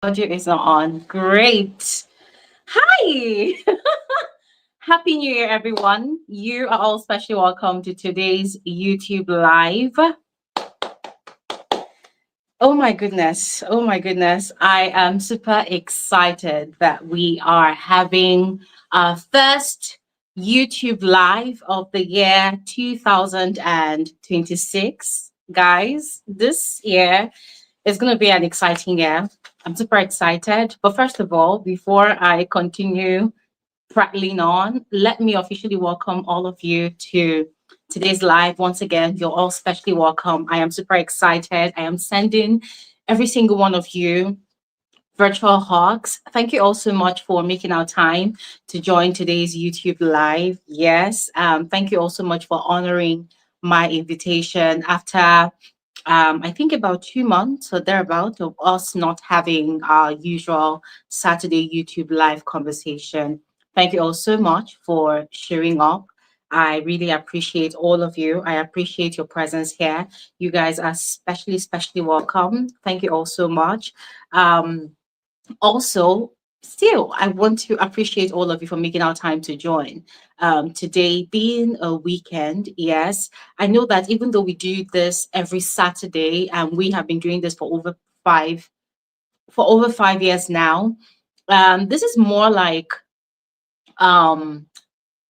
audio is not on. Great. Hi. Happy New Year, everyone. You are all specially welcome to today's YouTube Live. Oh my goodness. Oh my goodness. I am super excited that we are having our first YouTube Live of the year 2026. Guys, this year it's going to be an exciting year. I'm super excited. But first of all, before I continue prattling on, let me officially welcome all of you to today's live. Once again, you're all specially welcome. I am super excited. I am sending every single one of you virtual hugs. Thank you all so much for making our time to join today's YouTube live. Yes, thank you all so much for honoring my invitation after I think about 2 months or thereabout of us not having our usual Saturday YouTube live conversation. Thank you all so much for showing up. I really appreciate all of you. I appreciate your presence here. You guys are especially welcome. Thank you all so much. Um, Also, still, I want to appreciate all of you for making our time to join. Today being a weekend, yes, I know that even though we do this every Saturday and we have been doing this five for over 5 years now, this is more like um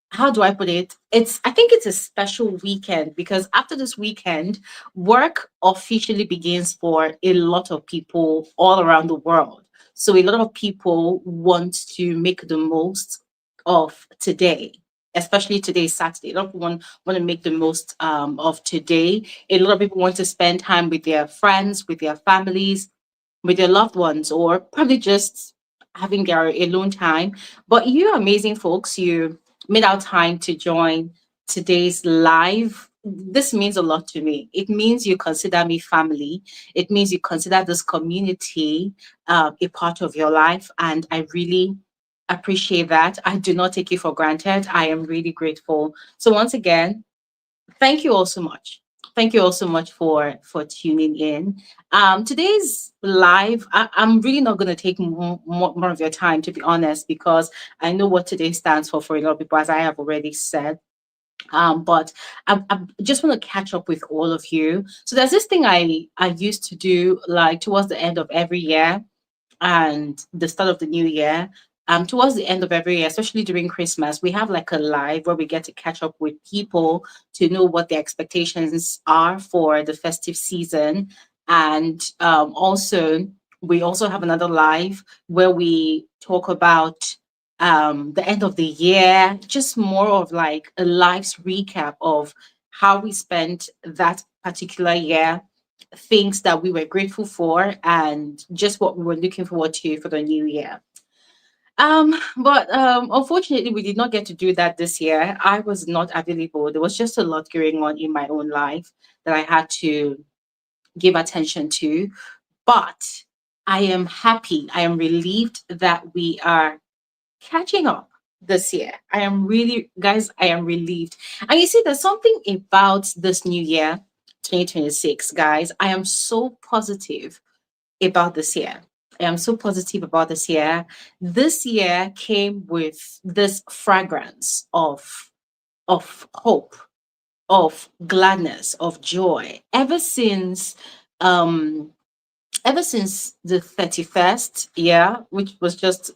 how do I put it? I think it's a special weekend because after this weekend, work officially begins for a lot of people all around the world. So a lot of people want to make the most of today, especially today, Saturday. A lot of people want to make the most of today. A lot of people want to spend time with their friends, with their families, with their loved ones, or probably just having their alone time. But you amazing folks, you made our time to join today's live. This means a lot to me. It means you consider me family. It means you consider this community a part of your life. And I really appreciate that. I do not take it for granted. I am really grateful. So, once again, thank you all so much. Thank you all so much for tuning in. Today's live, I'm really not going to take more of your time, to be honest, because I know what today stands for a lot of people, as I have already said. But I just want to catch up with all of you. So there's this thing I used to do like towards the end of every year and the start of the new year. Towards the end of every year, especially during Christmas, we have like a live where we get to catch up with people to know what their expectations are for the festive season. And also, we also have another live where we talk about the end of the year, just more of like a life's recap of how we spent that particular year, things that we were grateful for, and just what we were looking forward to for the new year. But unfortunately, we did not get to do that this year. I was not available. There was just a lot going on in my own life that I had to give attention to. But I am happy. I am relieved that we are catching up this year. I am really, guys, I am relieved. And you see, there's something about this new year, 2026, guys. I am so positive about this year. I am so positive about this year. This year came with this fragrance of hope, of gladness, of joy. Um ever since the 31st, yeah, which was just,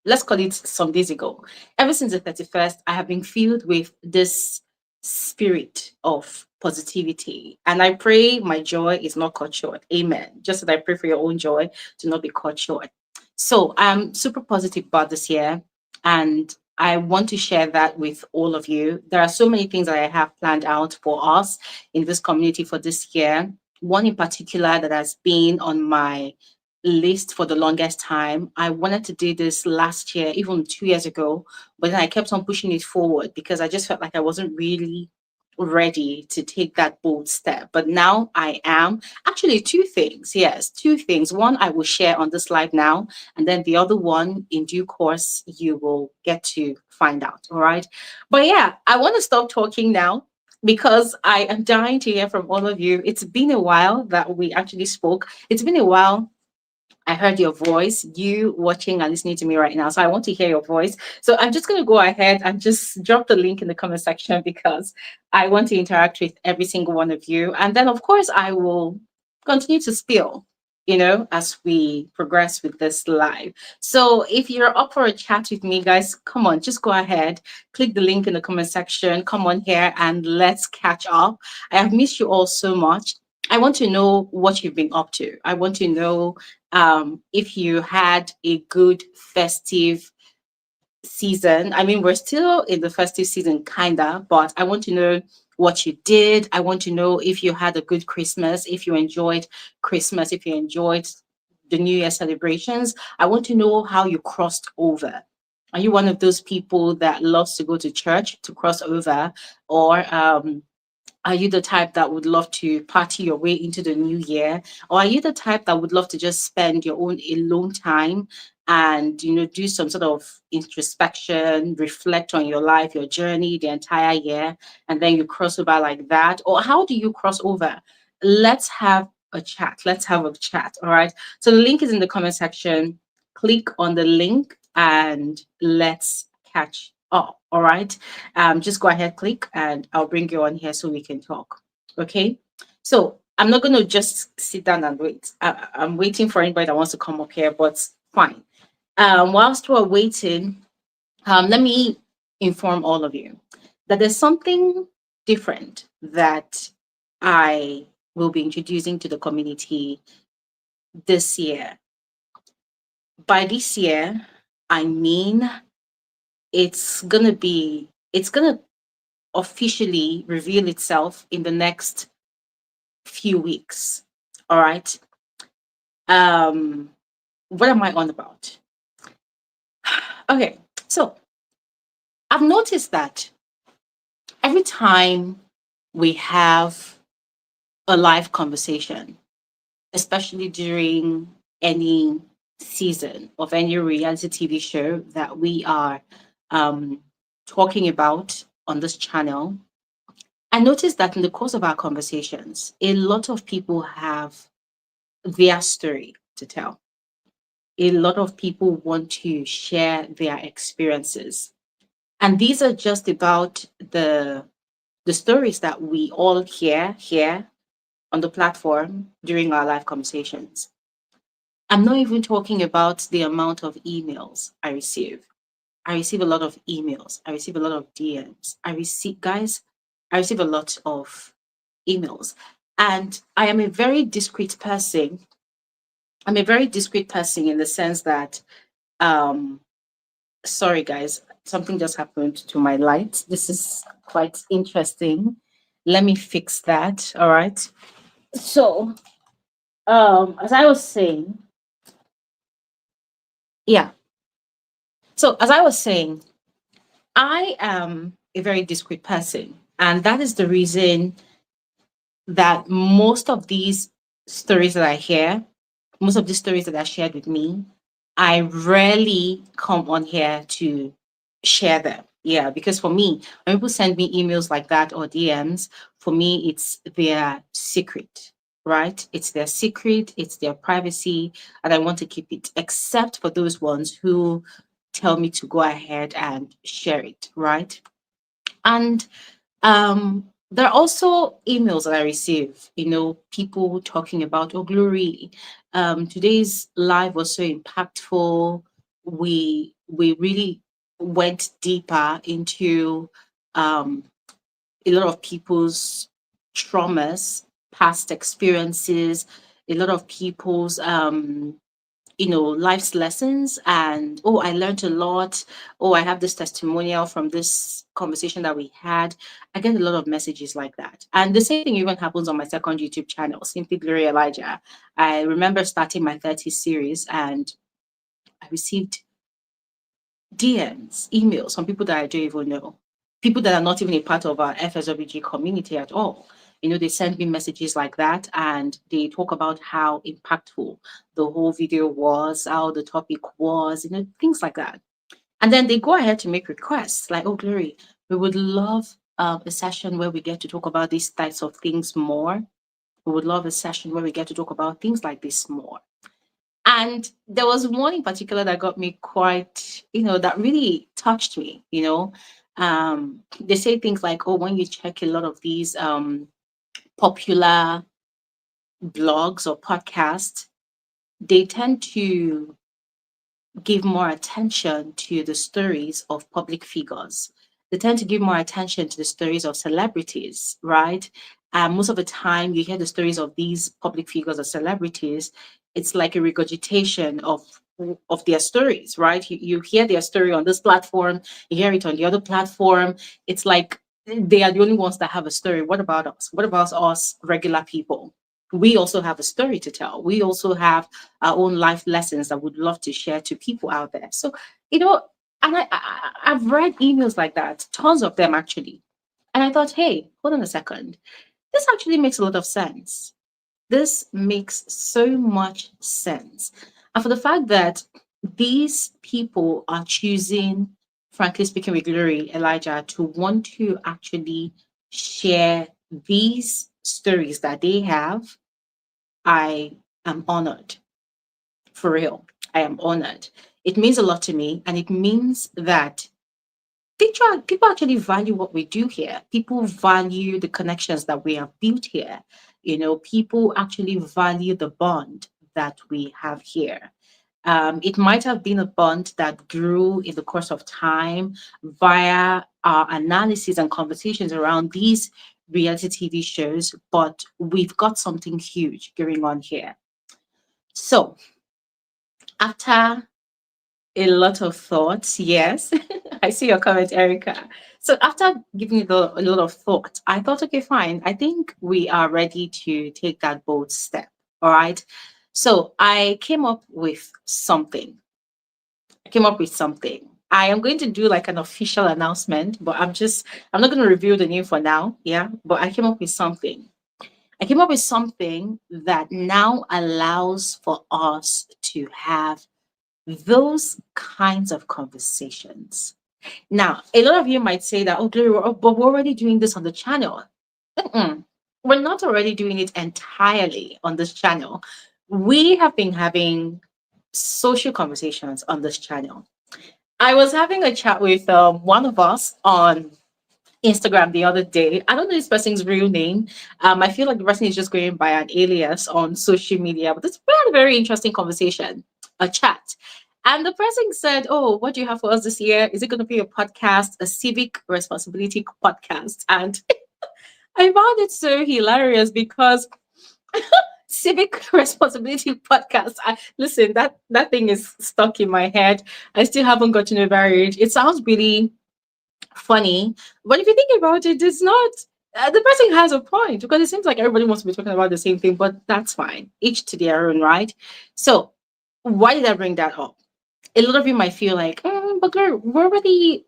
let's call it some days ago. Ever since the 31st, I have been filled with this spirit of positivity. And I pray my joy is not cut short. Amen. Just as I pray for your own joy to not be cut short. So I'm super positive about this year. And I want to share that with all of you. There are so many things that I have planned out for us in this community for this year. One in particular that has been on my list for the longest time. I wanted to do this last year, even 2 years ago, but then I kept on pushing it forward because I just felt like I wasn't really ready to take that bold step. But now I am. Actually, two things. Yes, two things. One I will share on this live now, and then the other one in due course you will get to find out. All right. But yeah, I want to stop talking now because I am dying to hear from all of you. It's been a while that we actually spoke. It's been a while I heard your voice, you watching and listening to me right now. So I want to hear your voice. So I'm just going to go ahead and just drop the link in the comment section because I want to interact with every single one of you. And then, of course, I will continue to spill, as we progress with this live. So if you're up for a chat with me, guys, come on, just go ahead, click the link in the comment section, come on here and let's catch up. I have missed you all so much. I want to know what you've been up to. I want to know if you had a good festive season. I mean, we're still in the festive season, kinda, but I want to know what you did. I want to know if you had a good Christmas, if you enjoyed Christmas, if you enjoyed the New Year celebrations. I want to know how you crossed over. Are you one of those people that loves to go to church to cross over, or are you the type that would love to party your way into the new year? Or are you the type that would love to just spend your own alone time and, do some sort of introspection, reflect on your life, your journey, the entire year, and then you cross over like that? Or how do you cross over? Let's have a chat. Let's have a chat. All right. So the link is in the comment section. Click on the link and let's catch up. All right. Just go ahead, click, and I'll bring you on here so we can talk. Okay. So I'm not going to just sit down and wait. I'm waiting for anybody that wants to come up here, but fine. Whilst we're waiting, let me inform all of you that there's something different that I will be introducing to the community this year. By this year, I mean it's gonna officially reveal itself in the next few weeks. All right. Um, what am I on about? Okay, so I've noticed that every time we have a live conversation, especially during any season of any reality TV show that we are um, talking about on this channel, I noticed that in the course of our conversations, a lot of people have their story to tell. A lot of people want to share their experiences. And these are just about the stories that we all hear here on the platform during our live conversations. I'm not even talking about the amount of emails I receive. I receive a lot of emails. I receive a lot of DMs. I receive a lot of emails. And I am a very discreet person. I'm a very discreet person in the sense that, um, sorry guys, something just happened to my light. This is quite interesting. Let me fix that. All right. So, as I was saying, yeah. So as I was saying, I am a very discreet person, and that is the reason that most of these stories that I hear, most of the stories that are shared with me, I rarely come on here to share them. Yeah, because for me, when people send me emails like that or DMs, for me, it's their secret, right? It's their secret, it's their privacy, and I want to keep it, except for those ones who tell me to go ahead and share it, right? And there are also emails that I receive, people talking about, oh, Glory, today's live was so impactful. We really went deeper into um, a lot of people's traumas, past experiences, a lot of people's life's lessons, and oh, I learned a lot. Oh, I have this testimonial from this conversation that we had. I get a lot of messages like that. And the same thing even happens on my second YouTube channel, Simply Glory Elijah. I remember starting my 30 series and I received DMs, emails from people that I don't even know, people that are not even a part of our FSWG community at all. They send me messages like that and they talk about how impactful the whole video was, how the topic was, things like that. And then they go ahead to make requests like, oh, Glory, we would love a session where we get to talk about these types of things more. We would love a session where we get to talk about things like this more. And there was one in particular that got me quite, that really touched me, They say things like, oh, when you check a lot of these popular blogs or podcasts, they tend to give more attention to the stories of public figures. They tend to give more attention to the stories of celebrities, right? And most of the time, you hear the stories of these public figures or celebrities. It's like a regurgitation of their stories, right? You hear their story on this platform, you hear it on the other platform. It's like they are the only ones that have a story. What about us? What about us regular people? We also have a story to tell. We also have our own life lessons that would love to share to people out there. So, you know, and I've read emails like that, tons of them actually. And I thought, hey, hold on a second. This actually makes a lot of sense. This makes so much sense. And for the fact that these people are choosing, frankly speaking, with Glory, Elijah, to want to actually share these stories that they have, I am honored. For real. I am honored. It means a lot to me. And it means that people actually value what we do here. People value the connections that we have built here. People actually value the bond that we have here. It might have been a bond that grew in the course of time via our analysis and conversations around these reality TV shows, but we've got something huge going on here. So, after a lot of thoughts, yes. I see your comment, Erica. So after giving it a lot of thought, I thought, okay, fine. I think we are ready to take that bold step. All right. So I came up with something. I came up with something. I am going to do like an official announcement, but I'm not going to reveal the name for now. Yeah. But I came up with something. I came up with something that now allows for us to have those kinds of conversations. Now, a lot of you might say that, oh, Glory, but we're already doing this on the channel. Mm-mm. We're not already doing it entirely on this channel. We have been having social conversations on this channel. I was having a chat with one of us on Instagram the other day. I don't know this person's real name. I feel like the person is just going by an alias on social media, but we had a very interesting conversation, a chat. And the person said, oh, what do you have for us this year? Is it going to be a podcast, a civic responsibility podcast? And I found it so hilarious because civic responsibility podcast. Listen, that thing is stuck in my head. I still haven't gotten over it. It sounds really funny. But if you think about it, it's not. The person has a point because it seems like everybody wants to be talking about the same thing, but that's fine. Each to their own, right? So, why did I bring that up? A lot of you might feel like, but girl, we're already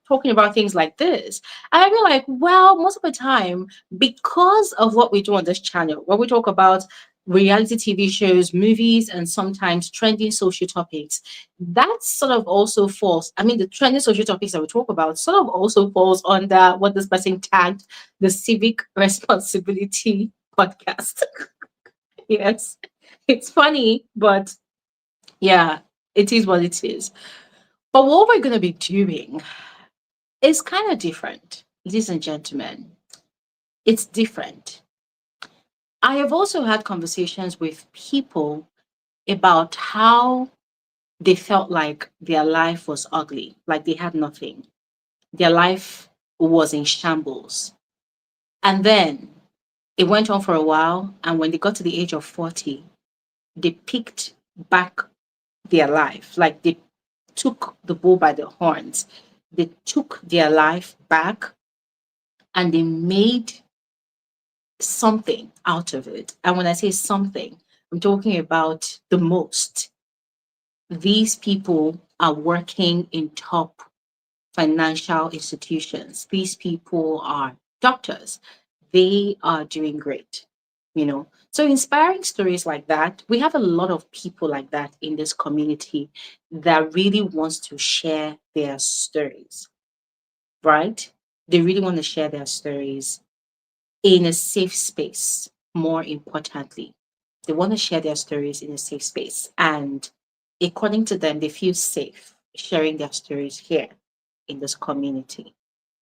talking about things like this. And I feel like, well, most of the time, because of what we do on this channel, where we talk about reality TV shows, movies, and sometimes trending social topics, that sort of also falls. I mean, the trending social topics that we talk about sort of also falls under what this person tagged the civic responsibility podcast. Yes, it's funny, but yeah, it is what it is. But what we're going to be doing is kind of different, ladies and gentlemen. It's different. I have also had conversations with people about how they felt like their life was ugly, like they had nothing. Their life was in shambles. And then it went on for a while. And when they got to the age of 40, they picked back their life. Like they took the bull by the horns. They took their life back and they made something out of it. And when I say something, I'm talking about the most. These people are working in top financial institutions. These people are doctors. They are doing great. So inspiring stories like that, we have a lot of people like that in this community that really wants to share their stories, right? They really want to share their stories in a safe space, more importantly. They want to share their stories in a safe space. And according to them, they feel safe sharing their stories here in this community.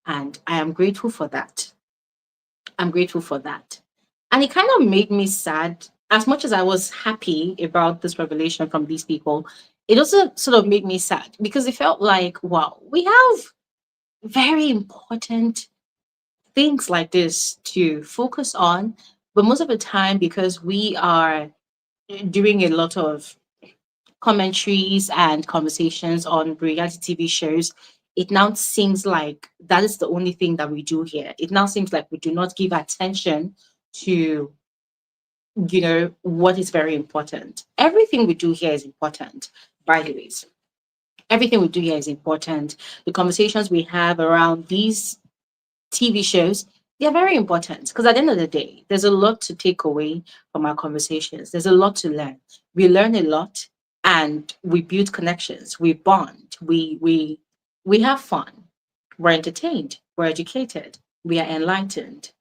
And I am grateful for that. I'm grateful for that. And it kind of made me sad. As much as I was happy about this revelation from these people, it also sort of made me sad because it felt like, wow, we have very important things like this to focus on. But most of the time, because we are doing a lot of commentaries and conversations on reality TV shows, it now seems like that is the only thing that we do here. It now seems like we do not give attention to, what is very important. Everything we do here is important, by the way. Everything we do here is important. The conversations we have around these TV shows, they're very important because at the end of the day, there's a lot to take away from our conversations. There's a lot to learn. We learn a lot and we build connections. We bond. We have fun. We're entertained. We're educated. We are enlightened.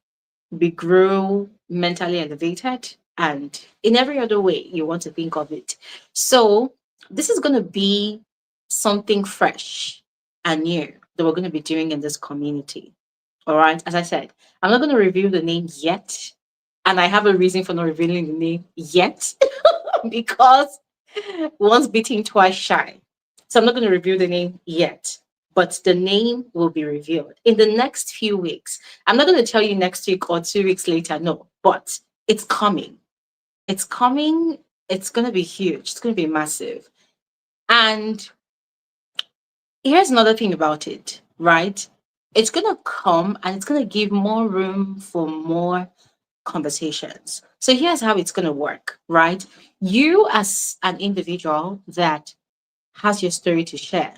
We grow mentally elevated and in every other way you want to think of it. So this is going to be something fresh and new that we're going to be doing in this community. All right. As I said, I'm not going to reveal the name yet. And I have a reason for not revealing the name yet because once beating, twice shy. So I'm not going to reveal the name yet, but the name will be revealed in the next few weeks. I'm not going to tell you next week or 2 weeks later. No, but it's coming. It's coming. It's going to be huge. It's going to be massive. And here's another thing about it, right? It's going to come and it's going to give more room for more conversations. So here's how it's going to work, right? You, as an individual that has your story to share,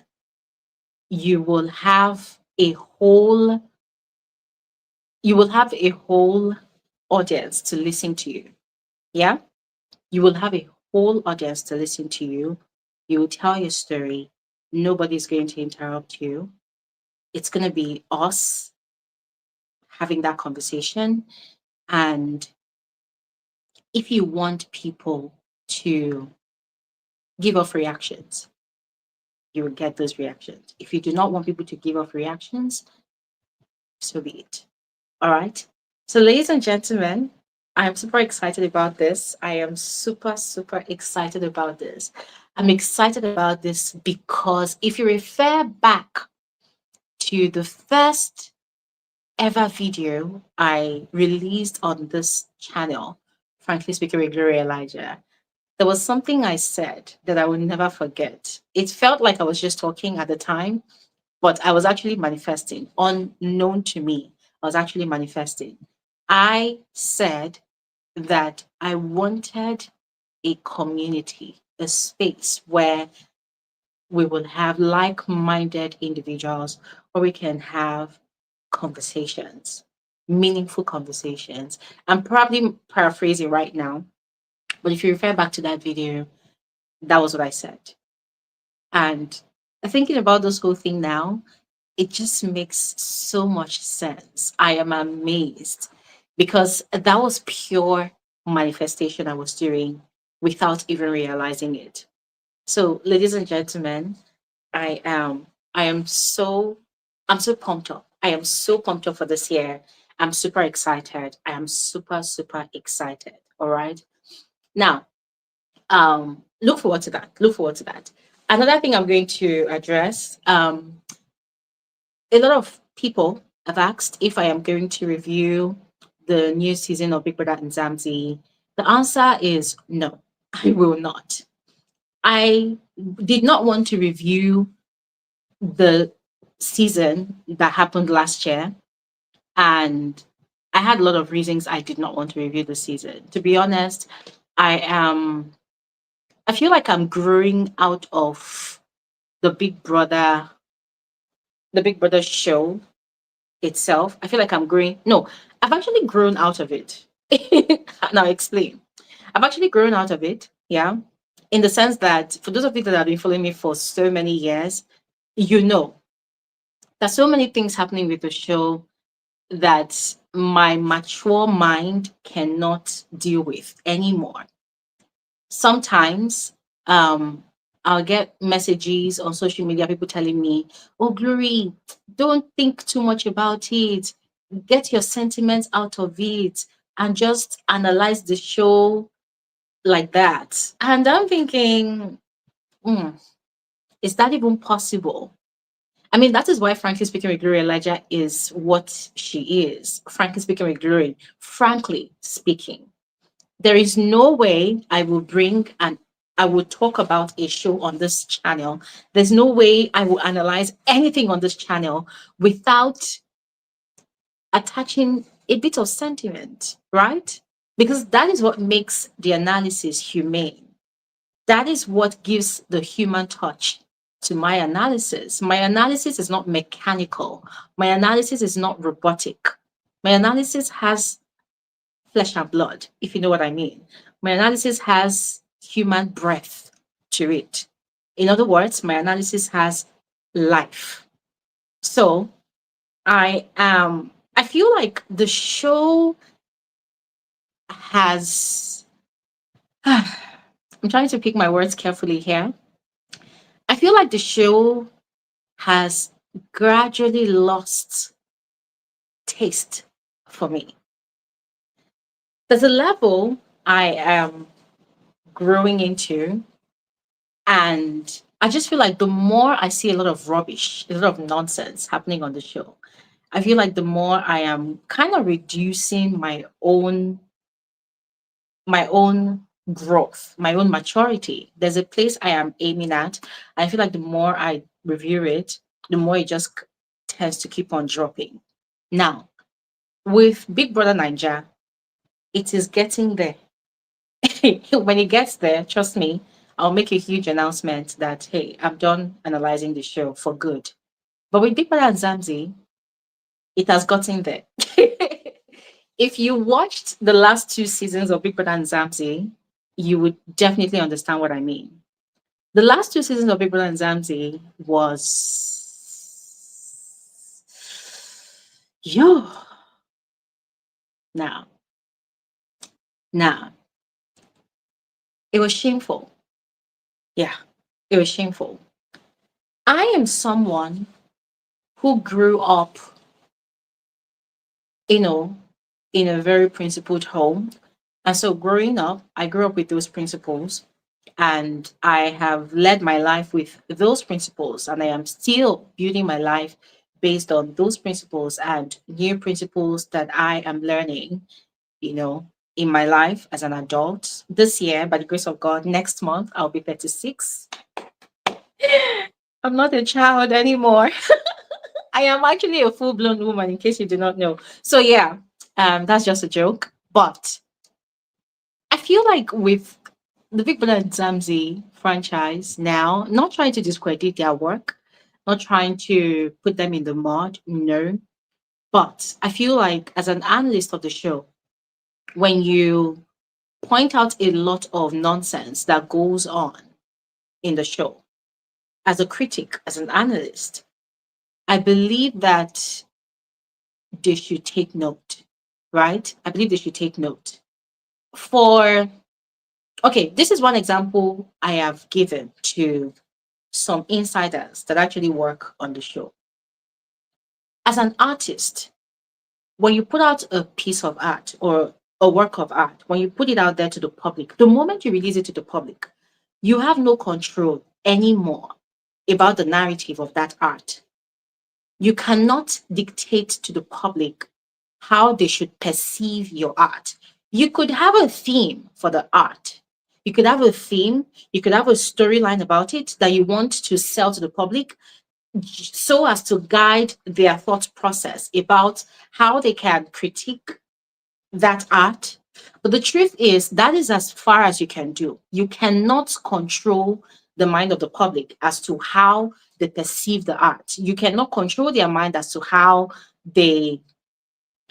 you will have a whole you will have a whole audience to listen to you. Yeah? You will have a whole audience to listen to you. You will tell your story. Nobody's going to interrupt you. It's going to be us having that conversation. And if you want people to give off reactions, you will get those reactions. If you do not want people to give off reactions, so be it. All right. So, ladies and gentlemen, I am super excited about this. I am super, super excited about this. I'm excited about this because if you refer back to the first ever video I released on this channel, Frankly Speaking with Gloria Elijah, there was something I said that I will never forget. It felt like I was just talking at the time, but I was actually manifesting, unknown to me. I was actually manifesting. I said that I wanted a community, a space where we will have like minded individuals where we can have conversations, meaningful conversations. I'm probably paraphrasing right now, but if you refer back to that video, that was what I said. And thinking about this whole thing now, it just makes so much sense. I am amazed because that was pure manifestation I was doing without even realizing it. So, ladies and gentlemen, I am so I'm so pumped up. I am so pumped up for this year. I'm super excited. I am super, super excited. All right. Now, look forward to that. Look forward to that. Another thing I'm going to address, a lot of people have asked if I am going to review the new season of Big Brother and Zamzi. The answer is no, I will not. I did not want to review the season that happened last year, and I had a lot of reasons I did not want to review the season. To be honest, I am I feel like I'm growing out of the Big Brother the Big Brother show itself. I feel like I'm growing. No, I've actually grown out of it. Now, I explain. I've actually grown out of it. Yeah. In the sense that for those of you that have been following me for so many years, you know, there's so many things happening with the show that my mature mind cannot deal with anymore. Sometimes I'll get messages on social media, people telling me, "Oh, Glory, don't think too much about it. Get your sentiments out of it and just analyze the show like that." And I'm thinking, "Hmm, is that even possible?" I mean, that is why Frankly Speaking with Glory Elijah is what she is. Frankly Speaking with Glory, frankly speaking. There is no way I will bring and I will talk about a show on this channel. There's no way I will analyze anything on this channel without attaching a bit of sentiment, right? Because that is what makes the analysis humane. That is what gives the human touch to my analysis. My analysis is not mechanical. My analysis is not robotic. My analysis has flesh and blood, if you know what I mean. My analysis has human breath to it. In other words, my analysis has life. So I feel like the show has I'm trying to pick my words carefully here. I feel like the show has gradually lost taste for me. There's a level I am growing into, and I just feel like the more I see a lot of rubbish, a lot of nonsense happening on the show, I feel like the more I am kind of reducing my own growth, my own maturity. There's a place I am aiming at. I feel like the more I review it, the more it just tends to keep on dropping. Now, with Big Brother Nigeria, it is getting there. When it gets there, trust me, I'll make a huge announcement that, hey, I'm done analyzing the show for good. But with Big Brother and Zamzi, it has gotten there. If you watched the last two seasons of Big Brother and Zamzi, you would definitely understand what I mean. The last two seasons of Big Brother and Zamzi was, yo, now, now, it was shameful. Yeah, it was shameful. I am someone who grew up, you know, in a very principled home. And so growing up, I grew up with those principles and I have led my life with those principles. And I am still building my life based on those principles and new principles that I am learning, you know, in my life as an adult. This year, by the grace of God, next month, I'll be 36. I'm not a child anymore. I am actually a full blown woman, in case you do not know. So, yeah, that's just a joke. But I feel like with the Big Brother and Zamzi franchise now, not trying to discredit their work, not trying to put them in the mud, no. But I feel like as an analyst of the show, when you point out a lot of nonsense that goes on in the show, as a critic, as an analyst, I believe that they should take note, right? I believe they should take note. For Okay, this is one example I have given to some insiders that actually work on the show. As an artist, when you put out a piece of art or a work of art, when you put it out there to the public, the moment you release it to the public, you have no control anymore about the narrative of that art. You cannot dictate to the public how they should perceive your art. You could have a theme for the art. You could have a theme, you could have a storyline about it that you want to sell to the public so as to guide their thought process about how they can critique that art. But the truth is, that is as far as you can do. You cannot control the mind of the public as to how they perceive the art. You cannot control their mind as to they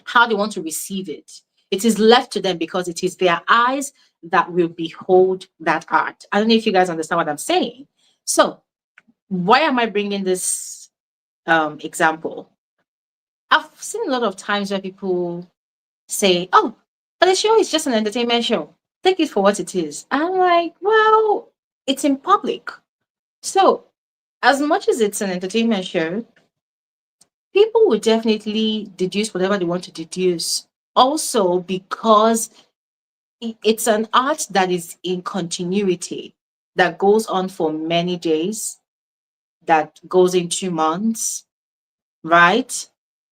how they want to receive it. It is left to them because it is their eyes that will behold that art. I don't know if you guys understand what I'm saying. So, why am I bringing this example? I've seen a lot of times where people say, "Oh, but the show is just an entertainment show." take it for what it is. I'm like, well, it's in public. So, as much as it's an entertainment show, people will definitely deduce whatever they want to deduce. Also, because it's an art that is in continuity, that goes on for many days, that goes into months, right?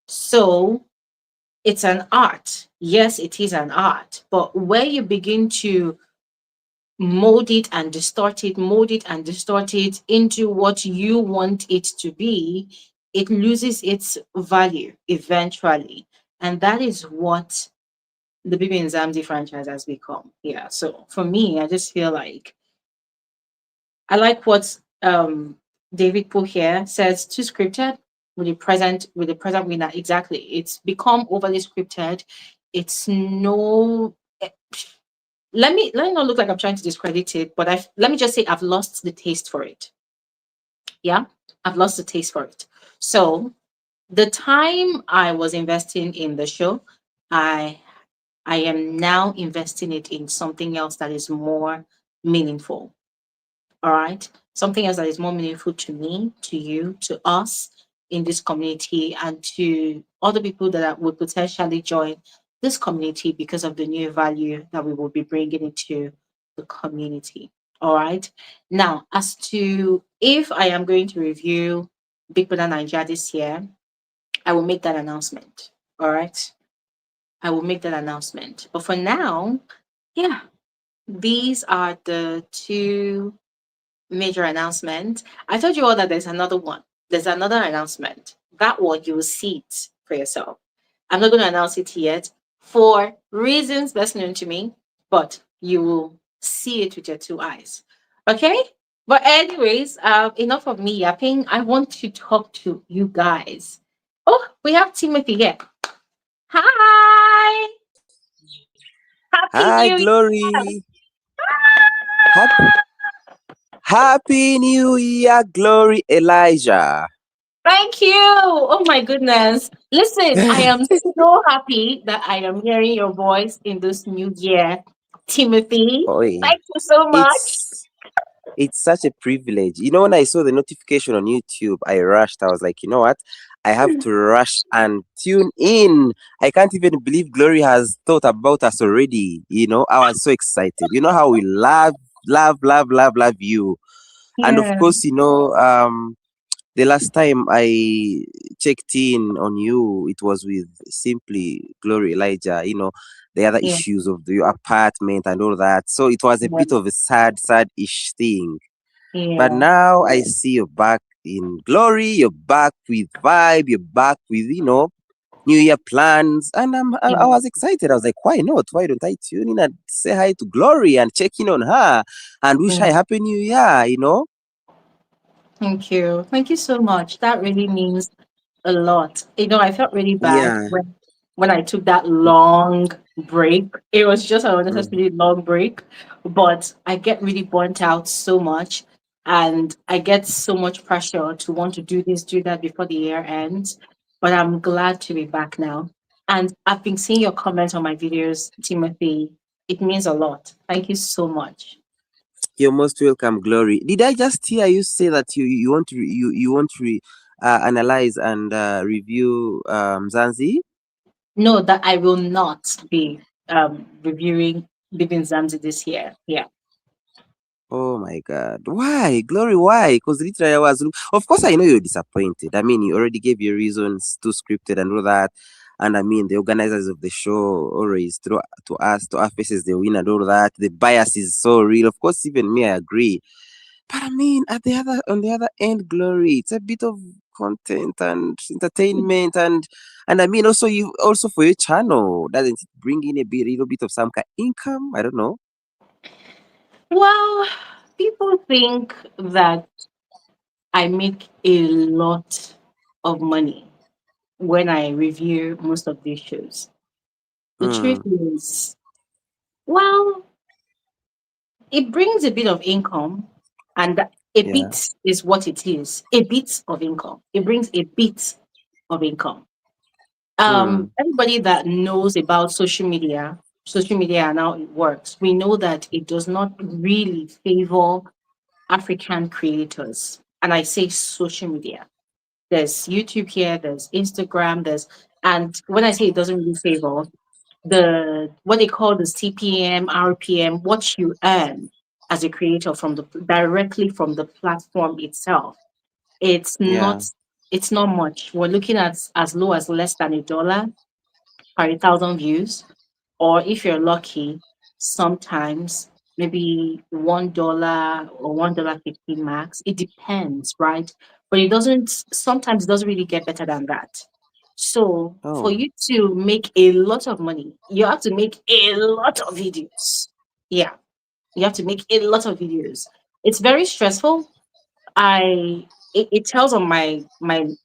So, it's an art. Yes, it is an art. But where you begin to mold it and distort it into what you want it to be, it loses its value eventually. And that is what the Bibi and Zamdi franchise has become. Yeah. So for me, I just feel like I like what David Poe here says, too scripted with the present winner. Exactly. It's become overly scripted. It's no let me not look like I'm trying to discredit it, but let me just say I've lost the taste for it. Yeah, I've lost the taste for it. So the time I was investing in the show, I I am now investing it in something else that is more meaningful. All right, something else that is more meaningful to me, to you, to us in this community, and to other people that would potentially join this community because of the new value that we will be bringing into the community. All right. Now, as to if I am going to review Big Brother Nigeria this year, I will make that announcement. All right. I will make that announcement. But for now, yeah, these are the two major announcement. I told you all that there's another one. There's another announcement. That one, you will see it for yourself. I'm not going to announce it yet for reasons best known to me, but you will see it with your two eyes. Okay? But anyways, enough of me yapping. I want to talk to you guys. Oh, we have Timothy here. Hi! Happy Hi, New Year! Glory. Happy, Happy New Year, Glory Elijah. Thank you. Oh my goodness. Listen, I am so happy that I am hearing your voice in this new year, Timothy. Oi, Thank you so much. it's it's such a privilege. You know, when I saw the notification on YouTube, I rushed. I was like, you know what? I have to rush and tune in. I can't even believe Glory has thought about us already. You know, I was so excited. You know how we love you. And of Yeah, course, the last time I checked in on you, it was with simply Glory Elijah, the other yeah, issues of your apartment and all that. So it was a yeah, bit of a sad-ish thing. But yeah, now I see you're back in Glory, you're back with vibe, you're back with, New Year plans. And I yeah, was excited. I was like, why not? Why don't I tune in and say hi to Glory and check in on her and wish her yeah. a happy new year? Thank you. Thank you so much. That really means a lot. I felt really bad Yeah. when I took that long break. It was just an Mm. unnecessarily long break, but I get really burnt out so much, and I get so much pressure to want to do this, do that before the year ends. But I'm glad to be back now, and I've been seeing your comments on my videos, Timothy. It means a lot. Thank you so much. You're most welcome, Glory. Did I just hear you say that you want to analyze and review Zanzi? No, that I will not be reviewing Living Zamzi this year. Yeah. Oh my God! Why, Glory? Why? Because literally, Of course, I know you're disappointed. I mean, you already gave your reasons, too scripted and all that. And I mean, the organizers of the show always throw to our faces the win and all that. The bias is so real. Of course, even me, I agree. But I mean, on the other end, Glory, it's a bit of content and entertainment, and I mean, also you also for your channel, doesn't it bring in little bit of some kind income? I don't know. Well, people think that I make a lot of money when I review most of these shows. The truth Mm, is, well, it brings a bit of income, and a yeah. bit is what it is, a bit of income. It brings a bit of income. Mm, Everybody that knows about social media social media and how it works, we know that it does not really favor African creators. And I say social media. There's YouTube here, there's Instagram, and when I say it doesn't really favor, the what they call the CPM, RPM, what you earn as a creator from the directly from the platform itself, it's Yeah. not it's not much. We're looking at as low as less than $1 per 1,000 views, or if you're lucky, sometimes maybe $1 or $1.50 max. It depends, right? But it doesn't. Sometimes it doesn't really get better than that. So for Oh. you to make a lot of money, you have to make a lot of videos. Yeah, you have to make a lot of videos. It's very stressful. It tells on my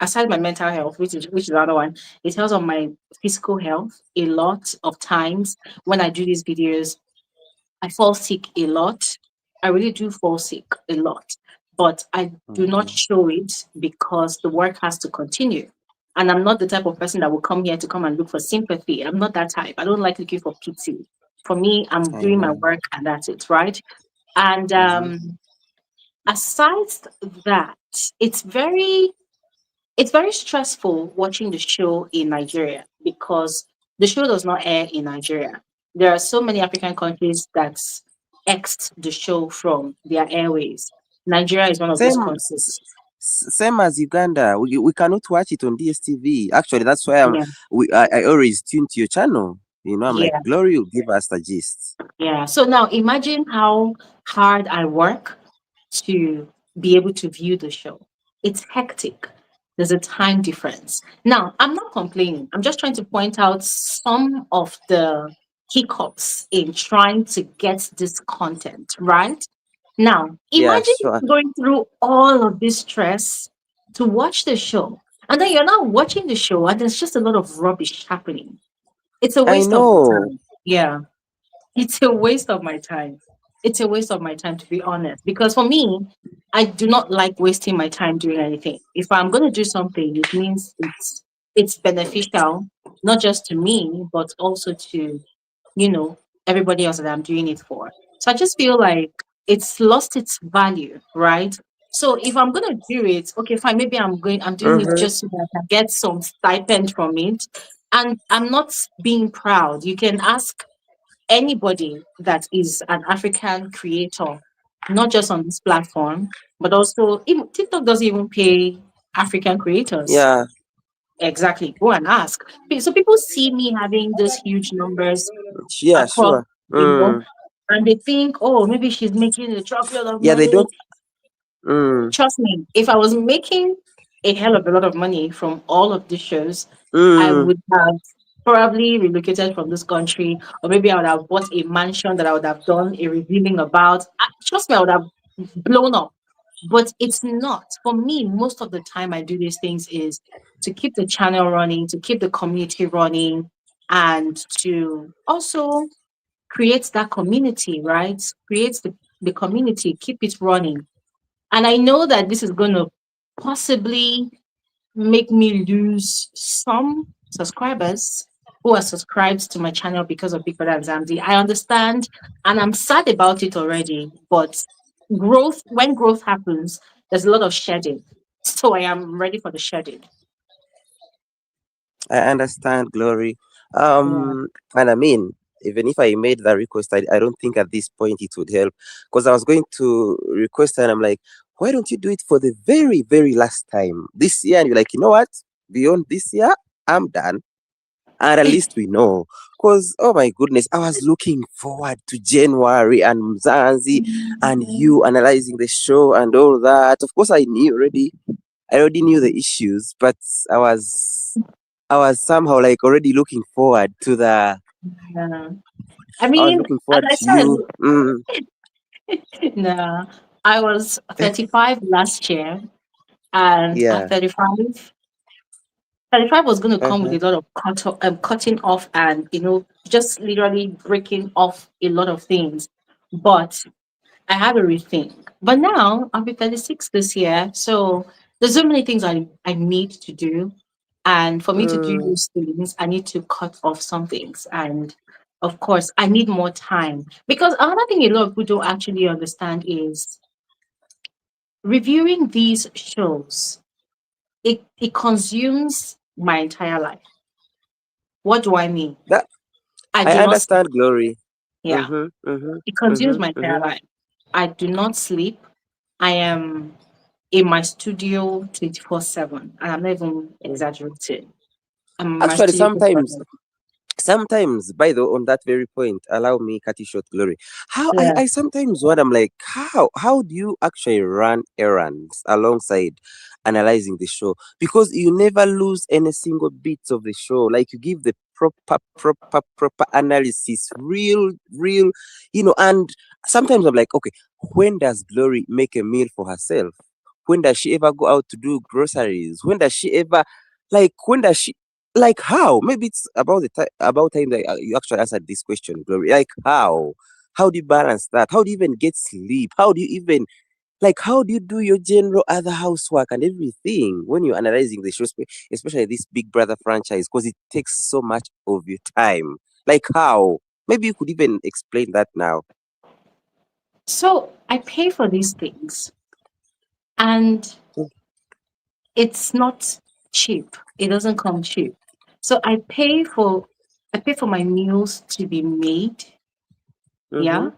aside my mental health, which is the other one. It tells on my physical health a lot of times when I do these videos. I fall sick a lot. I really do fall sick a lot, but I do not Mhm. show it because the work has to continue. And I'm not the type of person that will come here to come and look for sympathy. I'm not that type. I don't like looking for pity. For me, I'm I doing my know. work and that's it, right? And Mm-hmm. aside that, it's very it's very stressful watching the show in Nigeria because the show does not air in Nigeria. There are so many African countries that X the show from their airways. Nigeria is one of those Same, countries. same as Uganda. We cannot watch it on DSTV. Actually, that's why Yeah, I always tune to your channel. I'm like, yeah, Glory will give us the gist. yeah. So now imagine how hard I work to be able to view the show. It's hectic. There's a time difference. Now, I'm not complaining. I'm just trying to point out some of the hiccups in trying to get this content, right? Now, Yeah, imagine sure. going through all of this stress to watch the show. And then you're not watching the show and there's just a lot of rubbish happening. It's a I waste of my know. time. Yeah. It's a waste of my time. It's a waste of my time, to be honest. Because for me, I do not like wasting my time doing anything. If I'm going to do something, it means it's beneficial, not just to me, but also to you know, everybody else that I'm doing it for. So I just feel like it's lost its value, right? So if I'm gonna do it, okay, fine, maybe I'm doing it Mm-hmm. just so that I can get some stipend from it. And I'm not being proud. You can ask anybody that is an African creator, not just on this platform, but also even TikTok doesn't even pay African creators. Yeah, Exactly. Go and ask. So people see me having these huge numbers yeah, across, sure. you know, Mm. and they think, oh, maybe she's making a truckload of Yeah, they money. don't. Mm. Trust me, if I was making a hell of a lot of money from all of these shows, I Mm. would have probably relocated from this country, or maybe I would have bought a mansion that I would have done a revealing about. Trust me, I would have blown up. But it's not. For me, most of the time I do these things is to keep the channel running, to keep the community running, and to also create that community, right? Create the community, keep it running. And I know that this is going to possibly make me lose some subscribers who are subscribed to my channel because of Big Brother and Zamzi. I understand and I'm sad about it already, but when growth happens, there's a lot of shedding. So I am ready for the shedding. I understand, Glory. Yeah. And I mean, even if I made that request, I don't think at this point it would help because I was going to request and I'm like, why don't you do it for the very, very last time this year? And you're like, you know what? Beyond this year, I'm done. And at least we know. Because, oh my goodness, I was looking forward to January and Mzanzi and you analyzing the show and all that. Of course, I already knew the issues, but I was I was somehow like already looking forward to Yeah. I I was mean, looking as forward I to you. Mm. said, no, I was 35 last year, and at Yeah. 35 was going to come with Uh-huh. a lot of cutting off and, just literally breaking off a lot of things. But I had a rethink. But now I'll be 36 this year. So there's so many things I need to do. And for me to do Mm. those things, I need to cut off some things. And Of course, I need more time because another thing a lot of people don't actually understand is reviewing these shows. It consumes my entire life. What do I mean? That I I do not sleep. understand, Glory. Yeah, Mm-hmm, mm-hmm, it consumes mm-hmm, my entire mm-hmm. life. I do not sleep. I am in my studio 24/7, and I'm not even exaggerating. I'm in my Actually, studio sometimes 24/7. sometimes, by the on that very point, allow me cut it short, Glory. How Yeah. I sometimes wonder, I'm like, how do you actually run errands alongside analyzing the show? Because you never lose any single bits of the show. Like you give the proper analysis, real, and sometimes I'm like, okay, when does Glory make a meal for herself? When does she ever go out to do groceries? When does she ever when does she like how? Maybe it's about time that you actually answered this question, Glory. Like how? How do you balance that? How do you even get sleep? How do you even how do you do your general other housework and everything when you're analyzing the show, especially this Big Brother franchise, because it takes so much of your time. Like how? Maybe you could even explain that now. So I pay for these things, and it's not cheap. It doesn't come cheap. So I pay for my meals to be made. Mm-hmm. Yeah.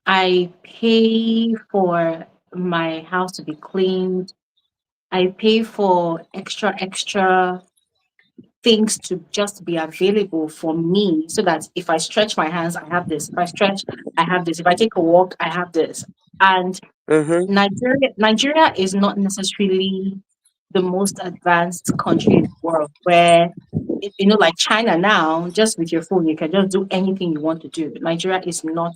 I pay for my house to be cleaned. I pay for extra things to just be available for me so that if I stretch my hands, I have this. If I stretch, I have this. If I take a walk, I have this. And Mm-hmm. Nigeria is not necessarily the most advanced country in the world where like China now, just with your phone, you can just do anything you want to do. Nigeria is not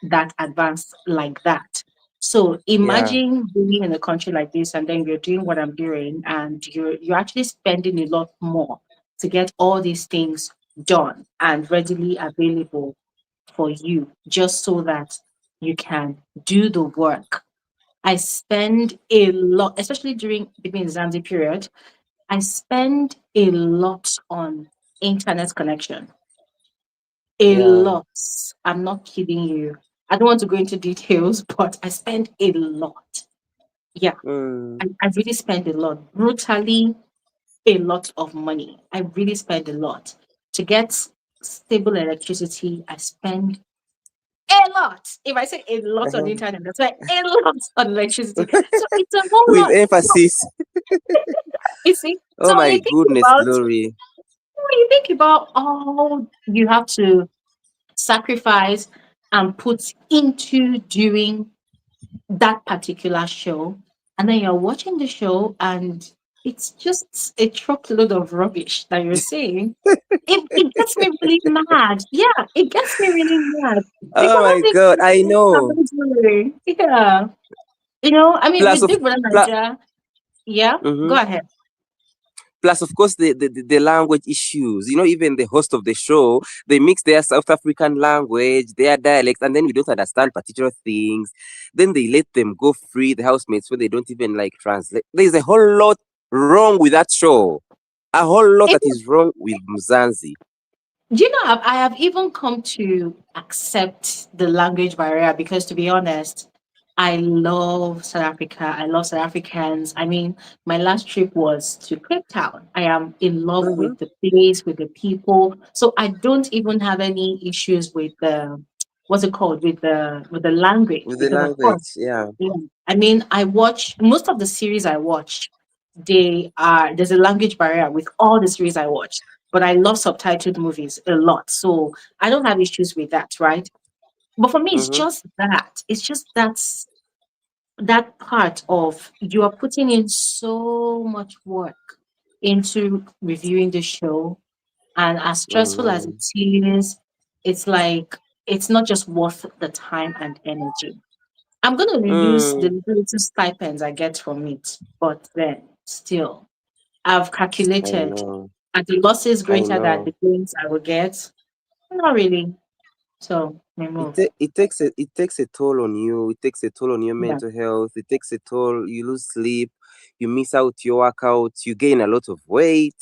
that advanced like that. So Yeah. imagine being in a country like this and then you're doing what I'm doing and you're actually spending a lot more to get all these things done and readily available for you just so that you can do the work. I spend a lot, especially during the exams period, I spend a lot on internet connection. A Yeah. lot. I'm not kidding you. I don't want to go into details, but I spend a lot. Yeah, Mm. I really spend a lot. Brutally, a lot of money. I really spend a lot. To get stable electricity, I spend a lot. If I say a lot on the Uh-huh. internet, that's like a lot on electricity. So it's a whole With lot. So emphasis. you see, Oh so my goodness, Glory. when you think about all you have to sacrifice and put into doing that particular show, and then you're watching the show and it's just a truckload of rubbish that you're saying. It gets me really mad. Yeah, it gets me really mad Oh because my I think God, I know. yeah, I mean, Plus with of Big Brother plus, Nigeria, yeah, go mhm. ahead. Plus of course the language issues. Even the host of the show, they mix their South African language, their dialect, and then we don't understand particular things. Then they let them go free, the housemates, when they don't even translate. There's a whole lot wrong with that show. A whole lot that is wrong with Mzansi. Do you know, I have even come to accept the language barrier because, to be honest, I love South Africa. I love South Africans. I mean, my last trip was to Cape Town. I am in love Mm-hmm. with the place, with the people. So I don't even have any issues with the what's it called with the language With the because, of course, language, yeah. yeah. I mean, I watch most of the series I watch. There's a language barrier with all the series I watch, but I love subtitled movies a lot. So I don't have issues with that, right? But for me, it's Mm-hmm. just that. It's just that part of you are putting in so much work into reviewing the show. And as Oh stressful as it no. is, it's like it's not just worth the time and energy. I'm gonna reduce the Mm, little stipends I get from it, but then still I've I calculated know. are the losses I greater than know. the gains I will get? Not really. So we It move. ta- it takes a toll on you. It takes a toll on your Yeah. mental health. It takes a toll. You lose sleep. You miss out your workouts. You gain a lot of weight.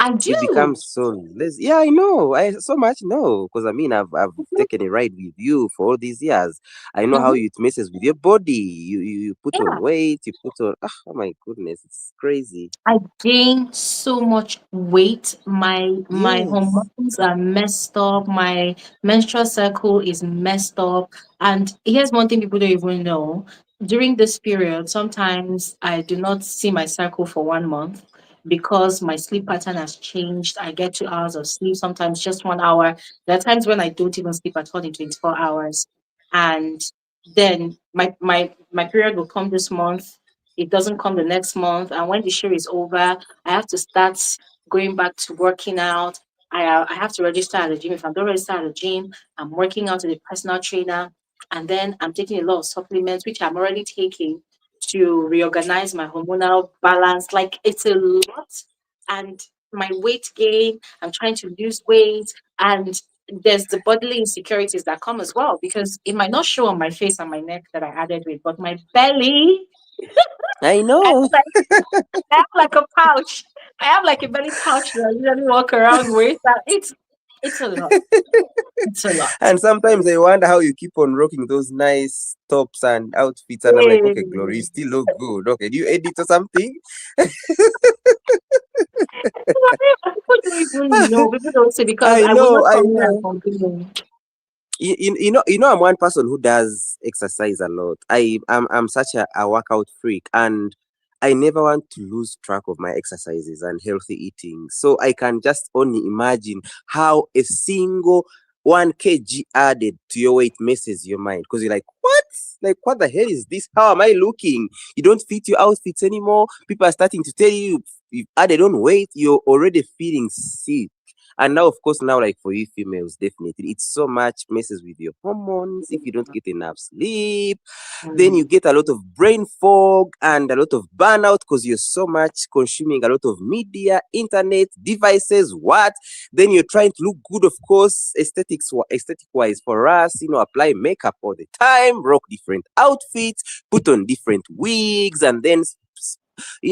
I You become do. so lazy. Yeah, I know. I so much know because I mean I've taken a ride with you for all these years. I know how Mhm. it messes with your body. You put on Yeah. weight. You put on. Oh my goodness, it's crazy. I gained so much weight. My Yes. hormones are messed up. My menstrual cycle is messed up. And here's one thing people don't even know. During this period, sometimes I do not see my cycle for 1 month because my sleep pattern has changed. I get 2 hours of sleep, sometimes just 1 hour. There are times when I don't even sleep at all in 24 hours. And then my period will come this month, it doesn't come the next month. And when the show is over, I have to start going back to working out. I have to register at the gym. If I'm not registered at the gym, I'm working out with a personal trainer. And then I'm taking a lot of supplements, which I'm already taking to reorganize my hormonal balance. Like it's a lot. And my weight gain, I'm trying to lose weight. And there's the bodily insecurities that come as well because it might not show on my face and my neck that I added weight, but my belly, I I have know. like I have like a pouch. I have like a belly pouch that I usually walk around with. That it's a lot. It's a lot. And sometimes I wonder how you keep on rocking those nice tops and outfits. And I'm like, Hey. okay, Glory, you still look good. Okay, do you edit or something? People don't even know. People don't say because I I will not know, I come here and know. complain. I'm one person who does exercise a lot. I'm such a workout freak, and I never want to lose track of my exercises and healthy eating. So I can just only imagine how a single 1 kg added to your weight messes your mind because you're like, what? Like, what the hell is this? How am I looking? You don't fit your outfits anymore. People are starting to tell you you've added on weight. You're already feeling sick. And now, of course, now like for you females, definitely, it's so much messes with your hormones. If you don't get enough sleep, then you Mm. get a lot of brain fog and a lot of burnout because you're so much consuming a lot of media, internet, devices, what? Then you're trying to look good, of course, aesthetic wise for us, apply makeup all the time, rock different outfits, put on different wigs, and then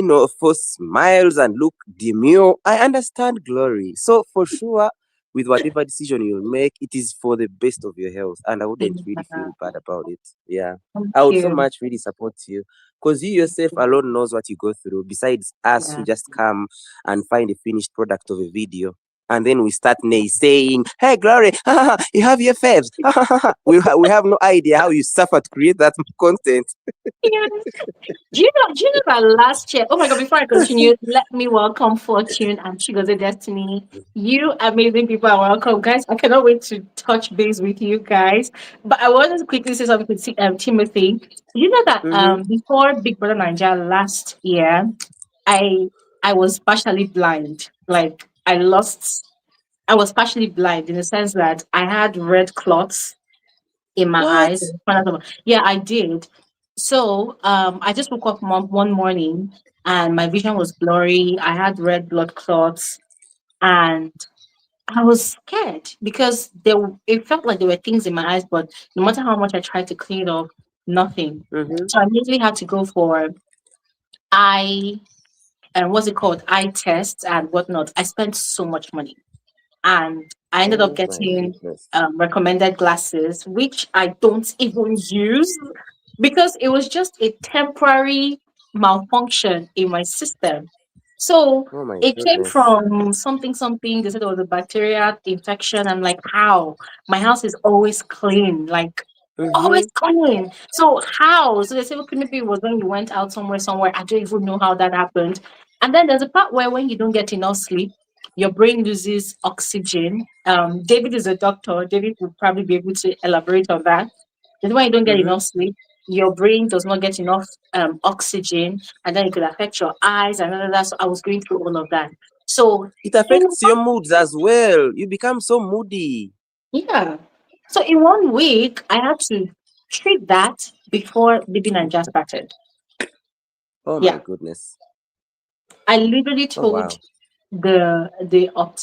of course, smiles and look demure. I understand, Glory. So for sure, with whatever decision you'll make, it is for the best of your health, and I wouldn't really feel Yeah. bad about it. Yeah, Thank I would so you. much really support you because you yourself alone knows what you go through. Besides us, who Yeah. just come and find a finished product of a video. And then we start naysaying, "Hey, Glory, you have your faves." We have no idea how you suffer to create that content. Yes. Do you know that last year? Oh my god, before I continue, let me welcome Fortune and Chigozie Destiny. You amazing people are welcome, guys. I cannot wait to touch base with you guys. But I wanted to quickly say something to Timothy. You know that Mm-hmm. before Big Brother Nigeria last year, I I was partially blind. Like I was partially blind in the sense that I had red clots in my What? eyes. In front of Yeah, I did. So I just woke up one morning and my vision was blurry. I had red blood clots and I was scared because it felt like there were things in my eyes, but no matter how much I tried to clean it up, nothing. Mm-hmm. So I immediately had to go for eye and what's it called? Eye tests and whatnot. I spent so much money and I ended up Oh my getting goodness. recommended glasses, which I don't even use because it was just a temporary malfunction in my system. So Oh my it came goodness. from something, something. They said it was a bacteria infection. I'm like, how? My house is always clean, like always Mm-hmm. clean. So how? So they said, okay, maybe it was when you went out somewhere. I don't even know how that happened. And then there's a part where when you don't get enough sleep, your brain loses oxygen. David is a doctor. David would probably be able to elaborate on that. That's why you don't get Mm-hmm. enough sleep. Your brain does not get enough oxygen, and then it could affect your eyes and all of that. So I was going through all of that. So It in affects your moods as well. You become so moody. yeah, so in 1 week I had to treat that before Baby Ninja started. Oh my Yeah, goodness. I literally Oh told wow.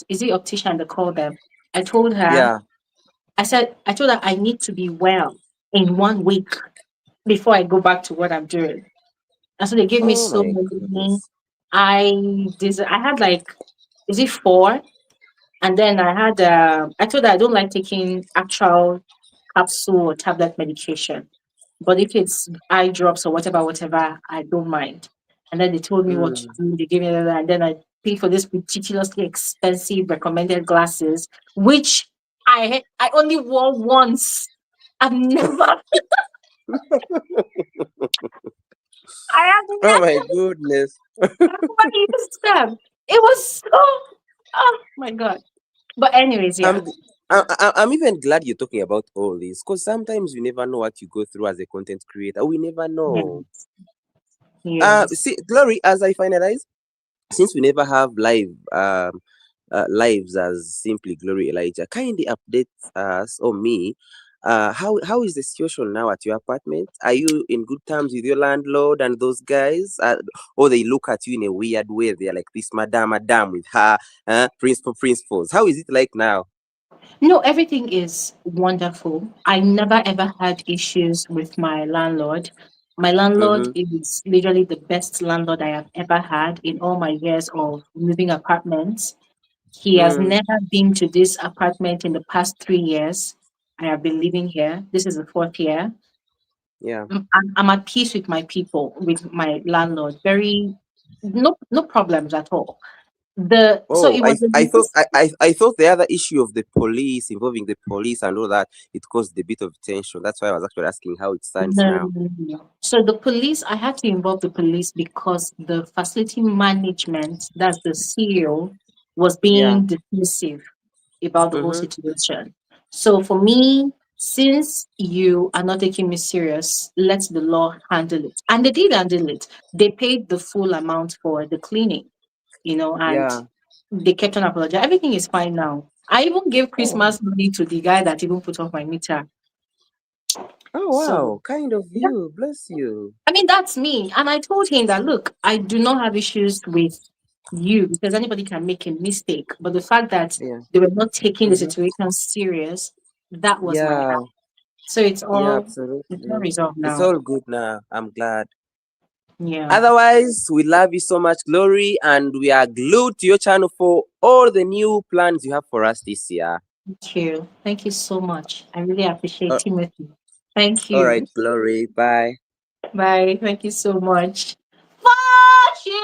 is it optician they call them? I told her Yeah. I told her I need to be well in 1 week before I go back to what I'm doing. And so they gave me Oh so my many. goodness. I had like is it 4? And then I had, I told her I don't like taking actual capsule or tablet medication. But if it's eye drops or whatever, whatever, I don't mind. And then they told me what to Mm. do. They gave me that, and then I paid for this ridiculously expensive recommended glasses, which I only wore once. I've never, I have Oh my never goodness. used them. It was so, oh my god. But anyways, I'm yeah. g- I'm even glad you're talking about all this because sometimes you never know what you go through as a content creator. We never know. Yes. Yes. See, Glory, as I finalize, since we never have lives as simply Glory Elijah, kindly update us or me. How is the situation now at your apartment? Are you in good terms with your landlord and those guys, or they look at you in a weird way? They're like this madam with her principles. How is it like now? No, everything is wonderful. I never ever had issues with my landlord. My landlord Mm-hmm. is literally the best landlord I have ever had in all my years of moving apartments. He has Mm, never been to this apartment in the past 3 years. I have been living here. This is the 4th year. yeah. I'm at peace with my people, with my landlord. Very, no problems at all. So Oh, it was a I thought the other issue of the police involving the police and all that it caused a bit of tension. That's why I was actually asking how it stands No, now. no, no. So the police, I had to involve the police because the facility management, that's the CEO, was Yeah. being dismissive about the whole Mm-hmm. situation. So for me, since you are not taking me serious, let the law handle it. And they did handle it. They paid the full amount for the cleaning, and Yeah. they kept on apologizing. Everything is fine now. I even gave Oh. Christmas money to the guy that even put off my meter. Oh So wow. Kind of you. Bless you. I mean, that's me. And I told him that, look, I do not have issues with you because anybody can make a mistake. But the fact that Yeah. they were not taking the Mm-hmm. situation serious, that was my Yeah. act. So Yeah. it's all Absolutely. resolved It's now. all good now. I'm glad. Yeah. Otherwise, we love you so much, Glory, and we are glued to your channel for all the new plans you have for us this year. Thank you. Thank you so much. I really Uh, appreciate Timothy. Thank all right, you. Glory. Bye. Bye. Thank you so much. Fortune!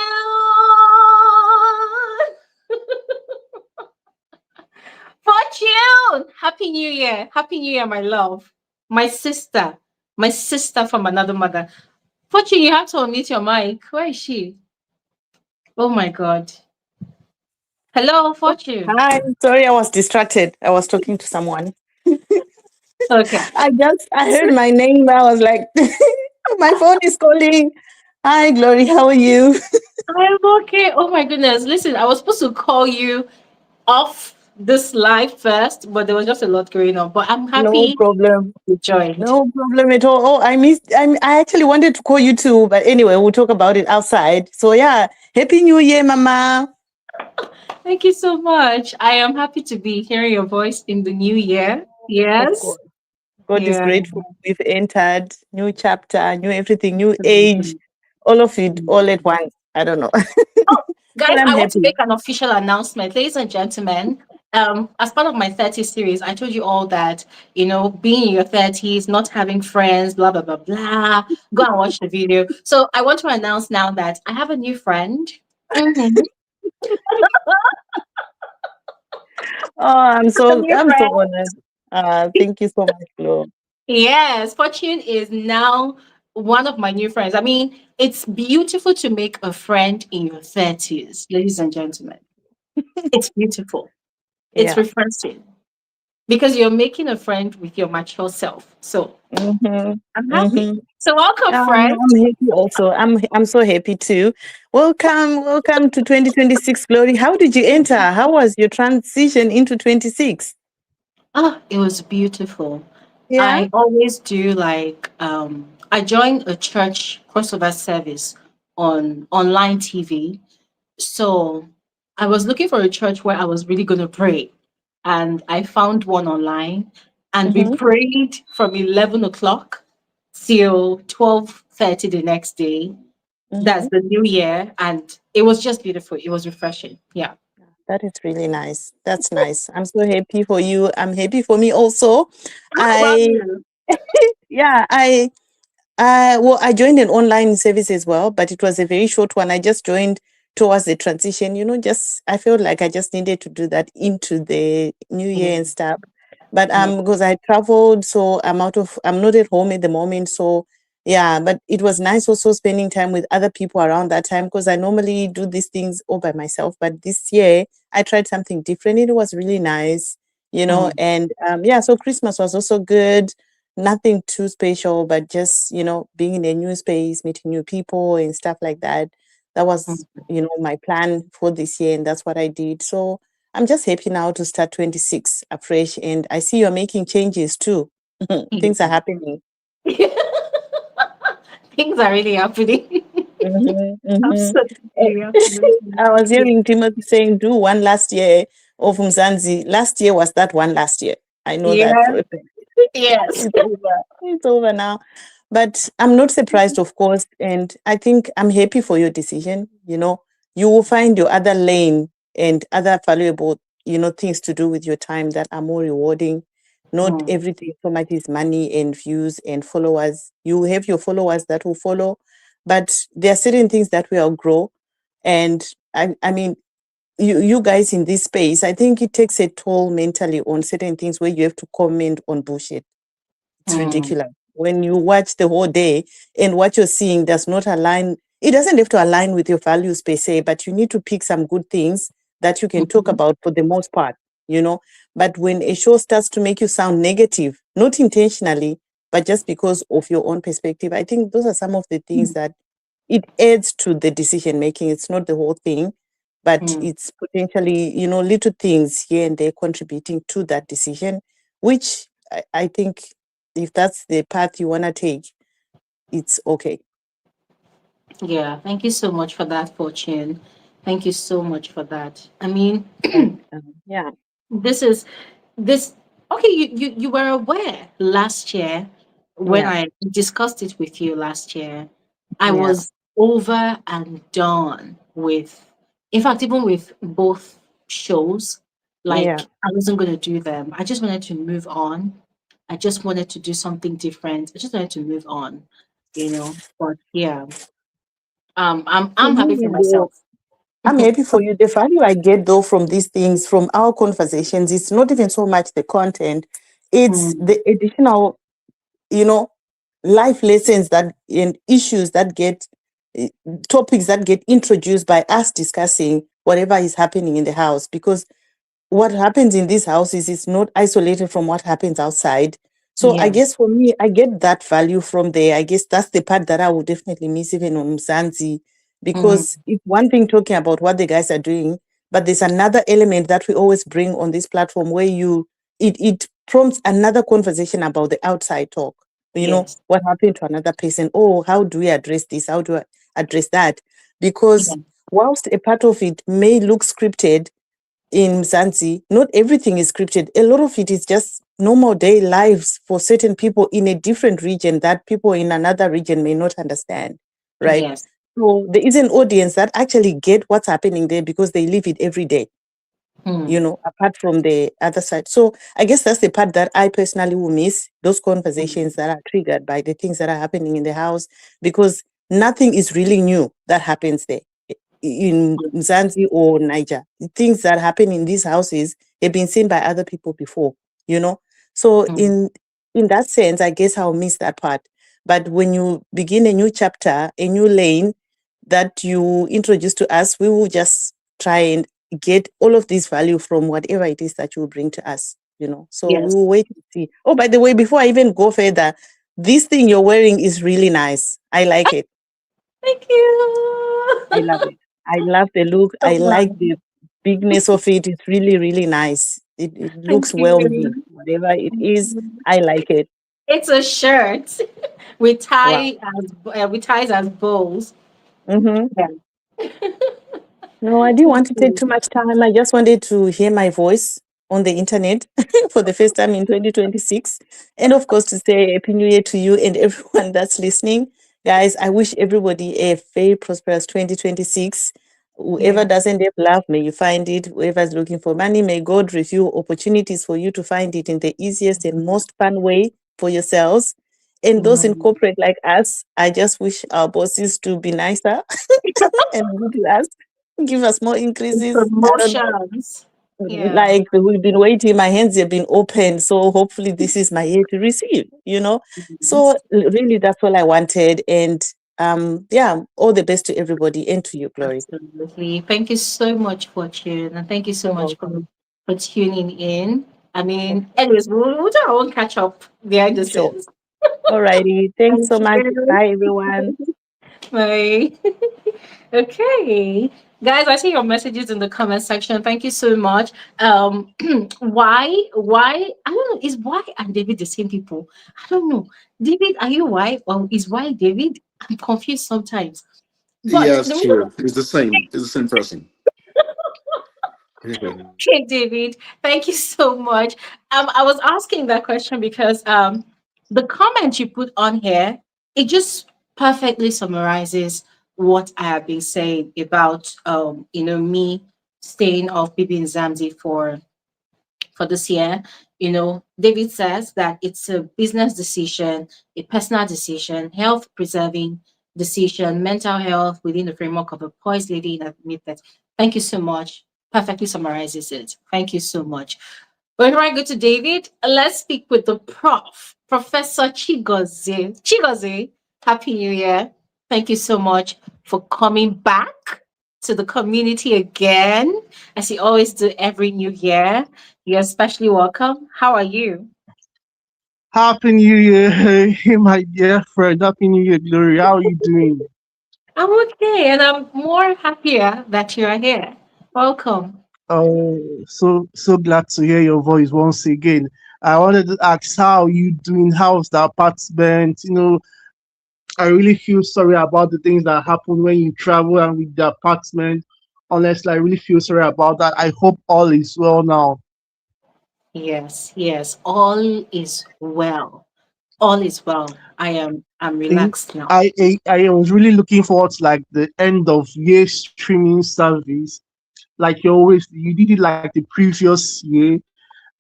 Fortune! Happy New Year. Happy New Year, my love. My sister. My sister from another mother. Fortune, you have to unmute your mic. Where is she? Oh my God. Hello, Fortune. Hi, sorry, I was distracted. I was talking to someone. Okay. I heard my name. I was like, my phone is calling. Hi, Glory, how are you? I'm okay. Oh my goodness. Listen, I was supposed to call you off this live first, but there was just a lot going on. But I'm No happy problem. you joined. No problem at all. Oh, I actually wanted to call you too, but anyway, we'll talk about it outside. So yeah, Happy New Year, Mama. Thank you so much. I am happy to be hearing your voice in the new year. Of Yes. course. God is Yeah. grateful. We've entered new chapter, new everything, new age, all of it, all at once. I don't know. Oh, But guys, I'm I want to happy. make an official announcement. Ladies and gentlemen, as part of my 30 series, I told you all that, being in your 30s, not having friends, blah, blah, blah, blah. Go and watch the video. So I want to announce now that I have a new friend. Mhm. Oh, I'm A so new I'm so friend. honored. Thank you so much, Flo. Yes, Fortune is now one of my new friends. I mean, it's beautiful to make a friend in your 30s, ladies and gentlemen. It's beautiful. It's Yeah. refreshing because you're making a friend with your mature self. So Mm-hmm. I'm happy. Mm-hmm. So welcome, friend. I'm happy also. I'm so happy too. Welcome to 2026 Glory. How did you enter? How was your transition into 26? Oh, it was beautiful. Yeah. I always do I joined a church crossover service on online TV. So I was looking for a church where I was really going to pray. And I found one online and we Mm-hmm. prayed from 11 o'clock till 12:30 the next day. Mm-hmm. That's the new year. And it was just beautiful. It was refreshing. Yeah. That is really nice. That's nice. I'm so happy for you. I'm happy for me also. How about I you? yeah, well, I joined an online service as well, but it was a very short one. I just joined towards the transition, just I felt like I just needed to do that into the new year and Yeah, stuff. But yeah. because I traveled, so I'm not at home at the moment. So yeah, but it was nice also spending time with other people around that time because I normally do these things all by myself. But this year I tried something different. It was really nice, Mm, and yeah, so Christmas was also good, nothing too special, but just, being in a new space, meeting new people and stuff like that. That was, mm, my plan for this year, and that's what I did. So I'm just happy now to start 26 afresh. And I see you're making changes too. Things are yeah. happening. Things are really happening. Mhm, mhm. Eh, Absolutely, absolutely. I was Yeah. hearing Timothy saying, do one last year of Mzanzi. Last year was that one last year. I know that Yeah. for a fact. Yes. It's over. It's over now. But I'm not surprised, of course. And I think I'm happy for your decision. You will find your other lane and other valuable, things to do with your time that are more rewarding. Not Mm, everything so much is money and views and followers. You have your followers that will follow, but there are certain things that will grow. And I mean, you guys in this space, I think it takes a toll mentally on certain things where you have to comment on bullshit. It's mm, ridiculous. When you watch the whole day and what you're seeing does not align, it doesn't have to align with your values per se, but you need to pick some good things that you can talk mhm, about for the most part, you know. But when a show starts to make you sound negative, not intentionally, but just because of your own perspective, I think those are some of the things that it adds to the decision making. It's not the whole thing, but mm. it's potentially, little things here and there contributing to that decision, which I think if that's the path you want to take, it's okay. Yeah. Thank you so much for that, Fortune. Thank you so much for that. I mean, Yeah, this is this okay, you were aware last year when yeah, I discussed it with you last year. I yeah, was over and done with, in fact, even with both shows, like yeah. I wasn't going to do them. I just wanted to move on. I just wanted to do something different. I just wanted to move on, but yeah, For I'm happy for me, though, myself. I'm happy for you. The value I get though from these things, from our conversations, it's not even so much the content, it's Mm, the additional, you know, life lessons that and issues that get eh, topics that get introduced by us discussing whatever is happening in the house. Because what happens in this house is not isolated from what happens outside. So I yeah. guess for me, I get that value from there. I guess that's the part that I would definitely miss even on Mzansi, Mm, because it's one thing talking about what the guys are doing, but there's another element that we always bring on this platform where it prompts another conversation about the outside talk. yes. What happened to another person? Oh, how do we address this? How do I address that? Yeah. Because whilst a part of it may look scripted, in Mzansi, not everything is scripted. A lot of it is just normal day lives for certain people in a different region that people in another region may not understand, right? Yes. So there is an audience that actually get what's happening there because they live it every day, Mm, apart from the other side. So I guess that's the part that I personally will miss, those mm, conversations that are triggered by the things that are happening in the house, because nothing is really new that happens there in Mzansi or Niger. Things that happen in these houses have been seen by other people before, you know. So mm. in that sense, I guess I'll miss that part. But when you begin a new chapter, a new lane that you introduce to us, we will just try and get all of this value from whatever it is that you bring to us. So we Yes. will wait and see. Oh, by the way, before I even go further, this thing you're wearing is really nice. I like it. Thank you. I love it. I love the look. So I like much. the bigness of it. It's really, really nice. It Thank looks well made. you. Whatever it Thank is, you. I like it. It's a shirt with Wow. ties as bows. Hmm. Yeah. No, I didn't Thank want to take you. too much time. I just wanted to hear my voice on the internet for the first time in 2026. And of course, to say Happy New Year to you and everyone that's listening. Guys, I wish everybody a very prosperous 2026. Whoever Yeah. doesn't have love, may you find it. Whoever's looking for money, may God reveal opportunities for you to find it in the easiest and most fun way for yourselves. And those in Amen. corporate like us, I just wish our bosses to be nicer and good to us, give us more increases. I don't know. Promotions. Yeah. Like we've been waiting, my hands have been open. So hopefully this is my year to receive, you know. So really that's all I wanted. And yeah, all the best to everybody and to you, Glory. Absolutely. Thank you so much for tuning, and thank you so You're much welcome. for tuning in. I mean, anyways, we'll do our own catch up behind the Sure. scenes. Alrighty. Thanks Thank so much. you. Bye everyone. Bye. Okay. Guys, I see your messages in the comment section. Thank you so much. Why? I don't know. Is Y and David the same people? I don't know. David, are you Y or is Y David? I'm confused sometimes. But Yes, the true. It's the same. It's the same person. Okay, David, thank you so much. I was asking that question because the comment you put on here, it just perfectly summarizes what I have been saying about me staying off BB and Zamzi for this year. David says that it's a business decision, a personal decision, health preserving decision, mental health within the framework of a poised lady in admitted. Thank you so much. Perfectly summarizes it. Thank you so much. Before I go to David, let's speak with the Professor Chigozie. Chigozie, Happy New Year. Thank you so much for coming back to the community again, as you always do every new year. You're especially welcome. How are you? Happy New Year, hey, my dear friend. Happy New Year, Glory. How are you doing? I'm okay, and I'm more happier that you are here. Welcome. Oh, so glad to hear your voice once again. I wanted to ask how you doing? How's the apartment? I really feel sorry about the things that happen when you travel and with the apartment. Honestly, I really feel sorry about that. I hope all is well now. Yes, yes, all is well. All is well. I'm think relaxed now. I was really looking forward to like the end of year streaming service. Like you did it like the previous year,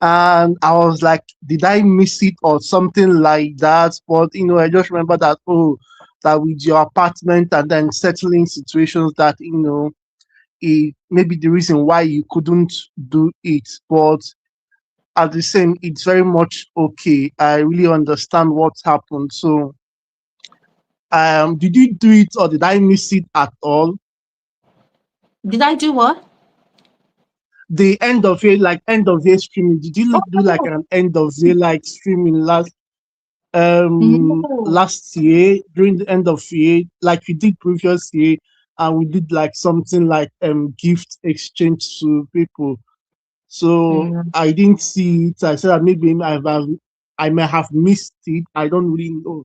and I was like, did I miss it or something like that? But I just remember that that with your apartment and then settling situations that it maybe the reason why you couldn't do it, but at the same, it's very much okay. I really understand what happened. So did you do it or did I miss it at all? Did I do what? The end of year streaming. Did you do like Oh, an end of year like streaming no. last year during the end of year like we did previous year, and we did like something like gift exchange to people. So No, I didn't see it. I said that maybe I may have missed it. I don't really know.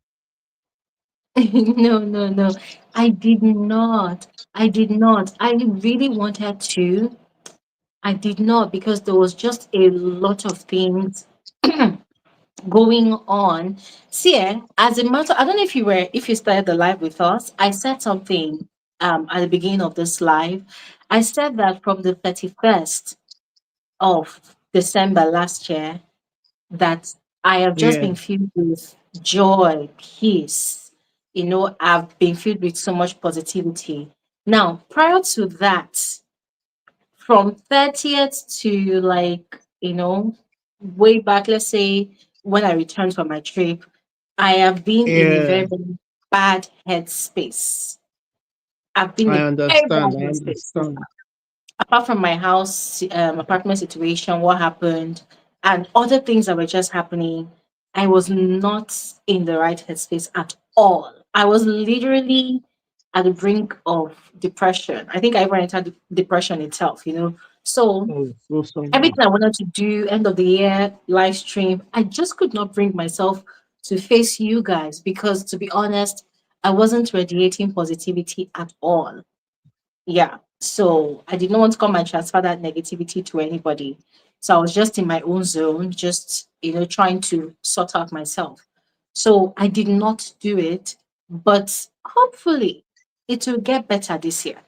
no, no, no. I did not. I did not. I really wanted to. I did not because there was just a lot of things going on. See, as a matter, I don't know if you started the live with us. I said something at the beginning of this live. I said that from the 31st of December last year, that I have just Yeah. been filled with joy, peace. I've been filled with so much positivity. Now, prior to that, from 30th to way back, let's say when I returned from my trip, I have been in a Yeah. very, very bad headspace. I've been I in a very understand. bad I headspace. understand. Apart from my house apartment situation, what happened, and other things that were just happening, I was not in the right headspace at all. I was literally at the brink of depression. I think I even entered depression itself. So Oh, so sorry. everything I wanted to do, end of the year, live stream, I just could not bring myself to face you guys because, to be honest, I wasn't radiating positivity at all. Yeah. So I did not want to come and transfer that negativity to anybody. So I was just in my own zone, just, trying to sort out myself. So I did not do it, but hopefully it will get better this year.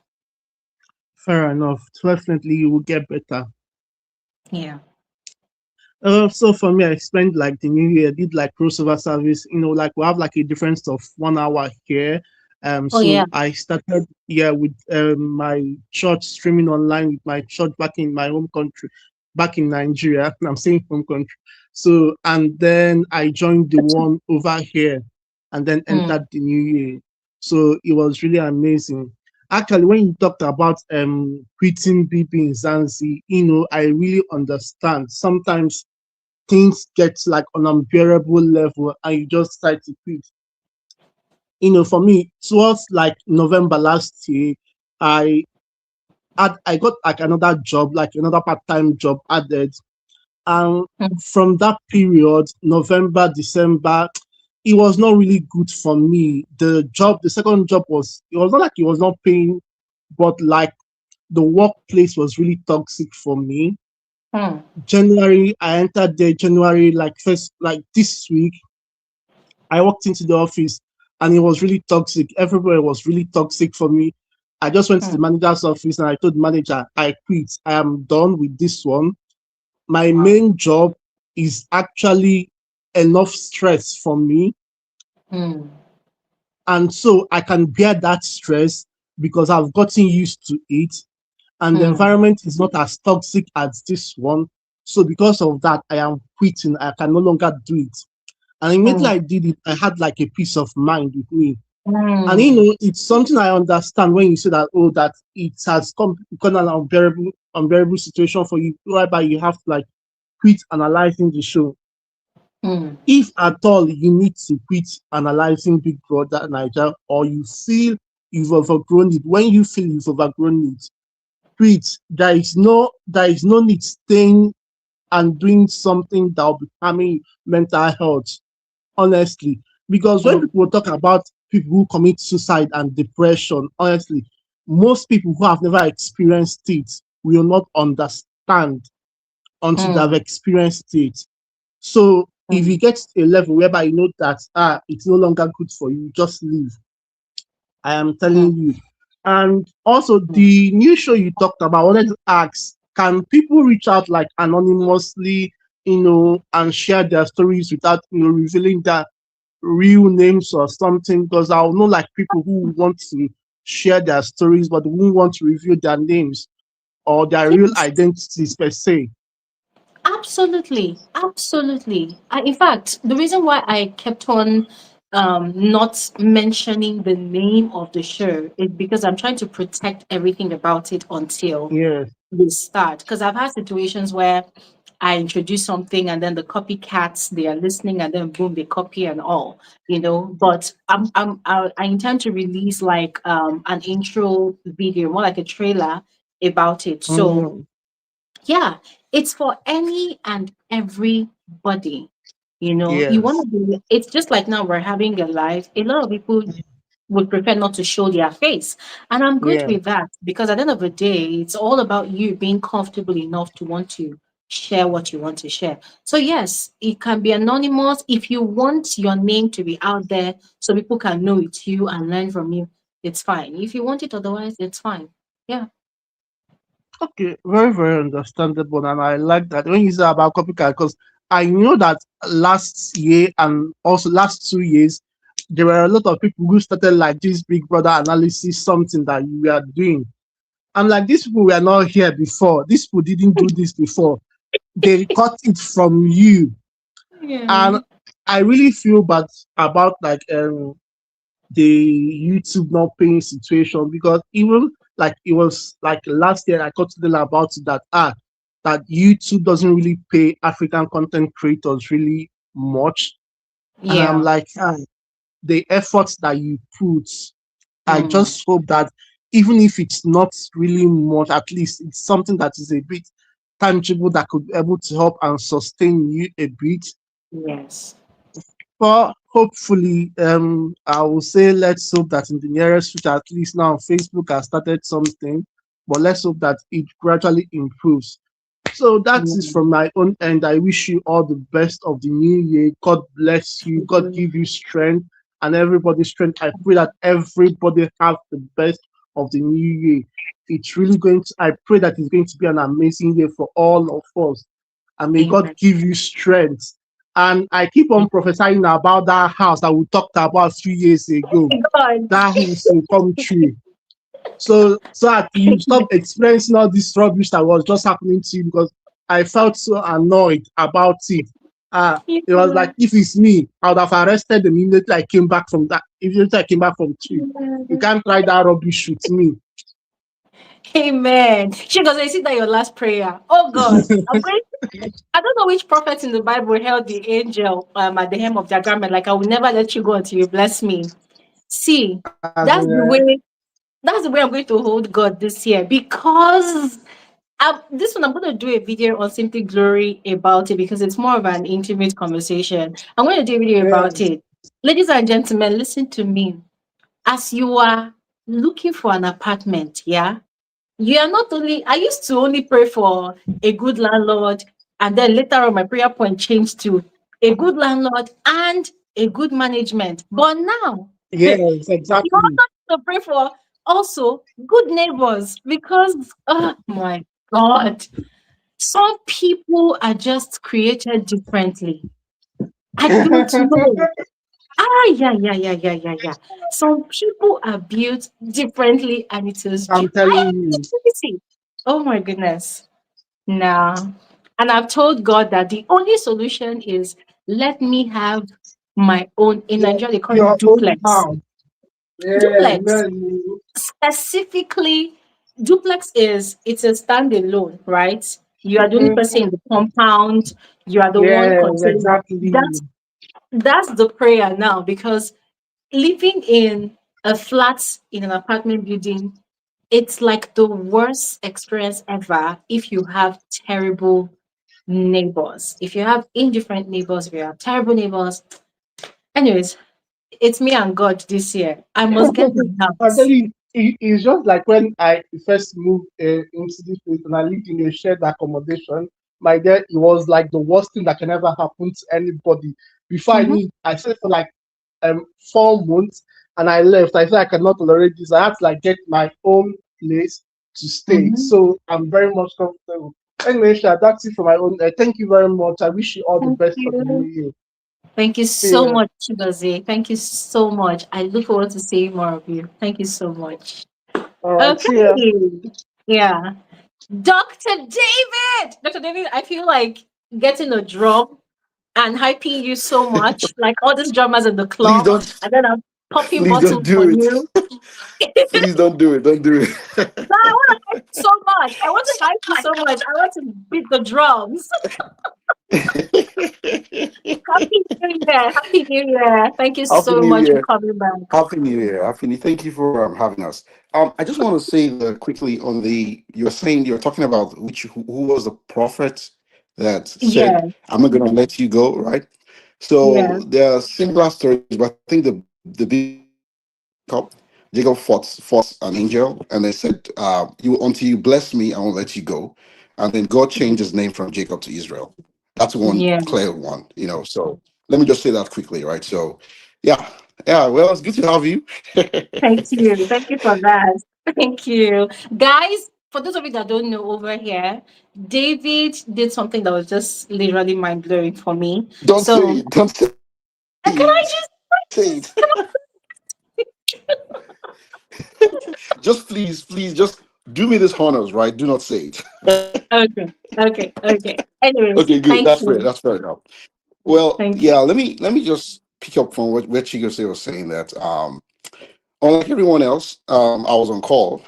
Fair enough. Definitely, you will get better. Yeah. So for me, I spent like the New Year, did like crossover service. Like we have like a difference of 1 hour here. Oh yeah. So I started with my church streaming online with my church back in my home country, back in Nigeria. I'm saying home country. So and then I joined the one over here, and then Mm, entered the New Year. So it was really amazing. Actually, when you talked about quitting BB in Zanzi, I really understand. Sometimes things get like an unbearable level and you just start to quit. For me, towards like November last year, I I got like another job, like another part-time job added. And mm, from that period, November, December, it was not really good for me. The second job it was not like it was not paying, but like the workplace was really toxic for me. mm, January, I entered there January, like first, like this week, I walked into the office and it was really toxic. Everybody was really toxic for me. I just went to the mm. manager's office and I told the manager, I quit. I am done with this one. My Wow. main job is actually enough stress for me. Mm, And so I can bear that stress because I've gotten used to it. And the mm, environment is not as toxic as this one. So because of that, I am quitting. I can no longer do it. And immediately mm, I did it, I had like a peace of mind with me. And mm, it's something I understand when you say that, oh, that it has become an unbearable situation for you, whereby you have to like quit analyzing the show. mm, If at all you need to quit analyzing Big Brother Niger, or you feel you've overgrown it, when you feel you've overgrown it, quit. There is no need staying and doing something that will be harming mental health, honestly. Because when mm. people talk about people who commit suicide and depression, honestly, most people who have never experienced it will not understand until they have Mm, experienced it. So if you mm, get to a level whereby you know that it's no longer good for you, just leave. I am mm, telling you. And also mm. the new show you talked about, I wanted to ask, can people reach out like anonymously, and share their stories without revealing their real names or something? Because I'll know like people who want to share their stories but who want to reveal their names or their real Yes, identities per se. absolutely, absolutely. In fact, the reason why I kept on not mentioning the name of the show is because I'm trying to protect everything about it until Yes. we start. Because I've had situations where I introduce something and then the copycats they are listening and then boom they copy and all, But I intend to release like an intro video, more like a trailer about it. So Mm, yeah, it's for any and everybody. You want yes. to be, it's just like now we're having a live. A lot of people would prefer not to show their face. And I'm good Yeah. with that because at the end of the day, it's all about you being comfortable enough to want to share what you want to share. So, yes, it can be anonymous. If you want your name to be out there so people can know it's you and learn from you, it's fine. If you want it otherwise, it's fine. Yeah. Okay, very, very understandable. And I like that when you say about copycat, because I know that last year and also last 2 years, there were a lot of people who started like this Big Brother analysis, something that you were doing. I'm like, these people were not here before. These people didn't do this before. They got it from you. Yeah. And I really feel bad about like the YouTube not paying situation, because even like it was like last year I got to them about it that that YouTube doesn't really pay African content creators really much. And I'm Yeah. like, the efforts that you put, I Mm. just hope that even if it's not really much, at least it's something that is a bit tangible that could be able to help and sustain you a bit. Yes. But hopefully, I will say let's hope that in the nearest future, at least now Facebook has started something, but let's hope that it gradually improves. So that is Mm. from my own end. I wish you all the best of the new year. God bless you. God give you strength and everybody strength. I pray that everybody have the best of the new year. It's really I pray that it's going to be an amazing year for all of us. And may God Amen. give you strength. And I keep on prophesying about that house that we talked about a few years ago. God. That house will come true. So that you stop experiencing all this rubbish that was just happening to you, because I felt so annoyed about it. It was like, if it's me, I would have arrested them immediately I came back from that. Immediately I came back from trip. You can't try that rubbish with me. Amen. Because I see that your last prayer. Oh God. I don't know which prophet in the Bible held the angel at the hem of their garment, like, I will never let you go until you bless me. See, that's the way I'm going to hold God this year, because this one I'm going to do a video on Simply Glory about it, because it's more of an intimate conversation. I'm going to do a video about it. Ladies and gentlemen, listen to me. As you are looking for an apartment, yeah, you are not only, I used to only pray for a good landlord, and then later on my prayer point changed to a good landlord and a good management. But now, Yes, you exactly. also need to pray for also good neighbors, because, oh my God, some people are just created differently. I don't know. Yeah. Some people are built differently, and it is I'm telling you. crazy. Oh my goodness. Nah. And I've told God that the only solution is, let me have my own, in Nigeria they call Your it own duplex. house. Yeah, Duplex. man. Specifically, duplex it's a standalone, right? You are the only person in the compound, you are the one Yes, controlling. exactly. That's the prayer now, because living in a flat in an apartment building, it's like the worst experience ever if you have terrible neighbors. If you have indifferent neighbors, if you have terrible neighbors. Anyways, it's me and God this year. I must get my I'm house. telling you, it's just like when I first moved into this place and I lived in a shared accommodation. My dear, it was like the worst thing that can ever happen to anybody. Before I Mhm. knew, I stayed for like 4 months and I left. I said I cannot tolerate this. I had to like get my own place to stay. Mhm. So I'm very much comfortable. Anyway, Sha, that's it for my own. Thank you very much. I wish you all the Thank best for the new you. year. Thank you See so ya. much, Chigozie. Thank you so much. I look forward to seeing more of you. Thank you so much. All right, see ya. Okay. Yeah. Dr. David! Dr. David, I feel like getting a drum and hyping you so much, like all these drummers in the Please club, don't, and then I'm popping please don't bottles for do it. you. Please don't do it. Don't do No, I want to hype you so much. I want to hype you so much. I want to beat the drums. it. Happy New Year. Happy New Year. Thank you Happy so New much for Year. coming back. Happy New Year. Happy New. Thank you for having us. I just want to say quickly on you're talking about who was the prophet that said, Yeah. "I'm not going to let you go." Right. Yeah. So there are similar stories, but I think the big Jacob fought an angel, and they said, "You until you bless me, I won't let you go." And then God changed his name from Jacob to Israel. That's one Yeah. clear one, So let me just say that quickly, right? So, yeah, yeah. Well, it's good to have you. Thank you. Thank you for that. Thank you. Guys, for those of you that don't know over here, David did something that was just literally mind blowing for me. Don't say So, it. Don't say can I it. just Say it. Just please, just do me this honors, right? Do not say it. Okay. Anyways, Okay, good. thank That's fair. you. That's fair enough. Well, Thank you. yeah. Let me just pick up from where Chigose was saying that. Unlike everyone else, I was on call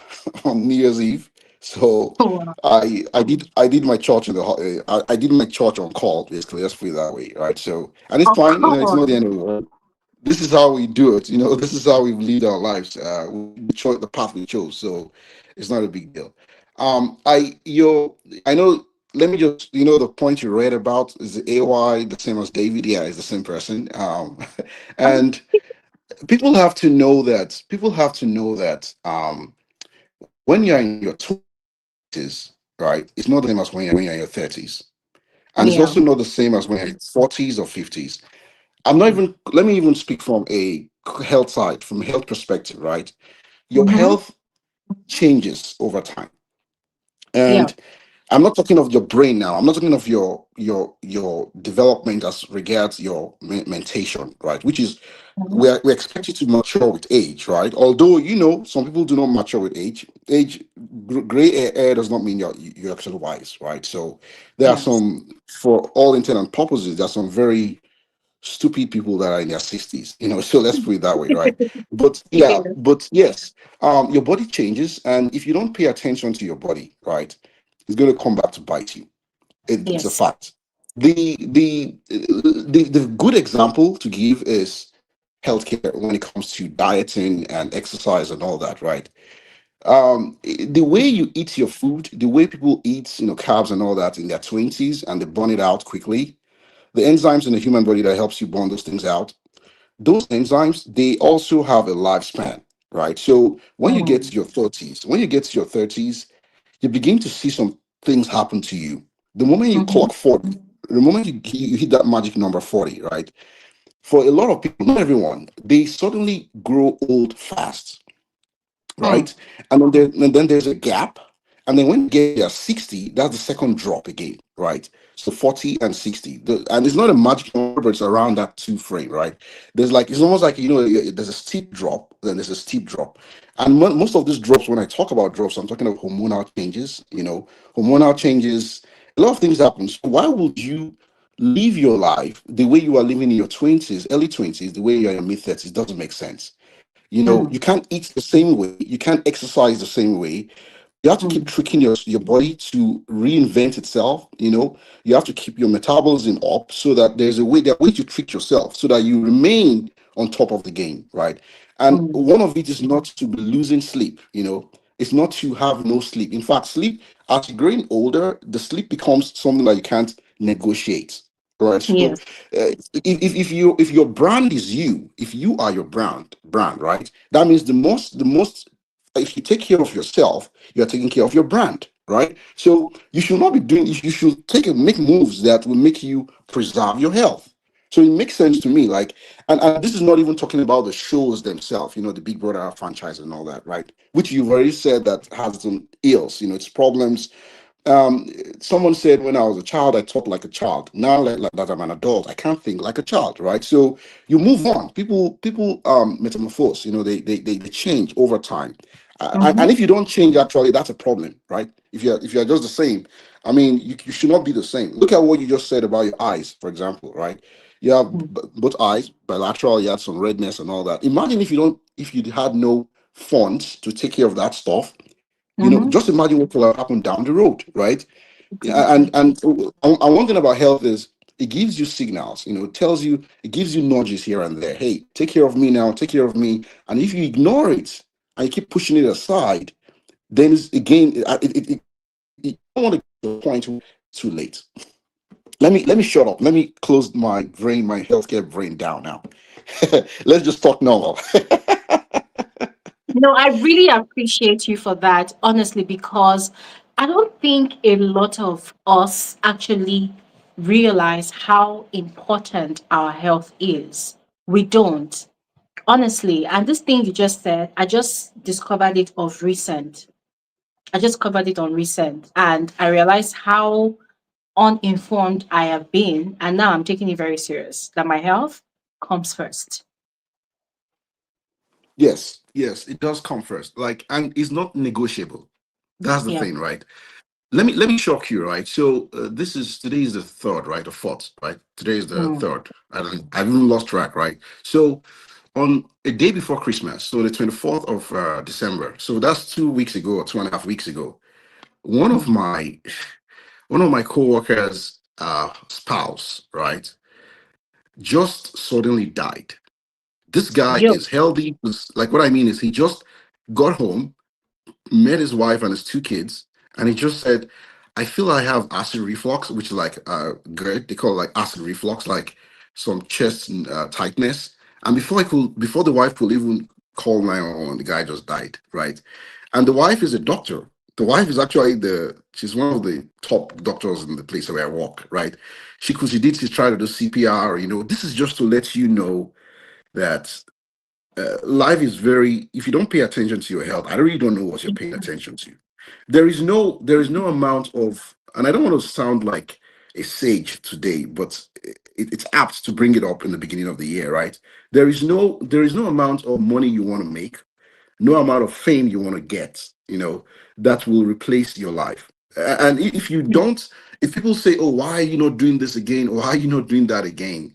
on New Year's Eve, so Wow. I did my church I did my church on call, basically. Let's put it that way, right? So, and it's Of fine, it's not course. the end of the world. This is how we do it, this is how we've lived our lives. We chose the path we chose, so it's not a big deal. I know. Let me just, the point you read about is the AY the same as David? Yeah, it's the same person. And people have to know that. When you're in your 20s, right? It's not the same as when you're in your 30s, and it's Yeah. also not the same as when you're in 40s or 50s. I'm not even. Let me even speak from a health side, from a health perspective, right? Your Mm-hmm. health changes over time. Yeah. And I'm not talking of your brain now. I'm not talking of your development as regards your mentation, right? Which is Mhm. we expect you to mature with age, right? Although some people do not mature with age. Gray hair does not mean you're actually wise, right? So there are Yes. some, for all intent and purposes, there are some very stupid people that are in their 60s, so let's put it that way, right? But yeah, Yes. but yes, your body changes, and if you don't pay attention to your body, right, it's going to come back to bite you. It's a Yes. fact. The good example to give is healthcare when it comes to dieting and exercise and all that, right? The way you eat your food, the way people eat carbs and all that in their 20s, and they burn it out quickly, the enzymes in the human body that helps you burn those things out, those enzymes, they also have a lifespan, right? So when you get Mm. to your 30s, you begin to see some things happen to you. The moment you Mhm. clock 40, the moment you hit that magic number 40, right? For a lot of people, not everyone, they suddenly grow old fast, Mm. right? And then there's a gap. And then when you get there 60, that's the second drop again, right? So 40 and 60. And it's not a magic number, but it's around that two frame, right? It's almost like, there's a steep drop, then there's a steep drop. And most of these drops, when I talk about drops, I'm talking of hormonal changes, hormonal changes, a lot of things happen. So why would you live your life the way you are living in your 20s, early 20s, the way you're in your mid 30s? Doesn't make sense. You Mm. can't eat the same way, you can't exercise the same way. You have to keep Mm. tricking your body to reinvent itself. You have to keep your metabolism up, so that there are ways to trick yourself so that you remain on top of the game, right? And Mm. one of it is not to be losing sleep. It's not to have no sleep. In fact, sleep, as you're growing older, the sleep becomes something that you can't negotiate, right? So Yes. if your brand is you, if you are your brand, right, that means the most if you take care of yourself, you're taking care of your brand, right? So you should not be doing, you should make moves that will make you preserve your health. So it makes sense to me, like, and this is not even talking about the shows themselves, the Big Brother franchise and all that, right? Which you've already said that has some ills, its problems. um Someone said, when I was a child I thought like a child. Now that I'm an adult, I can't think like a child, right? So you move on. People metamorphose, they change over time. And Mhm. if you don't change, actually, that's a problem, right? If you're just the same, I mean, you should not be the same. Look at what you just said about your eyes, for example, right? You have Mm. both eyes bilateral, you had some redness and all that. Imagine if you had no funds to take care of that stuff. Mhm. Just imagine what will happen down the road, right? Yeah. and Exactly. and and one thing about health is it gives you signals. It gives you nudges here and there. Hey, take care of me now, take care of me. And if you ignore it and you keep pushing it aside, then it's again you don't want to get to a point where it's too late. Let me shut up. Let me close my healthcare brain down now. Let's just talk normal. I really appreciate you for that, honestly, because I don't think a lot of us actually realize how important our health is. We don't, honestly. And this thing you just said, I just discovered it of recent. I just covered it on recent, and I realized how uninformed I have been. And now I'm taking it very serious that my health comes first. Yes, it does come first. Like, and it's not negotiable. That's the Yeah. thing, right? Let me shock you, right? So today is the third, right, or fourth, right? Today is the Mm. third. I've even lost track, right? So on a day before Christmas, so the 24th of December, so that's 2 weeks ago or 2.5 weeks ago, one of Mm. my one of my coworkers spouse, right, just suddenly died. This guy Yo. is healthy. Like, what I mean is, he just got home, met his wife and his two kids, and he just said, I feel I have acid reflux, which is like GERD. They call it like acid reflux, like some chest tightness. And before the wife could even call 911, the guy just died, right? And the wife is a doctor. The wife is actually she's one of the top doctors in the place where I work, right? She tried to do CPR. This is just to let you know that life is very, if you don't pay attention to your health, I really don't know what you're paying attention to. There is no amount of, and I don't want to sound like a sage today, but it's apt to bring it up in the beginning of the year, right? There is no amount of money you want to make, no amount of fame you want to get, that will replace your life. And if you don't, if people say, oh, why are you not doing this again, or why are you not doing that again?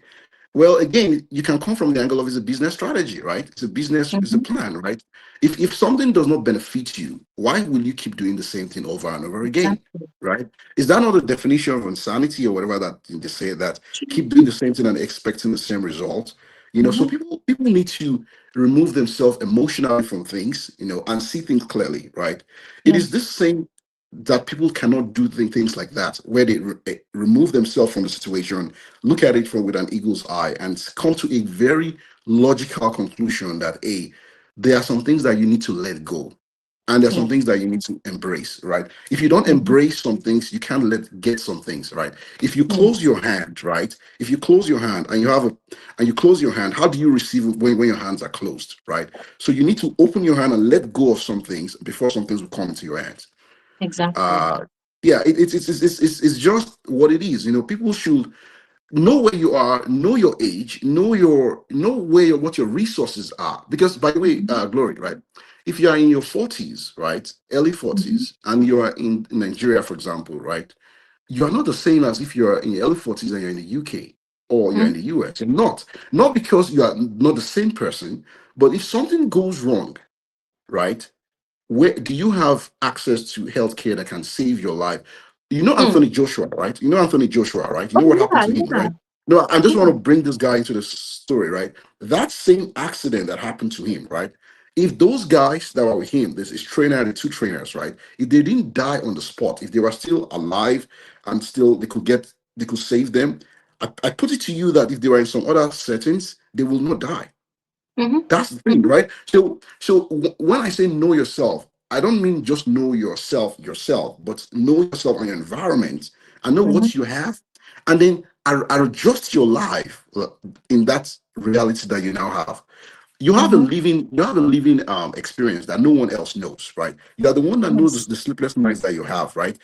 Well, again, you can come from the angle of it's a business strategy, right? It's a business, it's a Mhm. plan, right? If something does not benefit you, why will you keep doing the same thing over and over again, Exactly. right? Is that not the definition of insanity or whatever that they say, that keep doing the same thing and expecting the same result? So Mhm. people need to remove themselves emotionally from things, and see things clearly, right? It is Yes. this same that people cannot do things like that, where they remove themselves from the situation, look at it from with an eagle's eye, and come to a very logical conclusion that there are some things that you need to let go, and there are some Yes. things that you need to embrace, right? If you don't Mhm. embrace some things, you can't let get some things, right? If you close Yes. your hand, right? If you close your hand and you close your hand, how do you receive it when your hands are closed, right? So you need to open your hand and let go of some things before some things will come into your hands. Exactly. uh yeah, it's just what it is. People should know where you are, know your age, know what your resources are. Because, by the way, Mhm. Glory, right, if you are in your 40s, right, early Mhm. 40s, and you are in Nigeria, for example, right, you are not the same as if you're in your early 40s and you're in the UK or you're in Mhm. the US. You're not because you are not the same person, but if something goes wrong, right, where do you have access to healthcare that can save your life? Mm. Anthony Joshua, right? Anthony Joshua, right? You know Oh what happened yeah, to him, yeah, right? No, I just want yeah. to bring this guy into the story, right? That same accident that happened to him, right? If those guys that were with him, this is trainer and the two trainers, right? If they didn't die on the spot, if they were still alive and still they could save them, I put it to you that if they were in some other settings, they will not die. Mhm. That's the thing, Mhm. right? So when I say know yourself, I don't mean just know yourself, but know yourself and your environment, and know Mhm. what you have, and then adjust your life in that reality that you now have. Mhm. You have a living experience that no one else knows, right? You are the one that knows Yes. the sleepless nights that you have, right?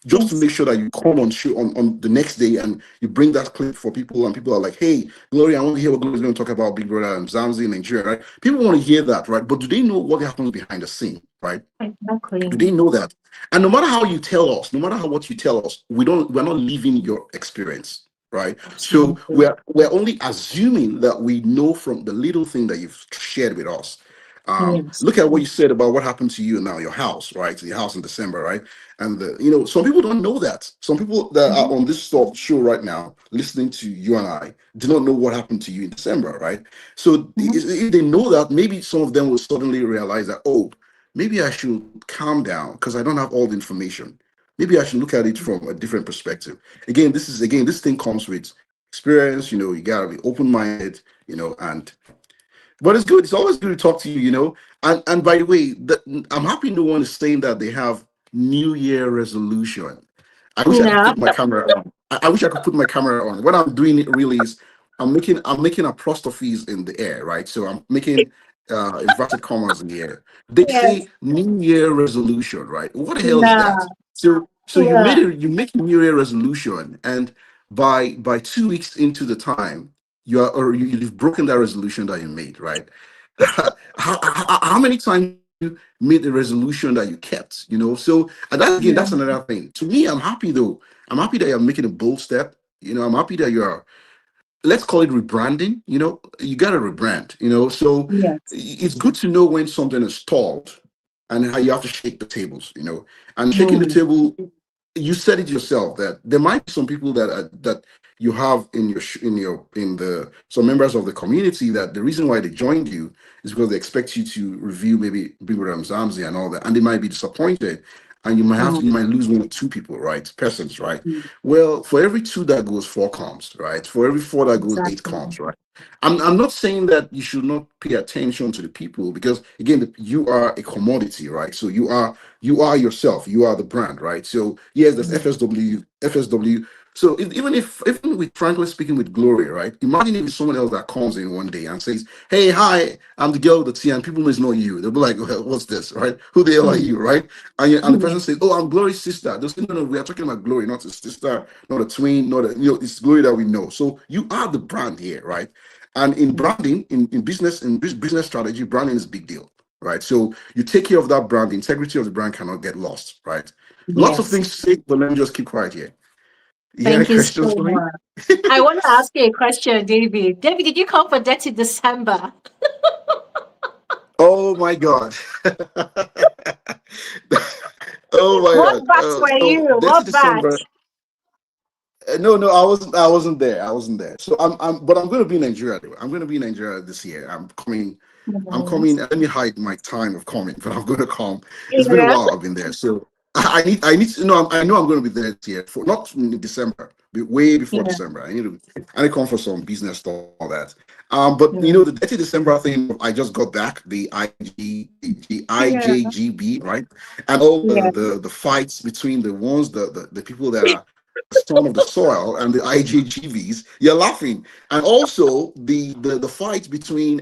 Just to Yes. make sure that you come on show on the next day and you bring that clip for people, and people are like, hey, Gloria, I want to hear what Gloria is going to talk about Big Brother and Zamzi in Nigeria, right? People want to hear that, right? But do they know what happens behind the scene, right? Do Exactly. they know that? And no matter how you tell us, no matter how what you tell us, we're not living your experience, right? So Absolutely. we're only assuming that we know from the little thing that you've shared with us. Yes. Look at what you said about what happened to you now, your house, right? Your house in December, right? And some people don't know that. Some people that are Mhm. on this show right now, listening to you and I, do not know what happened to you in December, right? So Mhm. if they know that, maybe some of them will suddenly realize that, oh, maybe I should calm down because I don't have all the information. Maybe I should look at it from a different perspective. This thing comes with experience. You gotta be open minded. And but it's good. It's always good to talk to you. And by the way, I'm happy no one is saying that they have New Year resolution. I wish I could Yeah. put my camera on. I wish I could put my camera on. What I'm doing it really is I'm making apostrophes in the air, right? So I'm making inverted commas in the air. They Yes. say New Year resolution, right? What the hell is that? Yeah. So Yeah. you make a New Year resolution, and by 2 weeks into the time, you've broken that resolution that you made, right? How many times you made the resolution that you kept? So, and that again, Yeah. that's another thing. To me, I'm happy though. I'm happy that you're making a bold step. I'm happy that you're, let's call it rebranding. You got to rebrand. So Yes. it's good to know when something is stalled and how you have to shake the tables. And shaking the Mm. table, you said it yourself that there might be some people that you have in some members of the community, that the reason why they joined you is because they expect you to review maybe Bigram Zamzi and all that, and they might be disappointed, and Mm. you might lose one or two people, right? Persons, right? Mm. Well, for every two that goes, four comes, right? For every four that goes, eight Exactly. comes, right? I'm not saying that you should not pay attention to the people, because again, you are a commodity, right? So you are yourself, you are the brand, right? So yes, there's Mm. FSW So even with frankly speaking with Glory, right? Imagine if it's someone else that comes in one day and says, "Hey, hi, I'm the girl with the tea," and people may know you. They'll be like, well, "What's this?" Right? Who the hell are you? Right? And the person says, "Oh, I'm Glory's sister." They'll say, "No, no, we are talking about Glory, not a sister, not a twin, not a it's Glory that we know." So you are the brand here, right? And in branding, in business, in business strategy, branding is a big deal, right? So you take care of that brand. The integrity of the brand cannot get lost, right? Lots of Yes. things to say, but let me just keep quiet here. You got any Thank you questions so for me? much. I want to ask you a question, David. David, did you come for Dirty December? Oh my God. Oh my What God. batch were So you? this What December. batch? No, no, I wasn't there. I wasn't there. So but I'm going to be in Nigeria. Though. I'm going to be in Nigeria this year. I'm coming. Nice. Let me hide my time of coming, but I'm going to come. It's been a Yeah. while I've been there, so I need to know. I know I'm going to be there this year for not in December, but way before Yeah. December. I need to come for some business stuff, all that. But Yeah. the 30 December thing, I just got back the Yeah. IJGB, right, and all Yeah. the fights between the people that are son of the soil and the IJGBs. You're laughing, and also the fight between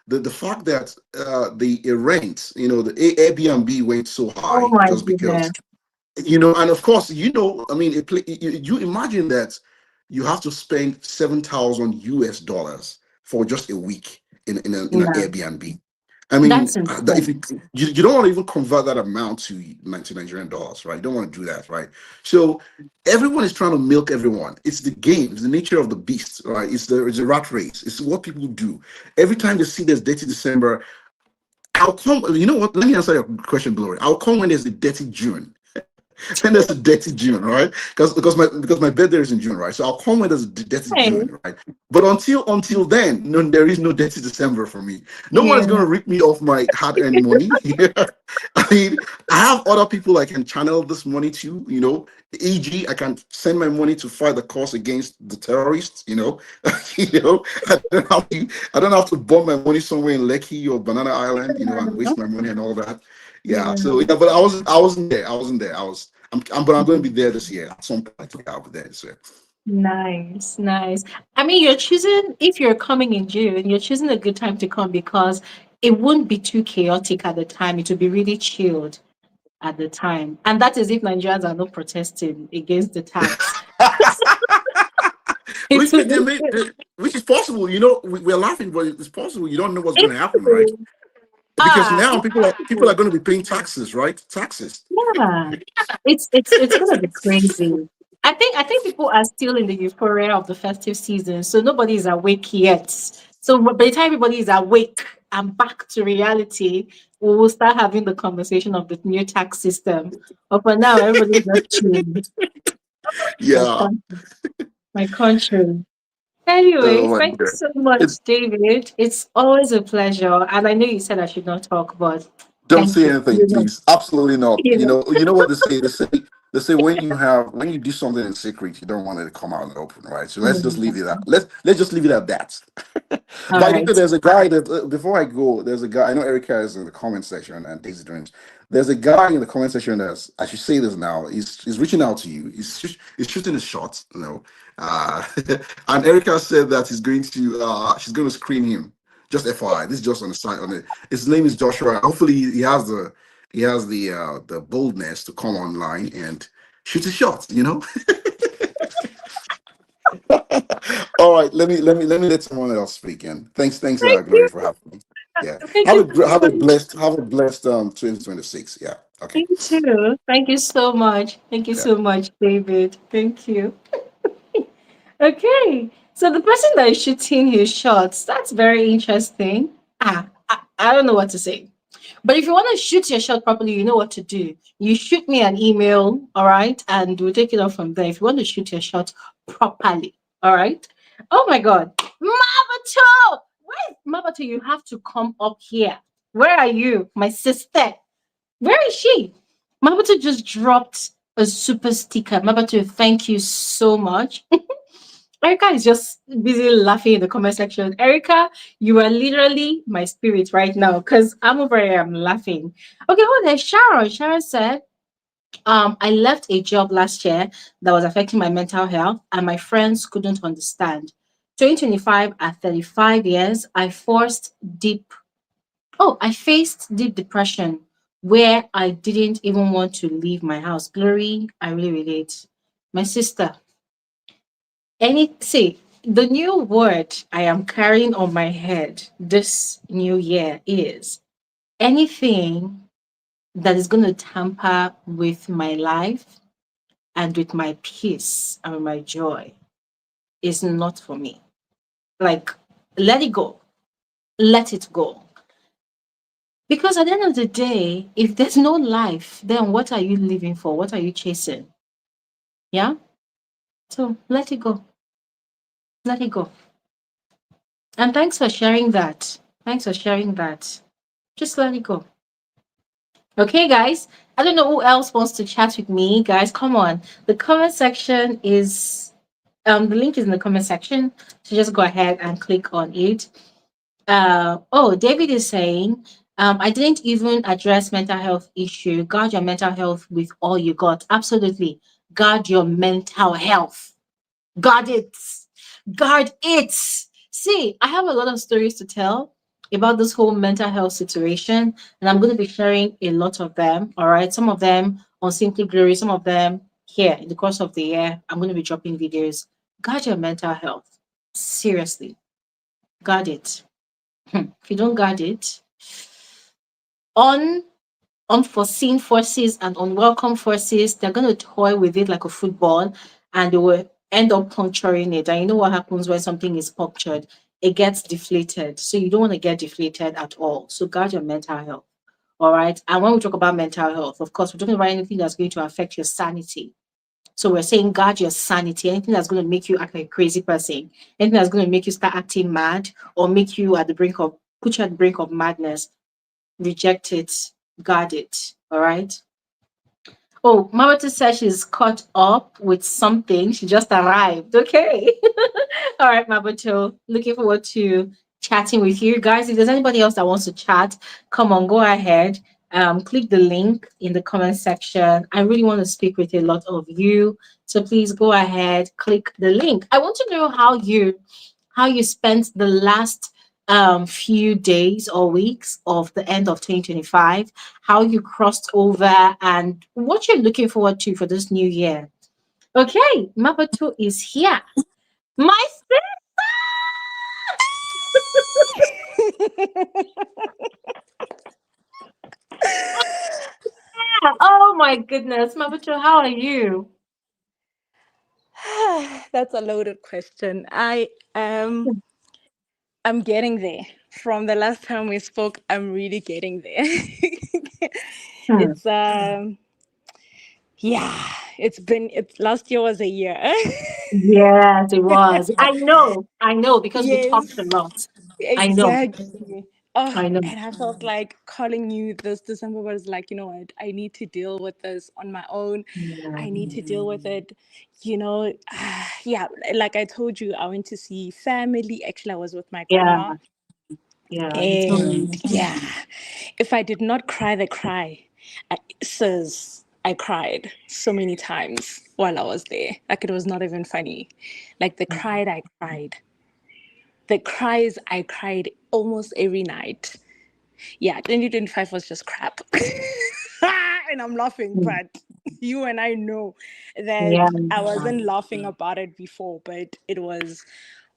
the fact that the rent, the Airbnb went so Oh high my just because, goodness. and of course, I mean, you imagine that you have to spend 7,000 US dollars for just a week in an No, Airbnb. I mean, that's that if insane. you don't want to even convert that amount to Nigerian dollars, right? You don't want to do that, right? So everyone is trying to milk everyone. It's the game, it's the nature of the beast, right? It's a rat race. It's what people do. Every time they see there's Dirty December, I'll come. You know what? Let me answer your question, Glory. I'll come when there's a Dirty June. And there's a dirty June, right? Because my birthday is in June, right? So I'll come when there's a dirty Hey. June, right? But until then, no, there is no dirty December for me. No one Yeah. is going to rip me off my hard-earned money. I mean, I have other people I can channel this money to. E.g., I can send my money to fight the cause against the terrorists. I don't have to bomb my money somewhere in Lekki or Banana Island, and waste my money and all that. Yeah. So Yeah. yeah, but I wasn't there. I wasn't there. But I'm going to be there this year at some point. I'll be there this year. Nice, nice. I mean, if you're coming in June, you're choosing a good time to come because it won't be too chaotic at the time. It will be really chilled at the time. And that is if Nigerians are not protesting against the tax. It which, will which, be which is possible. We're laughing, but it's possible. You don't know what's going to happen, right? chill. Because Ah, now it's people are going to be paying taxes, right? Taxes. yeah. It's gonna be crazy. I think people are still in the euphoria of the festive season, so nobody is awake yet. So by the time everybody is awake and back to reality, we will start having the conversation of the new tax system. But for now, everybody's just chilling. My Yeah. country. My country. Anyway, Oh my thank you God. so much, David. It's always a pleasure. And I know you said I should not talk, but Don't thank say you. anything, please. Absolutely not. You know. You know what they say. They say when you do something in secret, you don't want it to come out in the open, right? So let's just leave it at let's just leave it at that. All By the way, right. there's a guy that before I go, there's a guy. I know Erica is in the comment section and Daisy Dreams. There's a guy in the comment section that's, I should say this now. He's reaching out to you. He's shooting a shot. And Erica said that she's going to screen him. Just FYI, this is just on the side. His name is Joshua. Hopefully, he has the boldness to come online and shoot a shot. All right, let someone else speak. And thanks, Thank Glory, you. for having me. Yeah, Thank you so much. have a blessed 2026. Yeah. Okay. You too. Thank you so much. Thank you Yeah. so much, David. Thank you. Okay. So the person that is shooting his shots, that's very interesting. I don't know what to say. But if you want to shoot your shot properly, you know what to do. You shoot me an email, all right? And we'll take it off from there. If you want to shoot your shot properly, all right? Oh my God. Mabato! Where is Mabato? You have to come up here. Where are you, my sister? Where is she? Mabato just dropped a super sticker. Mabato, thank you so much. Erica is just busy laughing in the comment section. Erica, you are literally my spirit right now because I'm over here, I'm laughing. Okay, hold on. Sharon. Sharon said, I left a job last year that was affecting my mental health, and my friends couldn't understand. 2025, at 35 years, I faced deep depression where I didn't even want to leave my house. Glory, I really relate. My sister, see, the new word I am carrying on my head this new year is anything that is going to tamper with my life and with my peace and with my joy is not for me. Like, let it go. Let it go. Because at the end of the day, if there's no life, then what are you living for? What are you chasing? Yeah? So let it go. Let it go. And thanks for sharing that. Thanks for sharing that. Just let it go. Okay, guys. I don't know who else wants to chat with me. Guys, come on. The comment section is the link is in the comment section. So just go ahead and click on it. David is saying, I didn't even address mental health issue. Guard your mental health with all you got. Absolutely. Guard your mental health. Guard it. Guard it. See, I have a lot of stories to tell about this whole mental health situation, and I'm going to be sharing a lot of them. All right. Some of them on Simply Glory, some of them here in the course of the year. I'm going to be dropping videos. Guard your mental health. Seriously. Guard it. If you don't guard it, un unforeseen forces and unwelcome forces, they're going to toy with it like a football, and they will end up puncturing it. And you know what happens when something is punctured? It gets deflated. So you don't want to get deflated at all. So guard your mental health. All right. And when we talk about mental health, of course, we're talking about anything that's going to affect your sanity. So we're saying guard your sanity. Anything that's going to make you act like a crazy person, anything that's going to make you start acting mad or make you put you at the brink of madness, reject it, guard it. All right. Oh, Mawata says she's caught up with something. She just arrived. Okay. All right, Mabato. Looking forward to chatting with you guys. If there's anybody else that wants to chat, come on, go ahead. Click the link in the comment section. I really want to speak with a lot of you. So please go ahead, click the link. I want to know how you spent the last few days or weeks of the end of 2025, how you crossed over, and what you're looking forward to for this new year. Okay, Mabato is here. My sister! Oh my goodness, Mabato, how are you? That's a loaded question. I'm getting there. From the last time we spoke, I'm really getting there. Hmm. It's yeah, it's last year was a year. Yes, it was. I know, because we talked a Yes, lot. I know, exactly. Oh, I know. and I felt like calling you this December was like, you know what, I need to deal with this on my own. Yeah, I need to deal with it. Yeah, like I told you, I went to see family. Actually, I was with my yeah, grandma. yeah. You told And me. yeah, if I did not cry the cry, I cried so many times while I was there. Like it was not even funny. Like I cried. The cries I cried almost every night. Yeah, 2025 was just crap. And I'm laughing, Mm. but you and I know Yeah, that I wasn't laughing about it before, but it was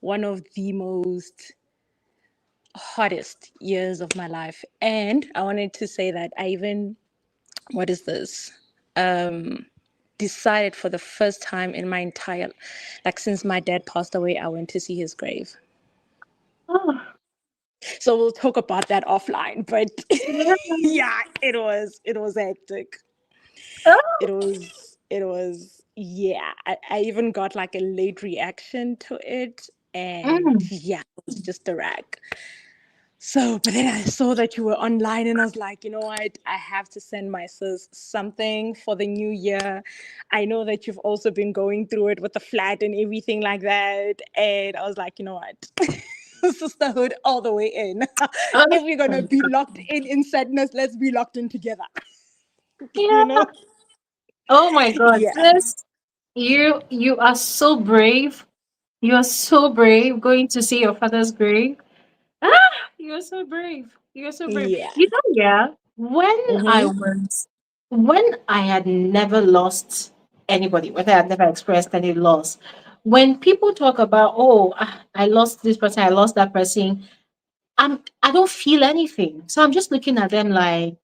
one of the most hottest years of my life. And I wanted to say that I even, what is this? Decided for the first time in my entire, like since my dad passed away, I went to see his grave. oh, So we'll talk about that offline. But yeah. yeah, it was hectic. Oh, It was yeah. I even got like a late reaction to it. And mm. yeah, it was just a wreck. So, but then I saw that you were online and I was like, you know what? I have to send my sis something for the new year. I know that you've also been going through it with the flat and everything like that. And I was like, you know what? Sisterhood all the way in. Oh, If we're going to be locked in sadness, let's be locked in together. yeah. You know? Oh my God, Yeah. sis, you are so brave. You are so brave going to see your father's grave. Ah, you're so brave. You're so brave. Yeah. You know, yeah, Mm-hmm. when I had never lost anybody, whether I had never expressed any loss, when people talk about, oh, I lost this person, I lost that person, I don't feel anything. So I'm just looking at them like,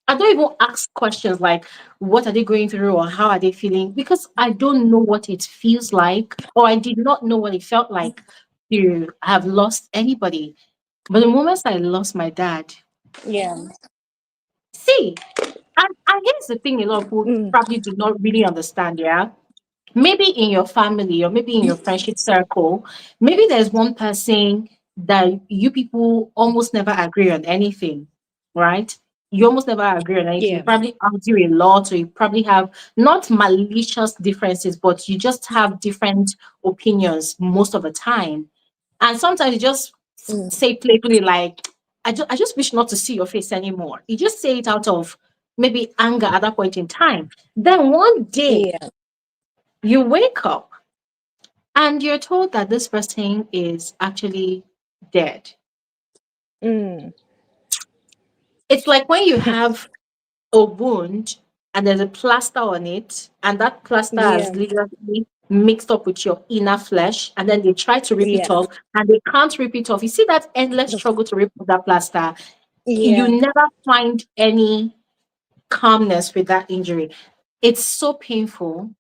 I don't even ask questions like, what are they going through or how are they feeling? Because I don't know what it feels like, or I did not know what it felt like to have lost anybody. But the moment I lost my dad, Yeah. see, and here's the thing a lot of people Mm. probably do not really understand, yeah? Maybe in your family or maybe in your friendship circle, maybe there's one person that you people almost never agree on anything, right? You almost never agree on anything. You Yeah. probably argue a lot, or you probably have not malicious differences, but you just have different opinions most of the time. And sometimes you just Mm. say playfully, like, I just wish not to see your face anymore. You just say it out of maybe anger at that point in time. Then one day Yeah. you wake up and you're told that this person is actually dead. Mm. It's like when you have a wound and there's a plaster on it, and that plaster Yeah. has literally mixed up with your inner flesh, and then they try to rip it Yeah. off and they can't rip it off. You see that endless struggle to rip off that plaster. You Yeah. never find any calmness with that injury. It's so painful.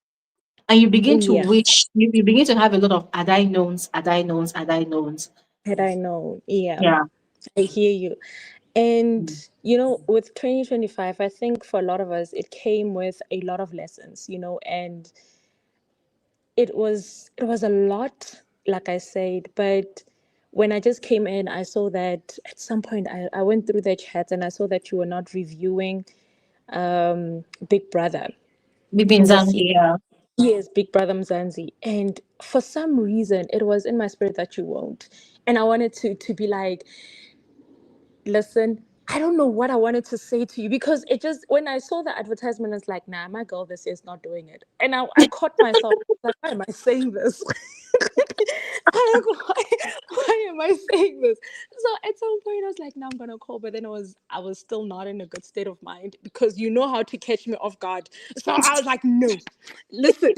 And you begin to Yeah. wish, you begin to have a lot of had I knowns, had I knowns, had I knowns. Had I known. Yeah. Yeah. I hear you. And with 2025, I think for a lot of us, it came with a lot of lessons, and it was a lot, like I said, but when I just came in, I saw that at some point I went through the chat and I saw that you were not reviewing Big Brother Maybe in this year. Zambia. Yes, Big Brother Mzansi. And for some reason, it was in my spirit that you won't. And I wanted to be like, listen, I don't know what I wanted to say to you because it just, when I saw the advertisement, it's like, nah, my girl this year is not doing it. And I caught myself like, why am I saying this? I'm like, why am I saying this? So at some point I was like, no, I'm gonna call, but then I was still not in a good state of mind because you know how to catch me off guard. So I was like, no, listen.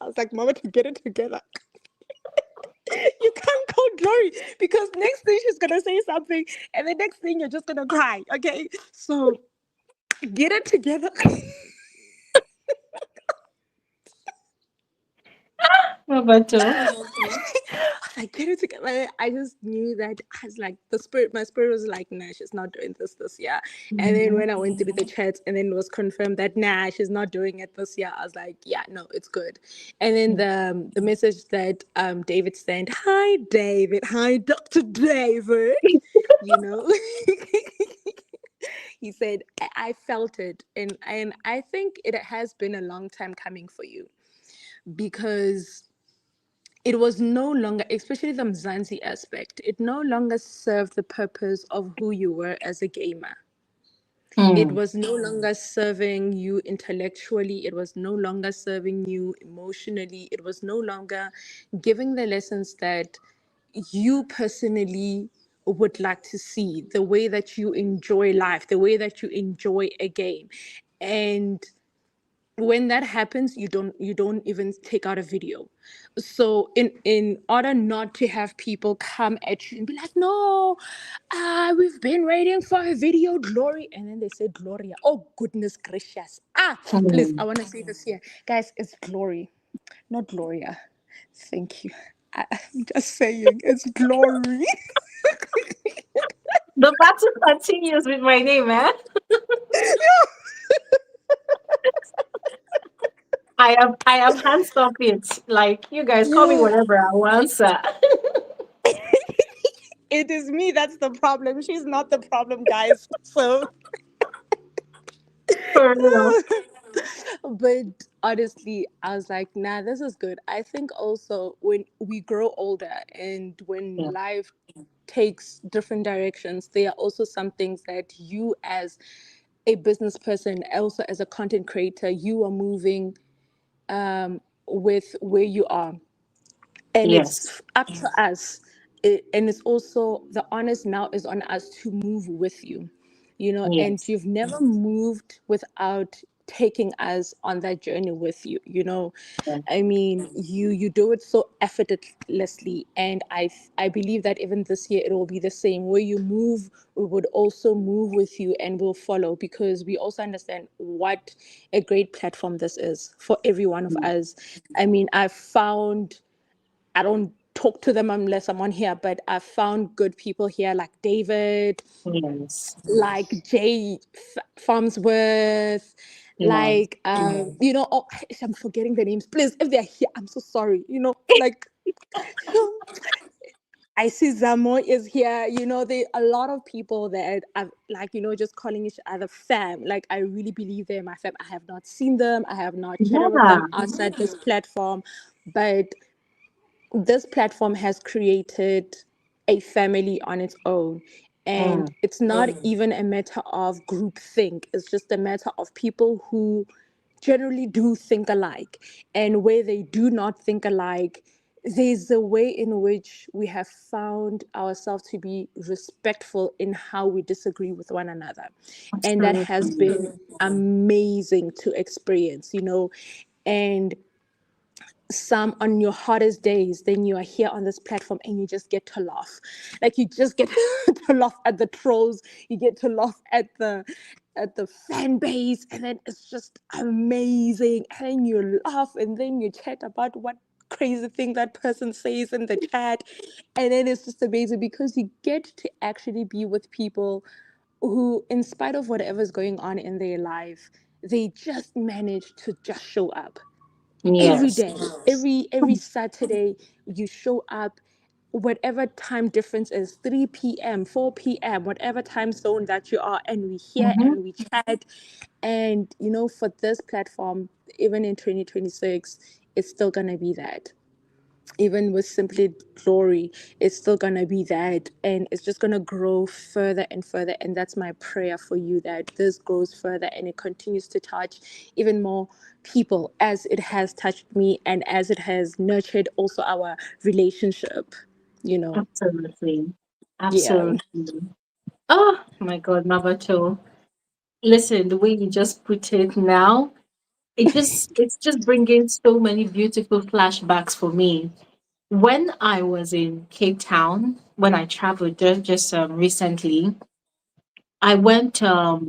I was like, Mama, to get it together. You can't call Glory because next thing she's gonna say something, and the next thing you're just gonna cry. Okay, so get it together. Roberto. Like get it together. I just knew that I was like my spirit was like, nah, she's not doing this year. And then when I went through the chat and then it was confirmed that nah, she's not doing it this year, I was like, yeah, no, it's good. And then the message that David sent, hi David, hi Dr. David, you know. He said, I felt it, and I think it has been a long time coming for you because it was no longer, especially the Mzansi aspect, it no longer served the purpose of who you were as a gamer. It Mm. was no longer serving you intellectually. It was no longer serving you emotionally. It was no longer giving the lessons that you personally would like to see, the way that you enjoy life, the way that you enjoy a game. And when that happens, you don't even take out a video. So in order not to have people come at you and be like, no, we've been waiting for a video, Glory, and then they say Gloria. Oh goodness gracious. Please, I Mm. want to say this here, guys. It's Glory, not Gloria. Thank you. I'm just saying it's Glory. The battle continues with my name, eh? I have hands off it. Like you guys call me Yeah. whatever I want, sir. It is me that's the problem. She's not the problem, guys. So For real. but honestly, I was like, nah, this is good. I think also when we grow older and when Yeah. life takes different directions, there are also some things that you as a business person, also as a content creator, you are moving with where you are, and Yes. it's up to us. And it's also, the honest now is on us to move with you, and Yes. you've never moved without taking us on that journey with you. Yes. I mean, you do it so effortlessly, and I believe that even this year it will be the same. Where you move, we would also move with you and will follow, because we also understand what a great platform this is for every one of us. I mean, I don't talk to them unless I'm on here, but I found good people here like David, Yes. like Jay Farmsworth, Yes. like oh, I'm forgetting the names. Please, if they're here, I'm so sorry. Like I see Zamo is here. There a lot of people that I've, like, just calling each other fam. Like, I really believe they're my fam. I have not seen them. I have not chatted with them Yeah. outside this platform, but this platform has created a family on its own. And Mm. it's not even a matter of groupthink. It's just a matter of people who generally do think alike. And where they do not think alike, there's a way in which we have found ourselves to be respectful in how we disagree with one another. And that has Absolutely. been amazing to experience. And some on your hottest days, then you are here on this platform and you just get to laugh. Like, you just get to laugh at the trolls, you get to laugh at the fan base, and then it's just amazing. And you laugh and then you chat about what crazy thing that person says in the chat. And then it's just amazing because you get to actually be with people who, in spite of whatever's going on in their life, they just manage to just show up every Yes. day, every Saturday. You show up, whatever time difference is, 3 p.m., 4 p.m., whatever time zone that you are, and we hear Mm-hmm. and we chat. And for this platform, even in 2026, it's still gonna be that. Even with Simply Glory, it's still gonna be that, and it's just gonna grow further and further. And that's my prayer for you, that this grows further and it continues to touch even more people as it has touched me, and as it has nurtured also our relationship. Absolutely. Yeah. Absolutely. Oh my God, Mabato. Listen, the way you just put it now, it's just bringing so many beautiful flashbacks for me. When I was in Cape Town, when I traveled there just recently, I went to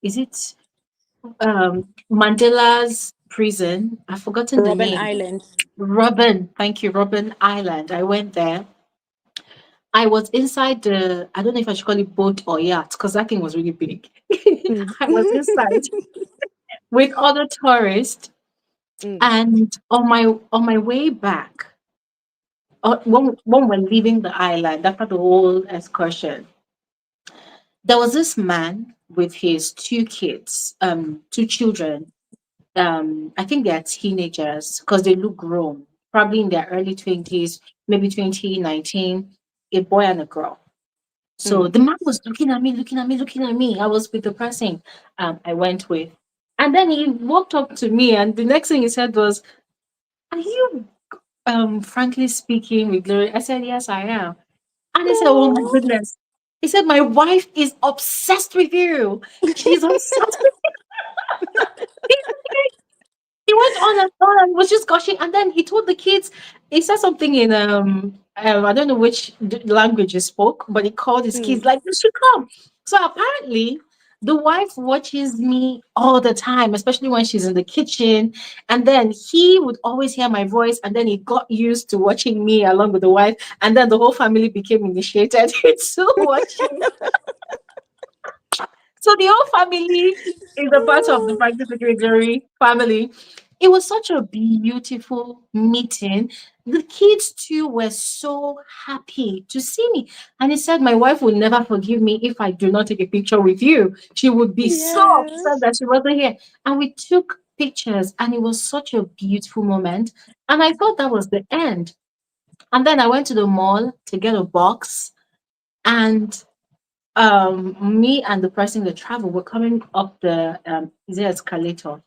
is it Mandela's prison? I've forgotten the Robin name. Island. Robin, thank you, Robin Island. I went there. I was inside the, I don't know if I should call it boat or yacht, because that thing was really big. Mm. I was inside with other tourists, Mm. and on my way back, when we're leaving the island after the whole excursion, there was this man with his two kids, two children. I think they're teenagers because they look grown, probably in their early 20s, maybe 2019, a boy and a girl. So Mm. the man was looking at me, looking at me, looking at me. I was with the person I went with. And then he walked up to me, and the next thing he said was, "Are you frankly speaking with Glory?" I said, "Yes, I am." And he said, "Oh my Oh. goodness." He said, "My wife is obsessed with you. She's obsessed with you." He went on and on and was just gushing. And then he told the kids, he said something in I don't know which language he spoke, but he called his kids Mm. like, "You should come." So apparently the wife watches me all the time, especially when she's in the kitchen. And then he would always hear my voice, and then he got used to watching me along with the wife, and then the whole family became initiated into watching. So the whole family is a part of the Frankie Secretary family. It was such a beautiful meeting. The kids too were so happy to see me. And he said, "My wife will never forgive me if I do not take a picture with you. She would be so upset Yes. that she wasn't here." And we took pictures, and it was such a beautiful moment. And I thought that was the end. And then I went to the mall to get a box. And me and the person that travel were coming up the is it escalator,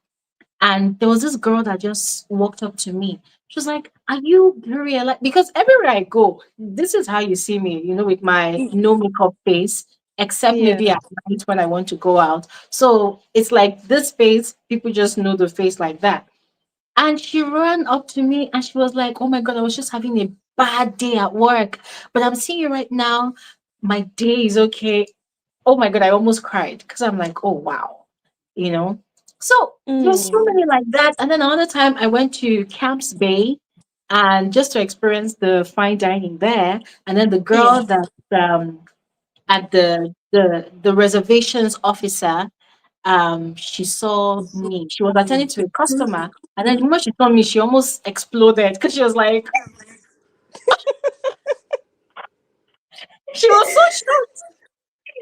and there was this girl that just walked up to me. She was like, "Are you Gloria?" Like, because everywhere I go, this is how you see me, with my no makeup face, except Yes. maybe at night when I want to go out. So it's like this face, people just know the face like that. And she ran up to me and she was like, "Oh my God, I was just having a bad day at work, but I'm seeing you right now. My day is okay." Oh my God, I almost cried because I'm like, "Oh wow," you know. So there's so Mm. many like that. And then another time I went to Camps Bay and just to experience the fine dining there. And then the girl Yeah. that at the reservations officer, she saw me. She was attending to a customer, and then the moment she saw me, she almost exploded because she was like, she was so shocked.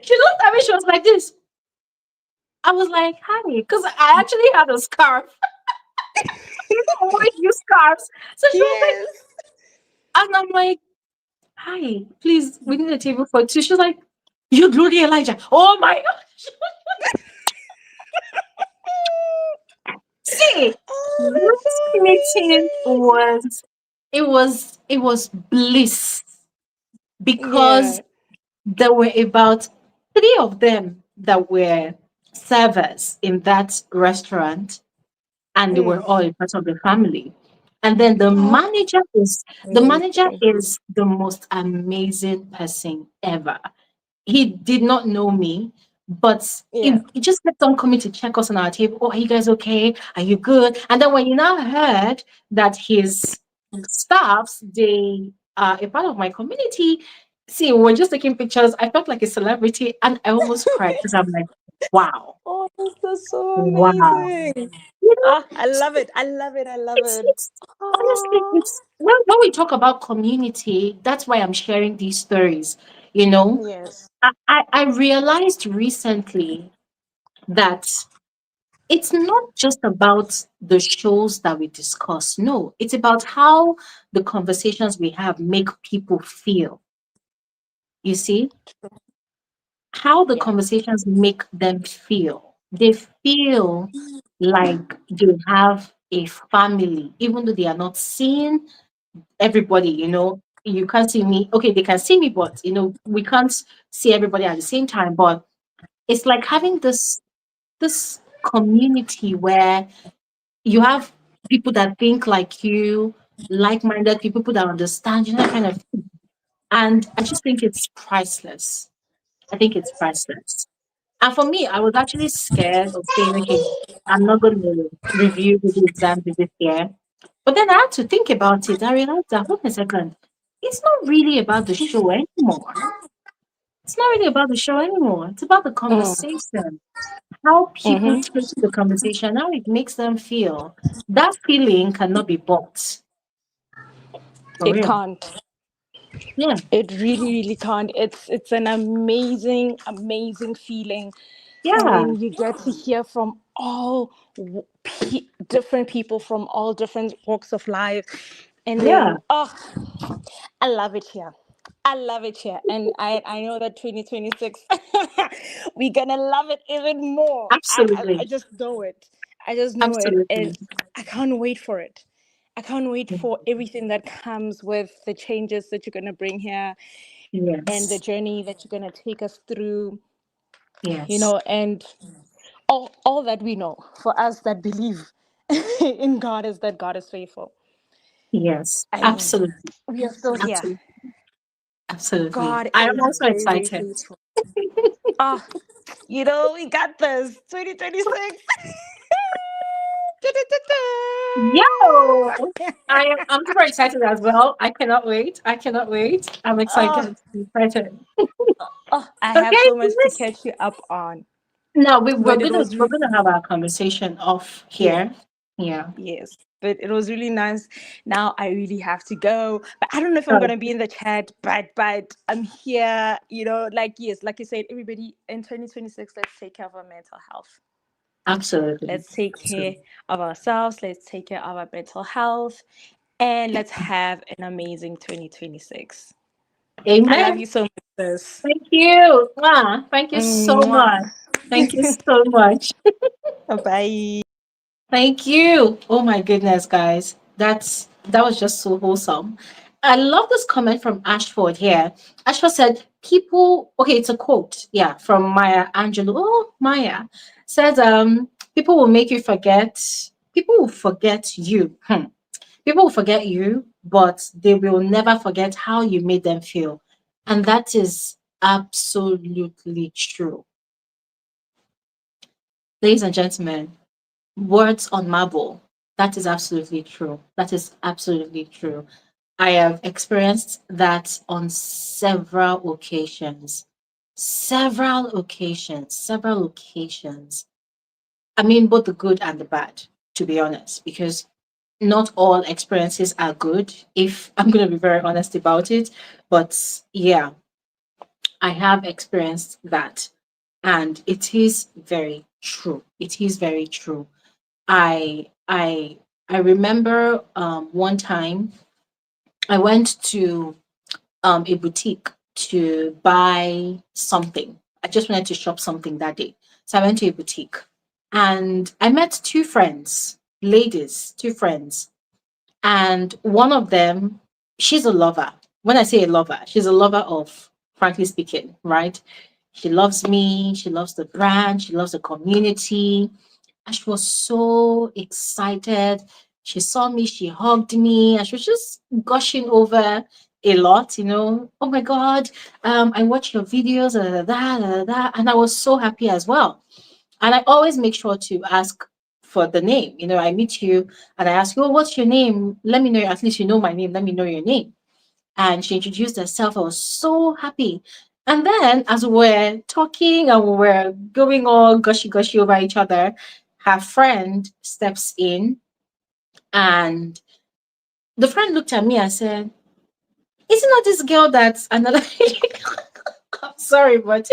She looked at me, she was like this. I was like, "Hi," because I actually had a scarf. People always use scarves. So she was like, Yes. and I'm like, "Hi, please, we need a table for two." She was like, "You're Glory Elijah." Oh my gosh. See, Oh, this meeting was it was bliss that's so amazing. because there were about three of them that were servers in that restaurant, and they Yeah. were all a part of the family. And then Oh, the manager amazing. is the most amazing person ever. He did not know me, but Yeah. he just kept on coming to check us on our table. "Oh, are you guys okay? Are you good?" And then when you now heard that his staffs, they are a part of my community, see, we're just taking pictures. I felt like a celebrity and I almost cried because I'm like, wow, Oh, that's so wow. amazing. You know, Ah, I love it. I love it. I love it. it's honestly, Oh, it's when we talk about community, that's why I'm sharing these stories. You know, yes. I realized recently that it's not just about the shows that we discuss. No, it's about how the conversations we have make people feel. You see, how the Yeah. conversations make them feel. They feel like they have a family, even though they are not seeing everybody. You can't see me. Okay, they can see me, but we can't see everybody at the same time. But it's like having this community where you have people that think like you, like-minded people that understand that kind of thing. And I just think it's priceless. I think it's priceless. And for me, I was actually scared of saying, "Okay, I'm not going to review the exam this year." But then I had to think about it. I realized that, hold on a second, it's not really about the show anymore. It's not really about the show anymore. It's about the Mm. conversation, how people Mm-hmm. take the conversation, how it makes them feel. That feeling cannot be bought. For It real. can't. Yeah. It really, really can't. It's an amazing, amazing feeling Yeah. when you get to hear from all different people from all different walks of life, and Yeah. then I love it here. I love it here, and I know that 2026 we're gonna love it even more. I Absolutely. just know it. I just know it, and Absolutely. I can't wait for it. I can't wait for everything that comes with the changes that you're gonna bring here and the Yes. journey that you're gonna take us through. Yes. And all that we know for us that believe in God is that God is faithful, Yes. and Absolutely. we are still here. Absolutely. Absolutely. God I am is also very, very excited. faithful. Ah, we got this. 2026. Yo! I'm super excited as well. I cannot wait. I cannot wait. I'm Oh, excited. I'm excited. I have Okay, so much to Miss. catch you up on. No, we're But it gonna was, we're gonna have our conversation off yeah, here. Yeah. yes. But it was really nice. Now I really have to go. But I don't know if I'm Oh, gonna be in the chat. But I'm here. Like, yes, like you said, everybody in 2026, let's take care of our mental health. absolutely. Let's take care Absolutely. of ourselves. Let's take care of our mental health. And let's have an amazing 2026. I love Amen. you so much, sis. Thank you. Thank you so Mwah. much. Thank you so much. Bye. Thank you. Oh my goodness, guys. That was just so wholesome. I love this comment from Ashford here. Ashford said, people, okay, it's a quote, yeah, from Maya Angelou. Oh, Maya says, people will make you forget, people will forget you. People will forget you, but they will never forget how you made them feel. And that is absolutely true. Ladies and gentlemen, words on marble. That is absolutely true. That is absolutely true. I have experienced that on several occasions. Several occasions. Several occasions. I mean, both the good and the bad, to be honest, because not all experiences are good, if I'm going to be very honest about it. But yeah, I have experienced that. And it is very true. It is very true. I I I remember one time I went to a boutique to buy something. I just wanted to shop something that day. So I went to a boutique and I met two friends, ladies, two friends. And one of them, she's a lover. When I say a lover, she's a lover of, frankly speaking, right? She loves me, she loves the brand, she loves the community, and she was so excited. She saw me, she hugged me, and she was just gushing over a lot, you know. Oh my God, I watch your videos, and I was so happy as well. And I always make sure to ask for the name. You know, I meet you and I ask you, oh, what's your name? Let me know, at least you know my name. Let me know your name. And she introduced herself. I was so happy. And then as we were talking and we were going all gushy gushy over each other, her friend steps in and the friend looked at me and said, isn't that this girl that's another I'm sorry, but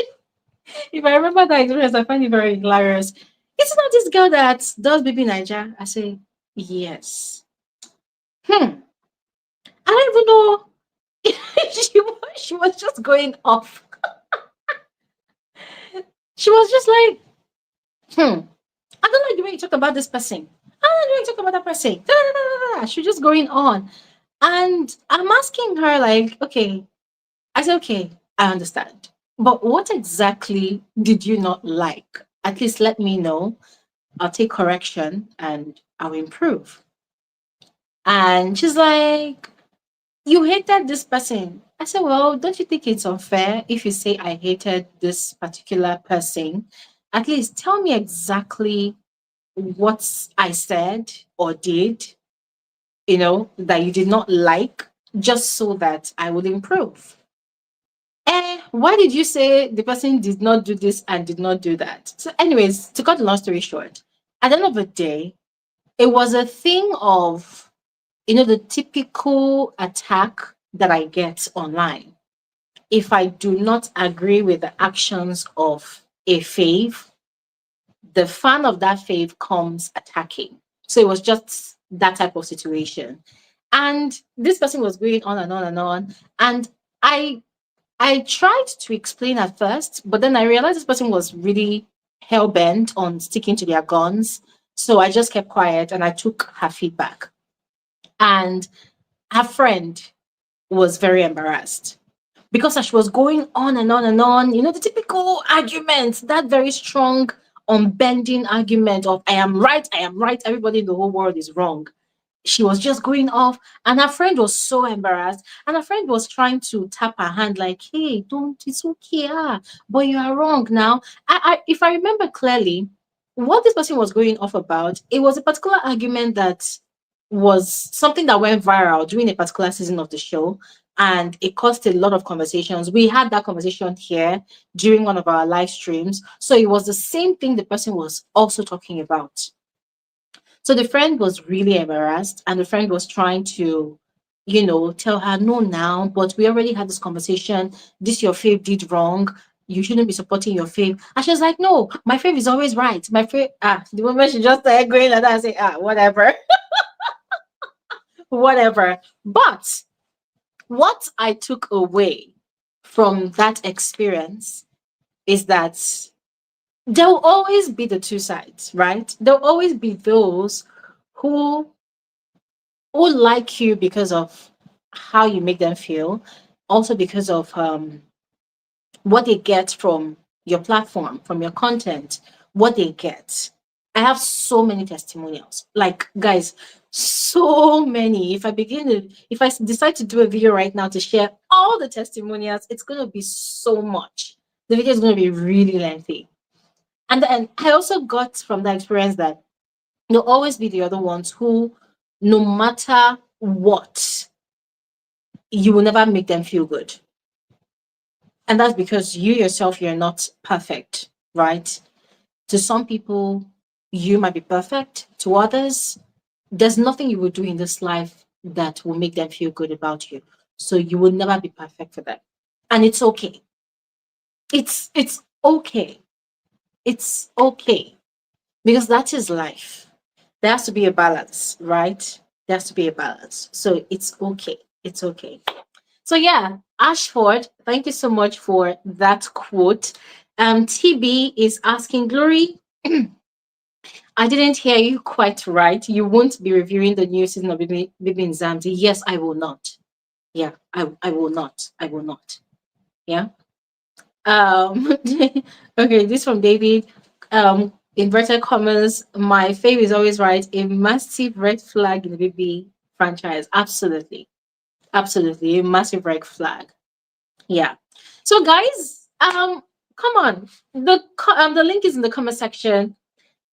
if I remember that experience, I find it very hilarious. Isn't that this girl that does Baby Niger? I say, yes. I don't even know. She was just going off. She was just like, I don't like the way you talk about this person. I don't like the way you talk about that person. Da, da, da, da, da. She was just going on. And I'm asking her, like, okay, I said, okay, I understand. But what exactly did you not like? At least let me know. I'll take correction and I'll improve. And she's like, you hated this person. I said, well, don't you think it's unfair if you say I hated this particular person? At least tell me exactly what I said or did, you know, that you did not like, just so that I would improve. Why did you say the person did not do this and did not do that? So, anyways, to cut the long story short, at the end of the day, it was a thing of, you know, the typical attack that I get online. If I do not agree with the actions of a fave, the fan of that fave comes attacking. So it was just that type of situation. And this person was going on and on and on. And I I tried to explain at first, but then I realized this person was really hell bent on sticking to their guns. So I just kept quiet and I took her feedback. And her friend was very embarrassed because as she was going on and on and on, you know, the typical argument, that very strong, unbending argument of I am right, everybody in the whole world is wrong. She was just going off, and her friend was so embarrassed. And her friend was trying to tap her hand, like, hey, don't, it's okay, but you are wrong now. If I remember clearly, what this person was going off about, it was a particular argument that was something that went viral during a particular season of the show, and it caused a lot of conversations. We had that conversation here during one of our live streams. So it was the same thing the person was also talking about. So the friend was really embarrassed, and the friend was trying to, you know, tell her, no, now, but we already had this conversation. This your fave did wrong. You shouldn't be supporting your fave. And she was like, no, my fave is always right. My fave, the moment she just started going like that, I say, whatever. Whatever. But what I took away from that experience is that there will always be the two sides, right? There will always be those who like you because of how you make them feel, also because of what they get from your platform, from your content, what they get. I have so many testimonials. Like, guys, so many. If I decide to do a video right now to share all the testimonials, it's going to be so much. The video is going to be really lengthy. And then I also got from that experience that there'll always be the other ones who, no matter what, you will never make them feel good. And that's because you yourself, you're not perfect, right? To some people, you might be perfect. To others, there's nothing you will do in this life that will make them feel good about you. So you will never be perfect for them. And it's okay. It's okay. It's okay. Because that is life. There has to be a balance, right? There has to be a balance. So it's okay. It's okay. So yeah, Ashford, thank you so much for that quote. TB is asking, Glory, I didn't hear you quite right. You won't be reviewing the new season of Bibi in Zamzi. Yes, I will not. Yeah, I will not. I will not. Yeah. Okay, this from David. Inverted commas, my fave is always right. A massive red flag in the Bibi franchise. Absolutely. Absolutely. A massive red flag. Yeah. So guys, come on. The link is in the comment section.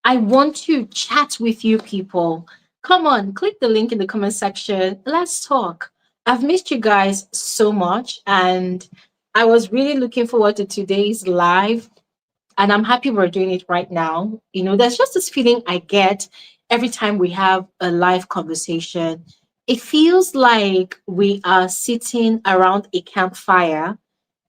I want to chat with you people. Come on, click the link in the comment section. Let's talk. I've missed you guys so much, and I was really looking forward to today's live, and I'm happy we're doing it right now. You know, there's just this feeling I get every time we have a live conversation. It feels like we are sitting around a campfire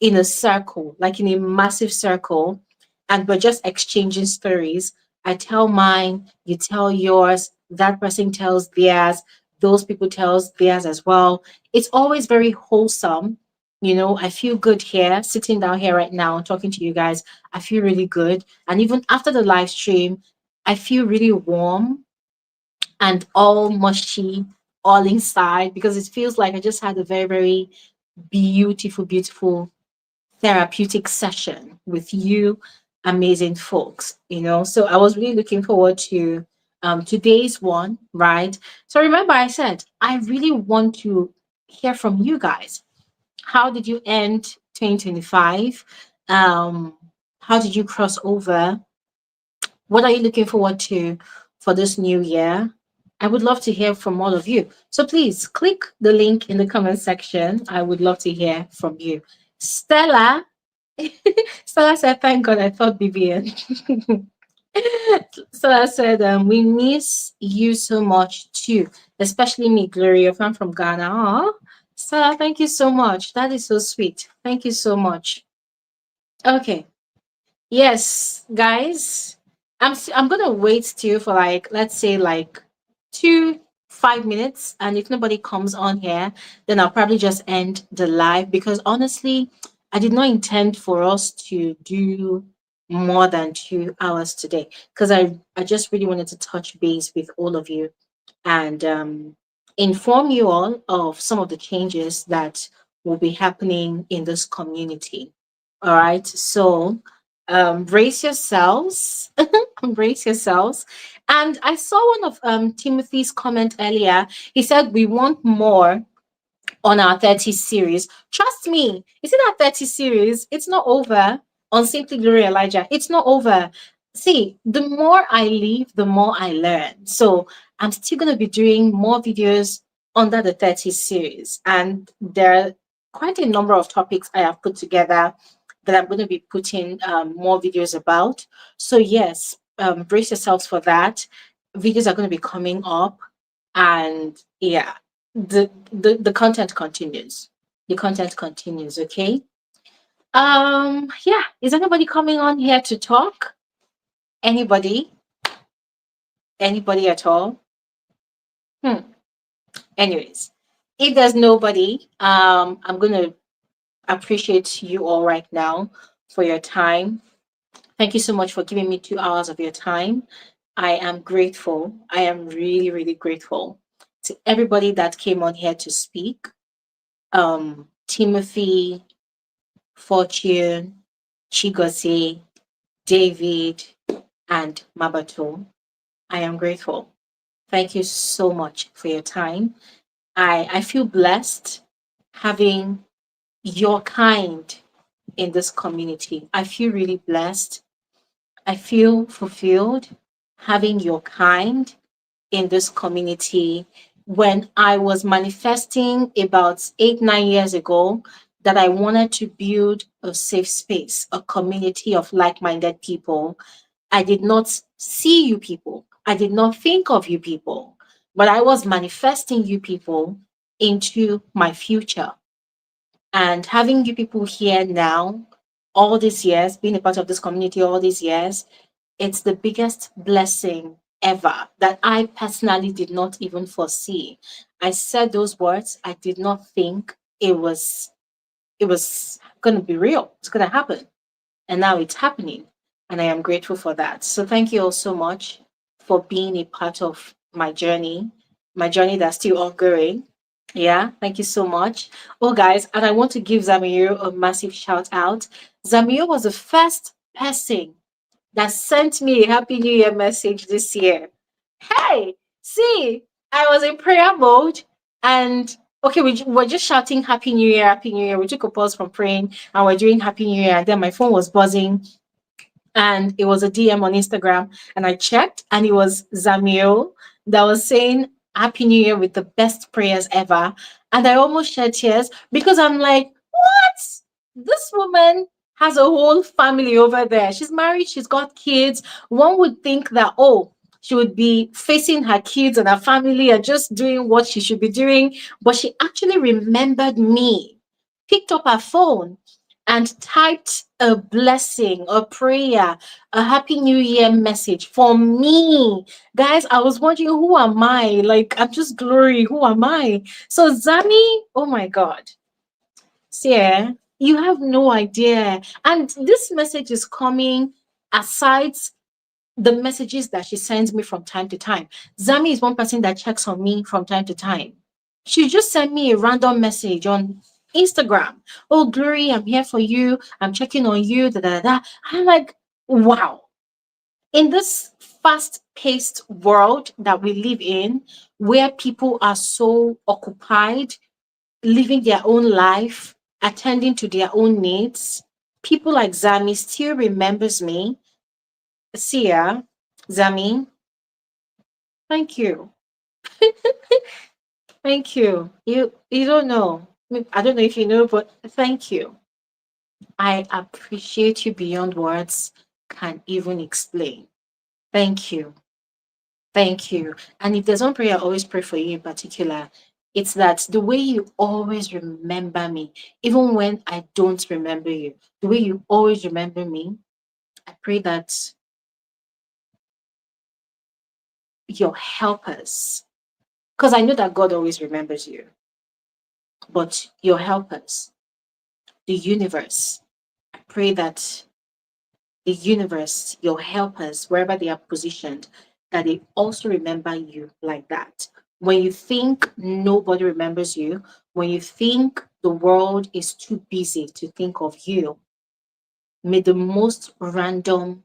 in a circle, like in a massive circle, and we're just exchanging stories. I tell mine, you tell yours, that person tells theirs, those people tells theirs as well. It's always very wholesome. You know, I feel good here, sitting down here right now, talking to you guys. I feel really good. And even after the live stream, I feel really warm and all mushy, all inside, because it feels like I just had a very, very beautiful therapeutic session with you amazing folks, you know. So I was really looking forward to today's one, right? So remember, I said I really want to hear from you guys. How did you end 2025? How did you cross over? What are you looking forward to for this new year? I would love to hear from all of you. So please click the link in the comment section. I would love to hear from you. Stella, Stella said, thank God I thought Vivian. Stella said, we miss you so much too, especially me, Gloria, I'm from Ghana. Aw, Stella, thank you so much. That is so sweet. Thank you so much. Okay. Yes, guys, I'm gonna wait still for like, let's say like 5 minutes, and if nobody comes on here, then I'll probably just end the live, because honestly, I did not intend for us to do more than 2 hours today, because I just really wanted to touch base with all of you and inform you all of some of the changes that will be happening in this community. All right, so brace yourselves, brace yourselves. And I saw one of Timothy's comment earlier. He said we want more on our 30 series. Trust me, you see that 30 series, it's not over on Simply Glory Elijah. It's not over. See, the more I live, the more I learn. So I'm still going to be doing more videos under the 30 series. And there are quite a number of topics I have put together that I'm going to be putting more videos about. So yes, brace yourselves for that. Videos are going to be coming up. And yeah, the content continues. The content continues, okay? Yeah, is anybody coming on here to talk? Anybody? Anybody at all? Anyways, if there's nobody, I'm gonna appreciate you all right now for your time. Thank you so much for giving me 2 hours of your time. I am grateful. I am really, really grateful to everybody that came on here to speak. Timothy, Fortune, Chigozie, David, and Mabato. I am grateful. Thank you so much for your time. I feel blessed having your kind in this community. I feel really blessed. I feel fulfilled having your kind in this community. When I was manifesting about 8, 9 years ago that I wanted to build a safe space, a community of like-minded people, I did not see you people. I did not think of you people, but I was manifesting you people into my future. And having you people here now, all these years, being a part of this community all these years, it's the biggest blessing ever that I personally did not even foresee. I said those words, I did not think it was going to be real. It's going to happen. And now it's happening. And I am grateful for that. So thank you all so much for being a part of my journey that's still ongoing. Yeah, thank you so much. Oh, guys, and I want to give Zamir a massive shout out. Zamir was the first person that sent me a Happy New Year message this year. Hey, see, I was in prayer mode and okay, we're just shouting Happy New Year, Happy New Year. We took a pause from praying and we're doing Happy New Year. And then my phone was buzzing and it was a DM on Instagram. And I checked and it was Zamio that was saying Happy New Year with the best prayers ever. And I almost shed tears because I'm like, what? This woman has a whole family over there. She's married, she's got kids. One would think that, oh, she would be facing her kids and her family and just doing what she should be doing. But she actually remembered me, picked up her phone and typed a blessing, a prayer, a Happy New Year message for me. Guys, I was wondering, who am I? Like, I'm just Glory. Who am I? So, Zami, oh my God. See, you have no idea. And this message is coming aside the messages that she sends me from time to time. Zami is one person that checks on me from time to time. She just sent me a random message on Instagram. Oh, Glory, I'm here for you. I'm checking on you. Da, da, da. I'm like, wow. In this fast-paced world that we live in, where people are so occupied, living their own life, attending to their own needs, people like Zami still remembers me. Sia, Zami, thank you. Thank you. You don't know. I don't know if you know, but thank you. I appreciate you beyond words can even explain. Thank you. Thank you. And if there's one prayer I always pray for you in particular, it's that the way you always remember me, even when I don't remember you, the way you always remember me, I pray that your helpers, because I know that God always remembers you, but your helpers, the universe, I pray that the universe, your helpers, wherever they are positioned, that they also remember you like that. When you think nobody remembers you, when you think the world is too busy to think of you, may the most random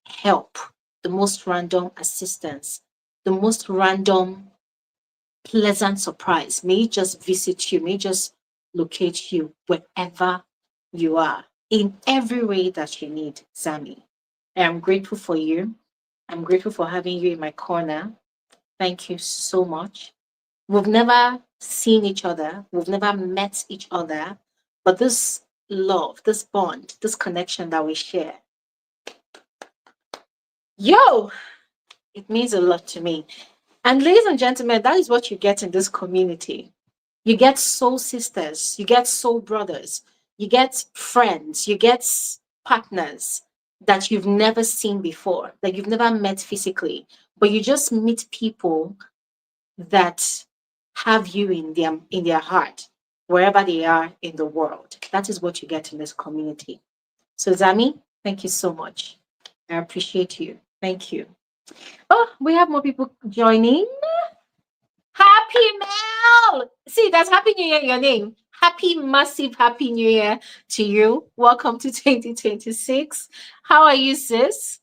help, the most random assistance, the most random pleasant surprise, may it just visit you, may it just locate you wherever you are in every way that you need, Zami. I am grateful for you. I'm grateful for having you in my corner. Thank you so much. We've never seen each other, we've never met each other, but this love, this bond, this connection that we share, yo, it means a lot to me. And ladies and gentlemen, that is what you get in this community. You get soul sisters, you get soul brothers, you get friends, you get partners that you've never seen before, that you've never met physically, but you just meet people that have you in their heart. wherever they are in the world. That is what you get in this community. So, Zami, thank you so much. I appreciate you. Thank you. Oh, we have more people joining. Happy Mel! See, that's Happy New Year in your name. Happy, massive Happy New Year to you. Welcome to 2026. How are you, sis?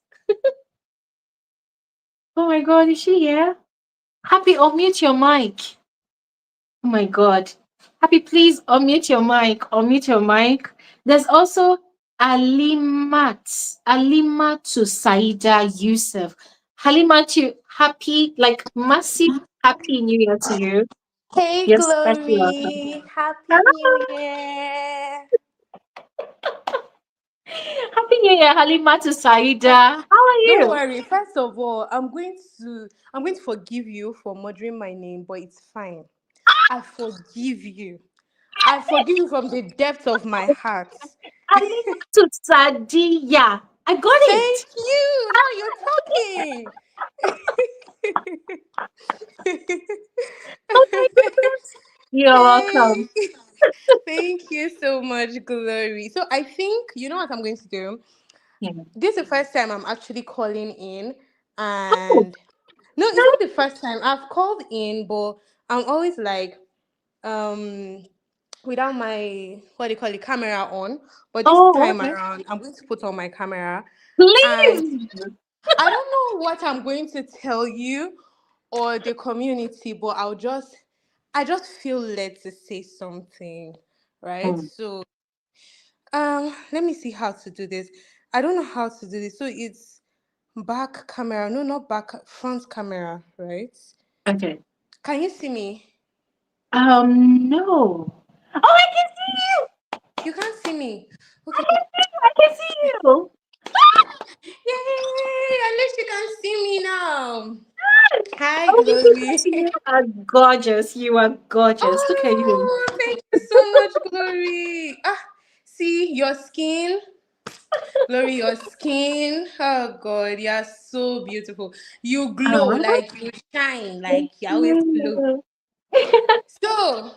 Oh my God, is she here? Happy, unmute your mic. Oh my God. Happy, please unmute your mic. Unmute your mic. There's also Halima to Saida Yusuf. Halima to happy, like massive Happy New Year to you. Hey, Yes, especially welcome. Glory. Happy New Year. Happy New Year, Halima to Saida. How are Don't you? worry. First of all, I'm going to forgive you for murdering my name, but it's fine. I forgive you. I forgive you from the depths of my heart. Halima to Sadia. I got Thank it. you. Now you're talking. Oh my goodness. You're Hey. welcome. Thank you so much, Glory. So I think you know what I'm going to do. Yeah. This is the first time I'm actually calling in, Oh, and no, it's not the first time I've called in, but I'm always like um without my what do you call it camera on. But this oh, time okay. around, I'm going to put on my camera, and Please. I don't know what I'm going to tell you or the community, but I just feel led to say something, right? Mm, So let me see how to do this. I don't know how to do this. So it's back camera. No, not back, front camera, right? okay. Can you see me? No. Oh, I can see you. You can't see me. I Okay. can see you. I can see you. Yay! At least you can see me now. Hi, Oh my Glory. goodness, you are gorgeous. You are gorgeous. Look at you. Oh, thank you so much, Glory. See your skin. Glory, your skin. Oh God, you're so beautiful. You glow Oh, like you shine, thank like you always glow. you. So,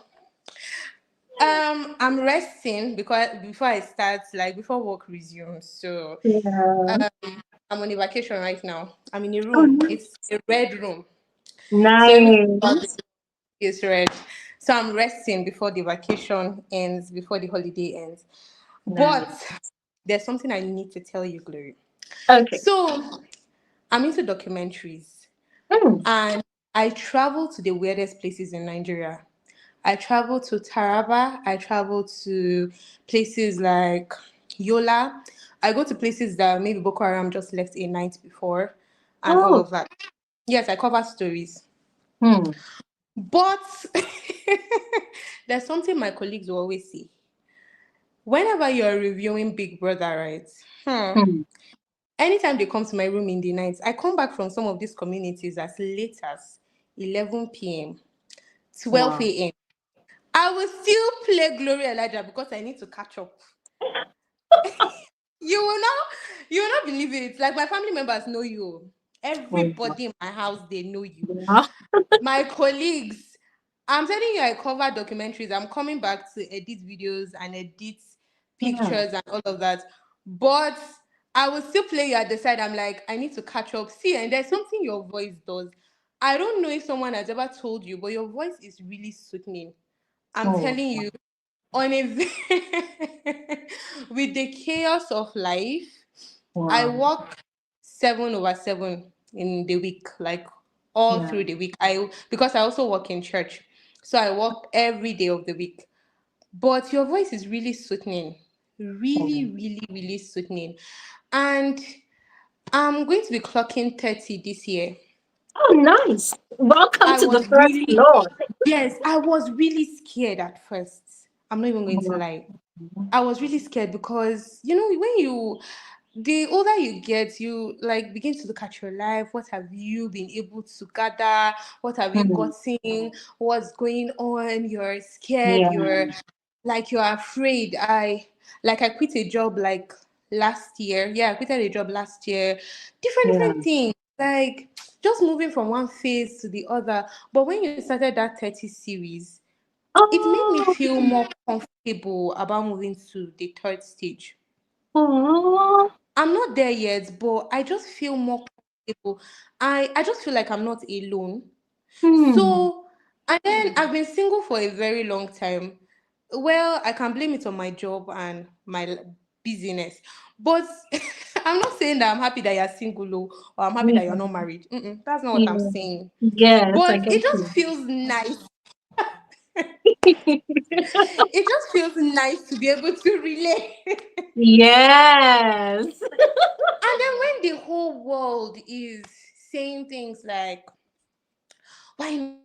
I'm resting because before I start, like before work resumes. So, Yeah. I'm on a vacation right now. I'm in a Oh, room. It's a red room. So everything about nice. the room is red. So I'm resting before the vacation ends, before the holiday ends. But Nice. there's something I need to tell you, Glory. Okay. So I'm into documentaries, Mm. and I travel to the weirdest places in Nigeria. I travel to Taraba. I travel to places like Yola. I go to places that maybe Boko Haram just left a night before and all Oh. of that. Yes, I cover stories. Hmm. But there's something my colleagues will always say. Whenever you're reviewing Big Brother, right? Hmm. Anytime they come to my room in the night, I come back from some of these communities as late as 11 p.m., 12 Wow. a.m. I will still play Glory Elijah because I need to catch up. You will not believe it. Like my family members know you. Wow. Everybody in my house, they know you. Wow. My colleagues, I'm telling you, I cover documentaries. I'm coming back to edit videos and edit Yeah. pictures and all of that. But I will still play you at the side. I'm like, I need to catch up. See, and there's something your voice does. I don't know if someone has ever told you, but your voice is really soothing. I'm Oh. telling you, on a with the chaos of life, I Wow. work 7/7 in the week, like all Yeah. through the week. I because I also work in church, so I work every day of the week. But your voice is really soothing, really, Oh, really, really soothing, and I'm going to be clocking 30 this year. oh, nice. Welcome I to the was first really floor. Yes, I was really scared at first. I'm not even going to Wow. lie. I was really scared because when the older you get, you like begin to look at your life. What have you been able to gather? What have you Hmm. gotten? What's going on? You're scared. Yeah. You're afraid. I quit a job like last year. Yeah, I quitted a job last year. Yeah. Different things. Like just moving from one phase to the other. But when you started that 30 series, it made me Oh, feel more comfortable about moving to the third stage. oh, I'm not there yet, but I just feel more comfortable. I just feel like I'm not alone. hmm. So, and then I've been single for a very long time. Well, I can blame it on my job and my busyness. But I'm not saying that I'm happy that you're single or I'm happy that you're Yeah, not married. That's not what I'm yeah. saying. Yes, I But get it just you. feels nice. It just feels nice to be able to relate. Yes. And then when the whole world is saying things like, why marrying,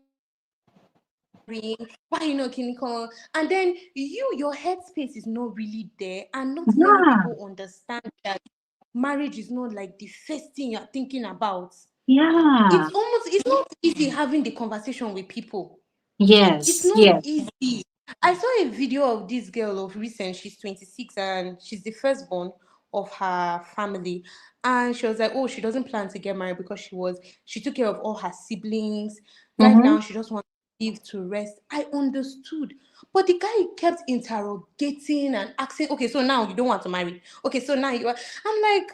why clinical, and then your headspace is not really there, and not many Yeah, people understand that marriage is not like the first thing you're thinking about. yeah. It's not easy having the conversation with people. It's Yes, not yes. easy. I saw a video of this girl of recent. She's 26 and she's the firstborn of her family. And she was like, oh, she doesn't plan to get married because she took care of all her siblings. Right Mm-hmm. now, she just wants to live to rest. I understood. But the guy kept interrogating and asking, okay, so now you don't want to marry. Okay, so now you are. I'm like,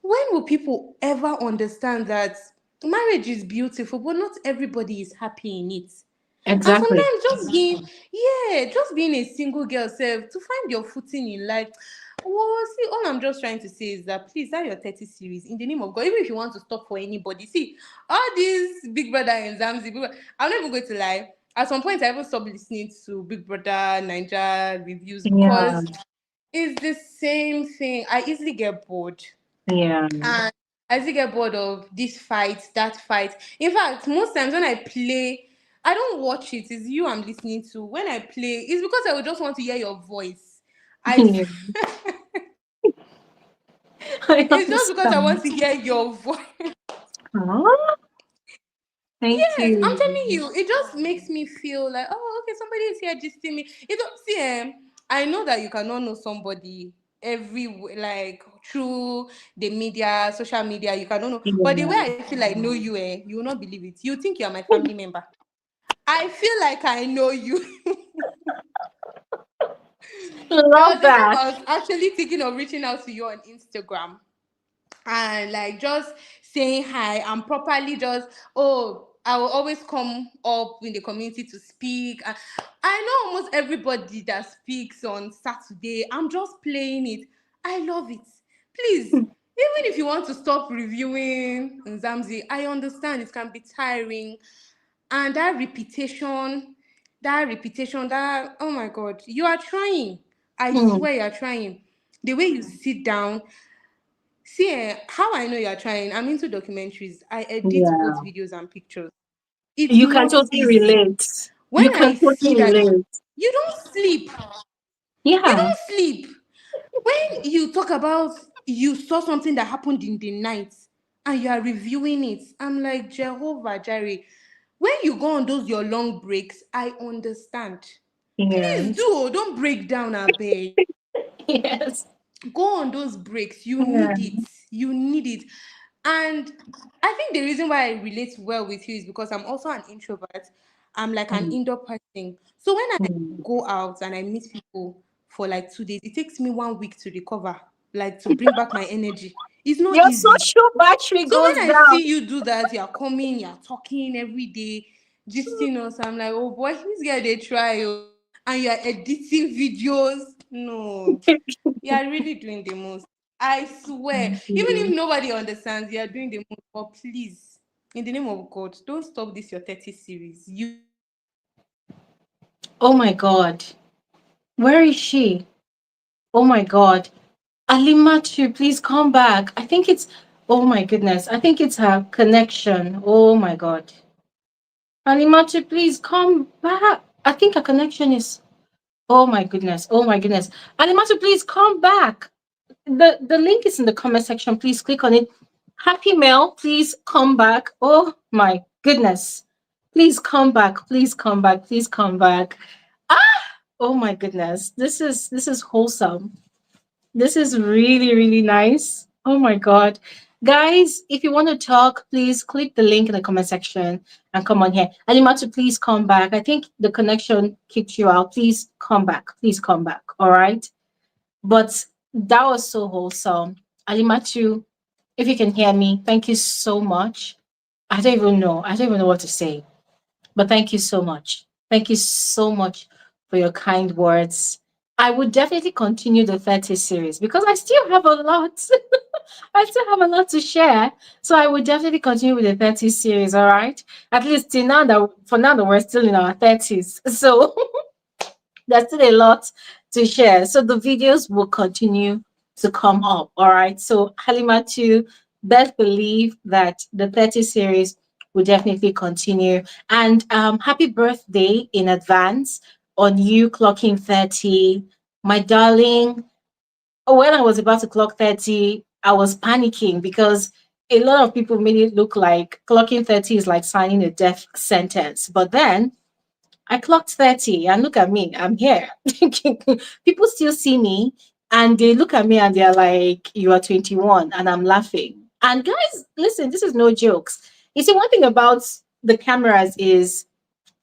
when will people ever understand that marriage is beautiful, but not everybody is happy in it? And Exactly. sometimes just being a single girl self to find your footing in life. Well, see, all I'm just trying to say is that please, that your 30 series, in the name of God, even if you want to stop for anybody, see, all these Big Brother and Zamzi, I'm not even going to lie. At some point, I even stopped listening to Big Brother Niger reviews Yeah, because it's the same thing. I easily get bored. yeah. And I still get bored of this fight, that fight. In fact, most times when I play, I don't watch it. It's you I'm listening to. When I play, it's because I would just want to hear your voice. I Yeah. I it's just because I want understand. to hear your voice. Oh, thank Yes, I'm you. telling you, it just makes me feel like, oh, okay, somebody is here just me. You don't see, I know that you cannot know somebody like through the media, social media, you cannot know. But the way Yeah. I feel like know you, you will not believe it. You think you're my family member. I feel like I know you. There Love was a time that. I was actually thinking of reaching out to you on Instagram and like just saying hi and properly just, oh, I will always come up in the community to speak. And I know almost everybody that speaks on Saturday. I'm just playing it. I love it. Please, even if you want to stop reviewing Nzamzi, I understand it can be tiring. And that oh my God, you are trying. I Hmm. swear you're trying. The way you sit down, see, how I know you're trying. I'm into documentaries. I edit both Yeah. videos and pictures. It's You can not totally easy. relate. When You I can see totally that relate. you don't sleep, you Yeah. don't sleep. When you talk about you saw something that happened in the night and you are reviewing it, I'm like, Jehovah Jireh. When you go on those your long breaks, I understand. Please Yes. do, don't break down, I beg. Yes. Go on those breaks. You Yeah. need it. You need it. And I think the reason why I relate well with you is because I'm also an introvert. I'm like an Mm, indoor person. So when I mm. go out and I meet people for like 2 days, it takes me 1 week to recover, like to bring back my energy. It's not Your easy. social battery So goes when I down. see you do that, you're coming, you're talking every day, gisting us. I'm like, oh boy, this guy they try. Oh. And you're editing videos. No, you're really doing the most. I swear. Thank Even if you. nobody understands, you're doing the most. But please, in the name of God, don't stop this your 30 series. You Oh my God. Where is she? Oh my God. Alimatu, please come back. I think it's, oh my goodness. I think it's her connection. Oh my God. Alimatu, please come back. I think her connection is, oh my goodness. Oh my goodness. Alimatu, please come back. The link is in the comment section. Please click on it. Happy Mail, please come back. Oh my goodness. Please come back. Please come back. Please come back. Ah, oh my goodness. This is wholesome. This is really, really nice. Oh my God. Guys, if you want to talk, please click the link in the comment section and come on here. Alimatu, please come back. I think the connection kicked you out. Please come back. Please come back. All right. But that was so wholesome. Alimatu, if you can hear me, thank you so much. I don't even know. I don't even know what to say. But thank you so much. Thank you so much for your kind words. I would definitely continue the 30 series because I still have a lot. I still have a lot to share. So I would definitely continue with the 30 series, all right? At least till now that for now that we're still in our 30s. So there's still a lot to share. So the videos will continue to come up. All right. So Halima too, best believe that the 30 series will definitely continue. And happy birthday in advance on you clocking 30. My darling, when I was about to clock 30, I was panicking because a lot of people made it look like clocking 30 is like signing a death sentence. But then I clocked 30 and look at me, I'm here. People still see me and they look at me and they're like, you are 21, and I'm laughing. And guys, listen, this is no jokes. You see, one thing about the cameras is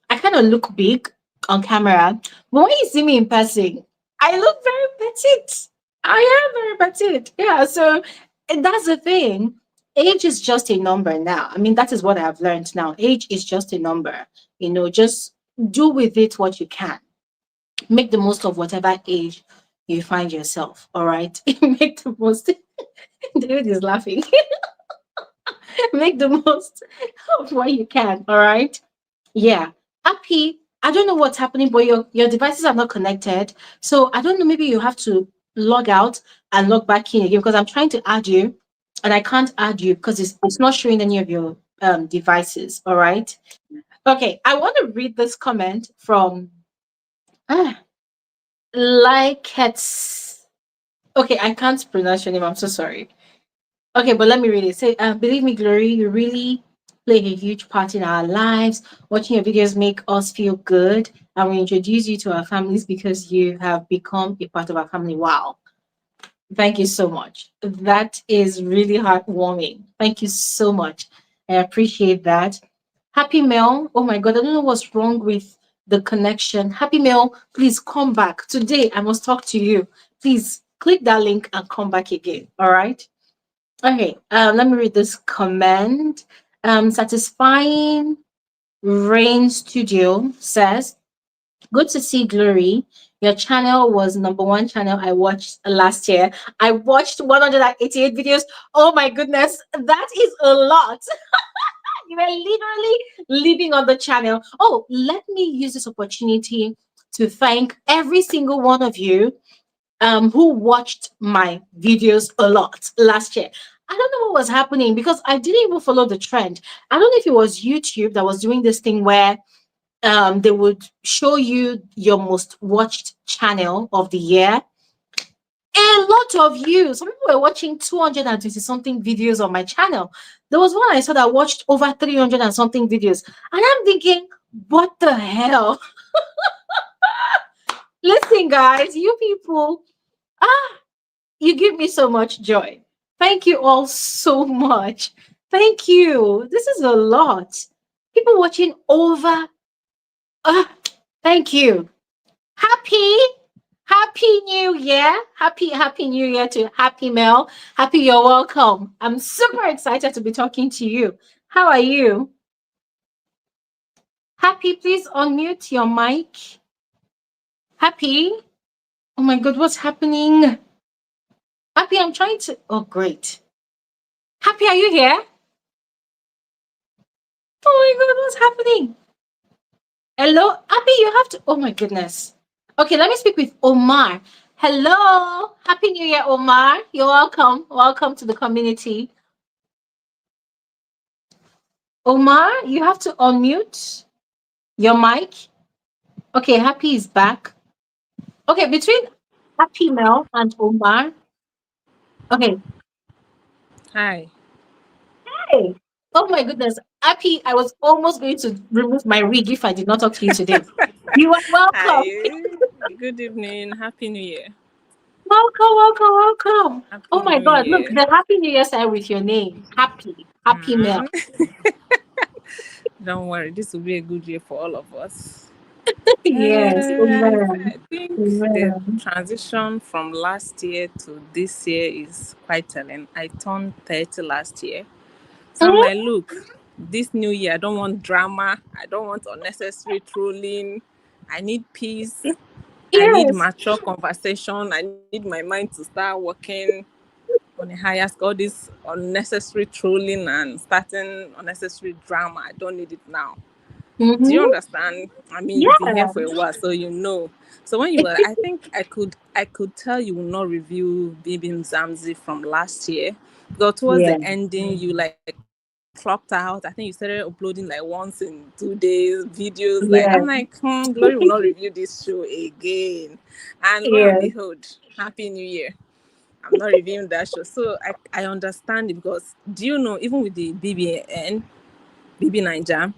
I kind of look big on camera, but when you see me in person, I look very petite. I am very petite. Yeah, so and that's the thing. Age is just a number now. I mean, that is what I've learned now. Age is just a number. Just do with it what you can. Make the most of whatever age you find yourself. All right. Make the most. David is laughing. Make the most of what you can. All right. Yeah. Happy. I don't know what's happening, but your devices are not connected. So I don't know. Maybe you have to log out and log back in again because I'm trying to add you and I can't add you because it's not showing any of your devices. All right. Okay. I want to read this comment from like it's okay. I can't pronounce your name. I'm so sorry. Okay, but let me read it. Say, believe me, Glory, you really play a huge part in our lives. Watching your videos make us feel good, and we introduce you to our families because you have become a part of our family. Wow. Thank you so much. That is really heartwarming. Thank you so much. I appreciate that. Happy Mel. Oh my God, I don't know what's wrong with the connection. Happy Mel, please come back. Today, I must talk to you. Please click that link and come back again. All right. Okay, let me read this comment. Satisfying Rain Studio says, good to see Glory. Your channel was #1 channel I watched last year. I watched 188 videos. Oh my goodness, that is a lot. You are literally living on the channel. Oh, let me use this opportunity to thank every single one of you who watched my videos a lot last year. I don't know what was happening because I didn't even follow the trend. I don't know if it was YouTube that was doing this thing where they would show you your most watched channel of the year. A lot of you, some people were watching 220 something videos on my channel. There was one I saw that watched over 300 and something videos. And I'm thinking, what the hell? Listen, guys, you people, you give me so much joy. Thank you all so much. Thank you. This is a lot. People watching over. Thank you. Happy New Year. Happy New Year to Happy Mel. Happy you're welcome. I'm super excited to be talking to you. How are you? Happy, please unmute your mic. Happy. Oh my God, what's happening? Happy, I'm trying to. Oh, great. Happy, are you here? Oh my God, what's happening? Hello, Happy, you have to. Oh my goodness. Okay, let me speak with Omar. Hello, Happy New Year, Omar. You're welcome. Welcome to the community. Omar, you have to unmute your mic. Okay, Happy is back. Okay, between Happy Mel and Omar. Okay. Hi. Hey. Oh my goodness. Happy, I was almost going to remove my wig if I did not talk to you today. You are welcome. Hi. Good evening. Happy New Year. Welcome. Happy Oh my New God, look, Year. the Happy New Year sign with your name. Happy Mel. Mm, Don't worry, this will be a good year for all of us. Yes, amen. I think the Amen. transition from last year to this year is quite telling. I turned 30 last year. So I'm Mhm. like, look, this new year, I don't want drama. I don't want unnecessary trolling. I need peace. I need Yes. mature conversation. I need my mind to start working on a higher scale. All this unnecessary trolling and starting unnecessary drama. I don't need it now. Do you Mm-hmm. understand? I mean, you've been here Yeah. for a while, so you know. So when you were, I think I could tell you will not review Bibim Zamzi from last year. Because towards Yeah. the ending, you like clocked out. I think you started uploading like once in 2 days videos. Like Yeah. I'm like, Glory will not review this show again. And lo and Yeah. behold, Happy New Year. I'm not reviewing that show. So I understand it because do you know, even with the BB Niger,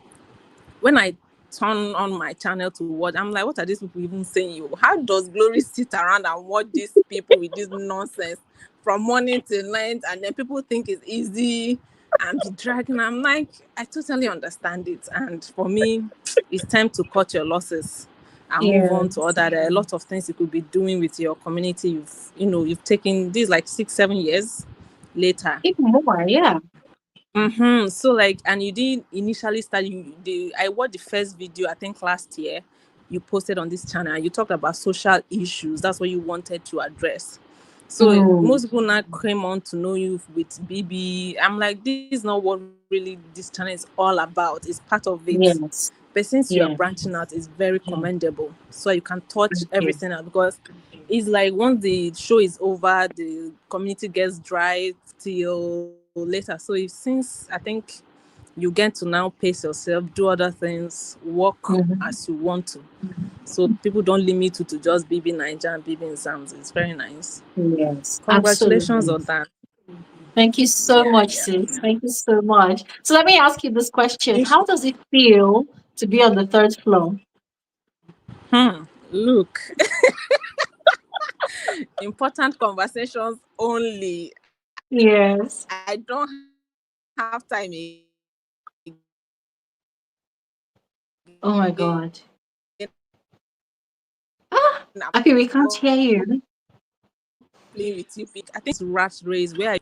when I turn on my channel to watch, I'm like, what are these people even saying? You, how does Glory sit around and watch these people with this nonsense from morning till night, and then people think it's easy and be dragging? I'm like, I totally understand it, and for me, it's time to cut your losses and move Yeah. on to other. There are a lot of things you could be doing with your community. You've taken these like 6-7 years later. Even more. Yeah. So like, and you did initially start. I watched the first video I think last year. You posted on this channel. And you talked about social issues. That's what you wanted to address. So Mm. most people now came on to know you with BB. I'm like, this is not what really this channel is all about. It's part of it. Yes. But since you're Yeah. branching out, it's very commendable. So you can touch Thank you. everything out because it's like once the show is over, the community gets dry till later. So if since I think you get to now pace yourself, do other things, work Mm-hmm. as you want to. So people don't limit you to just BB Niger and BB exams. It's very nice. Yes. Congratulations Absolutely. on that. Thank you so Yeah, much, yeah. sis. Thank you so much. So let me ask you this question. Ish- How does it feel to be on the third floor? Look, important conversations only. I don't Yes. have time again. Oh my God. I'm Ah, okay, we can't hear you. playing with you. I think it's rat race. Where are you?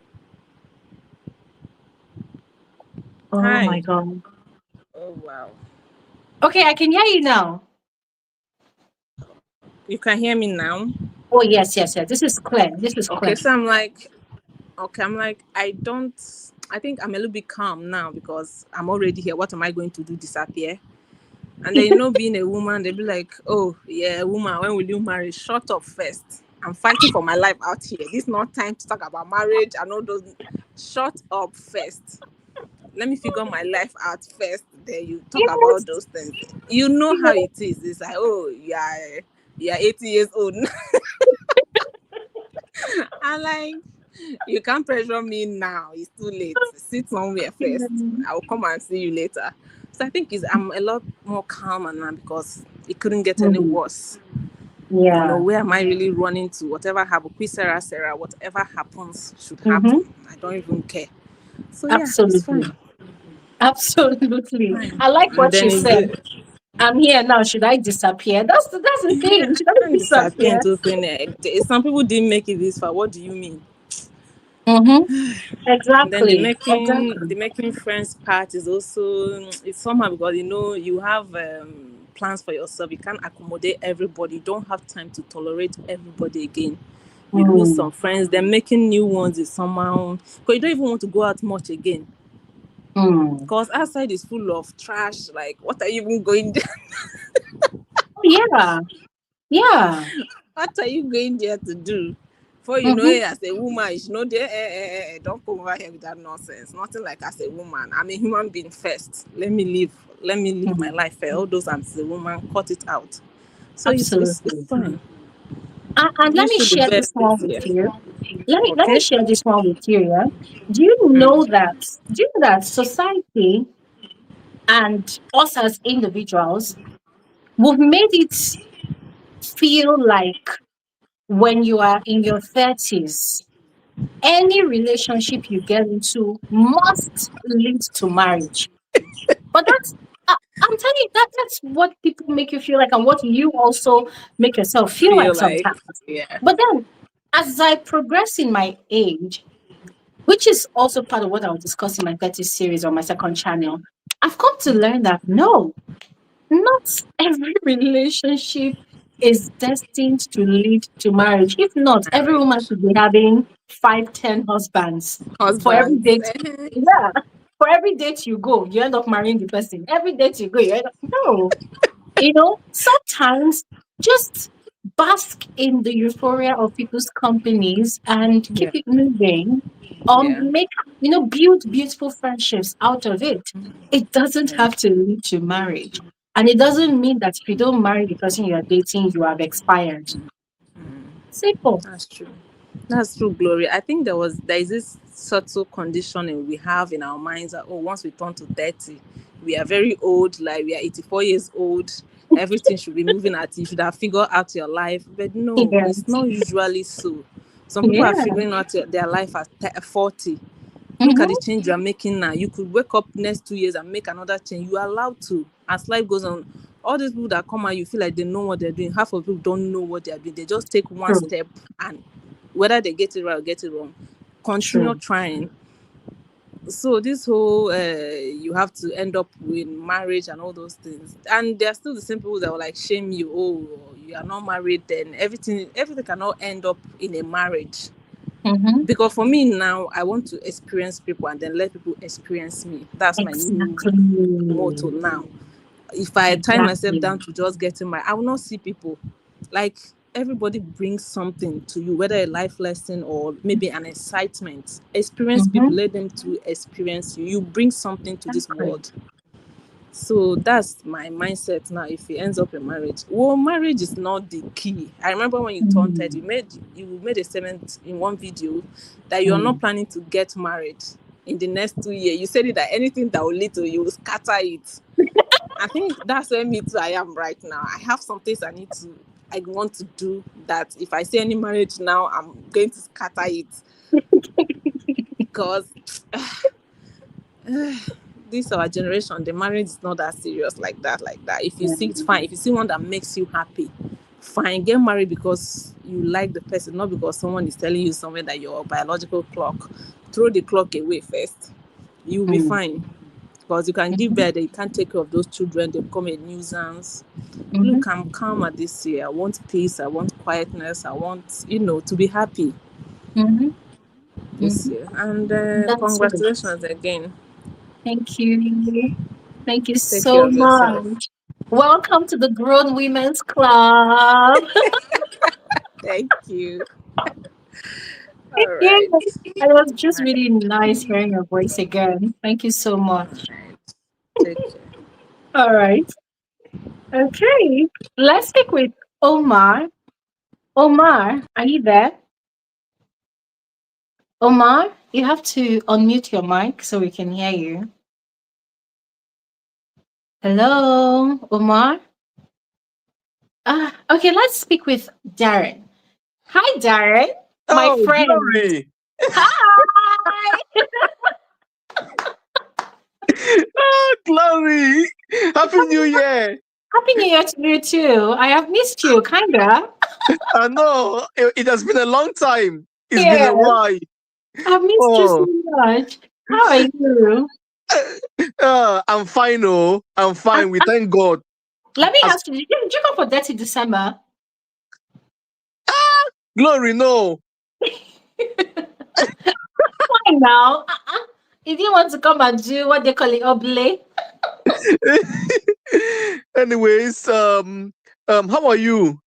Oh my Hi. God. Oh wow. Okay, I can hear you now. You can hear me now. Oh, yes. This is clear. This is Okay, clear. so I'm like, I don't. I think I'm a little bit calm now because I'm already here. What am I going to do? Disappear? And then being a woman, they'll be like, "Oh, yeah, woman, when will you marry? Shut up first. I'm fighting for my life out here. This is not time to talk about marriage. I know those. Shut up first. Let me figure my life out first. Then you talk about Yes. those things. You know how it is. It's like, oh, yeah, 80 years old. I'm like, you can't pressure me now. It's too late. Sit somewhere first. I'll come and see you later. So I think I'm a lot more calmer now because it couldn't get any Mhm. worse. Yeah. Where am I really running to? Whatever happens, Sarah, whatever happens should Mm-hmm. happen. I don't even care. So yeah, it's Absolutely. fine. Absolutely. I like And what then you is said. it I'm here now. Should I disappear? That's the thing. Should I and disappear disappear? into thin air. Some people didn't make it this far. What do you mean? Mm-hmm. And then the Exactly. making Exactly. the making friends part is also it's somehow because you have plans for yourself. You can't accommodate everybody. You don't have time to tolerate everybody again. You lose Mm. some friends. Then making new ones is somehow because you don't even want to go out much again. Mm. Because outside is full of trash. Like what are you even going there? Oh, yeah. Yeah. What are you going there to do? For Mm-hmm. as a woman, you know, there, don't come over here with that nonsense. Nothing like as a woman. I'm a human being first. Let me live my Mm. life. All those I'm as a woman, cut it out. So it's Absolutely. fine. And let Wish me you the share this best one this with year. you. Let me Okay. share this one with you. Yeah. Do you know Mm. that? Do you know that society and us as individuals, we've made it feel like when you are in your 30s, any relationship you get into must lead to marriage. But I'm telling you, that's what people make you feel like, and what you also make yourself feel like Feel like, sometimes. yeah. But then, as I progress in my age, which is also part of what I'll discuss in my 30s series on my second channel, I've come to learn that no, not every relationship is destined to lead to marriage. If not, every woman Marriage. should be having 5, 10 husbands for every Husbands. date. Yeah. For every date you go, you end up marrying the person. Every date you go, you end up no. Sometimes just bask in the euphoria of people's companies and keep Yeah. it moving. Yeah. Make build beautiful friendships out of it. It doesn't Yeah. have to lead to marriage. And it doesn't mean that if you don't marry the person you're dating, you have expired. Simple. That's true. That's true, Glory. I think there is this subtle conditioning we have in our minds that once we turn to 30, we are very old, like we are 84 years old. Everything should be moving at you should have figured out your life. But no, it's Yes. not usually so. Some people are Yeah. figuring out their life at 40. Look at Mhm. the change you are making now. You could wake up next 2 years and make another change. You are allowed to. As life goes on, all these people that come out, you feel like they know what they're doing. Half of people don't know what they're doing. They just take one True. step, and whether they get it right or get it wrong, continue True. trying. So this whole you have to end up with marriage and all those things, and there are still the same people that will like shame you. Oh, you are not married, then everything cannot end up in a marriage. Mhm. Because for me now, I want to experience people and then let people experience me. That's my new motto Exactly. now. If I tie myself Exactly. down to just getting I will not see people. Like, everybody brings something to you, whether a life lesson or maybe an excitement. Experience people, Mhm. let them to experience you. You bring something to this Exactly. world. So that's my mindset now. If it ends up in marriage, well, marriage is not the key. I remember when you turned 30, you made a statement in one video that you are not planning to get married in the next 2 years. You said it that anything that will lead to you will scatter it. I think that's where me too I am right now. I have some things I want to do that if I see any marriage now, I'm going to scatter it because this our generation, the marriage is not that serious like that. If you see it's fine. If you see one that makes you happy, fine. Get married because you like the person, not because someone is telling you somewhere that your biological clock. Throw the clock away first. You'll be fine. Because you can give birth, you can't take care of those children, they become a nuisance. Look, I'm calm at this year. I want peace, I want quietness, I want, to be happy Mhm. this Mhm. year. And That's it. congratulations again. Thank you. Thank you Take care so of yourself. much. Welcome to the Grown Women's Club. Thank you. All Yeah, right. it was just really nice hearing your voice again. Thank you so much. Take care. All right. Okay. Let's stick with Omar. Omar, are you there? Omar, you have to unmute your mic so we can hear you. Hello, Omar. Okay, let's speak with Darren. Hi, Darren, my Oh, friend. glory! Hi. Oh, glory! Happy New Year! Happy New Year to you too. I have missed you, kinda. I know it has been a long time. It's been Yeah, a while. I've missed you so Oh, much. How are you? I'm fine. Oh, I'm Uh, fine. We thank God. Let me As ask you, did you come for Dirty December? glory, no. Why now? You didn't want to come and do what they call it, oblate? Anyways, how are you?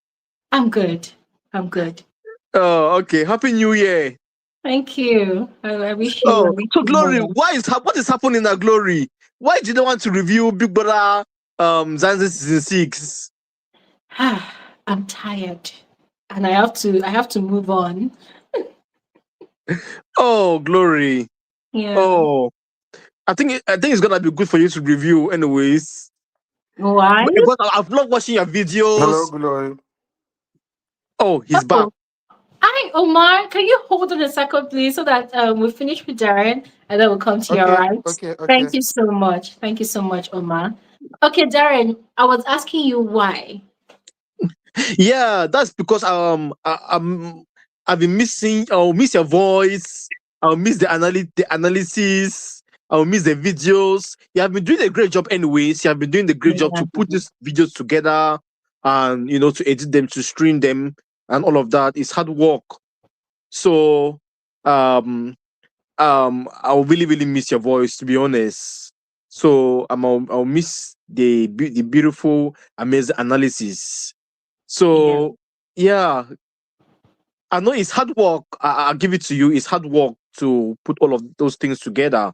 I'm good. I'm good. Oh, okay. Happy New Year. Thank you. I wish you. I Oh, wish so you glory. more. What is happening at Glory? Why did you want to review Big Brother Zanzibar season 6? I'm tired, and I have to move on. Oh, glory. Yeah. Oh, I think it's gonna be good for you to review, anyways. Why? Because I've loved watching your Hello, videos. Glory. Oh, he's back. Oh, Hi, Omar. Can you hold on a second, please, so that we finish with Darren and then we'll come to you, all Okay, right? okay, Thank okay. you so much. Thank you so much, Omar. Okay, Darren, I was asking you why. Yeah, that's because I've been missing. I'll miss your voice. I'll miss the analysis. I'll miss the videos. You have been doing a great job, anyways. You have been doing a great job Yeah. to put these videos together, and to edit them, to stream them, and all of that. It's hard work. So, um, I'll really, really miss your voice, to be honest. So, I'll miss the beautiful, amazing analysis. Yeah. So, yeah, I know it's hard work. I'll give it to you. It's hard work to put all of those things together.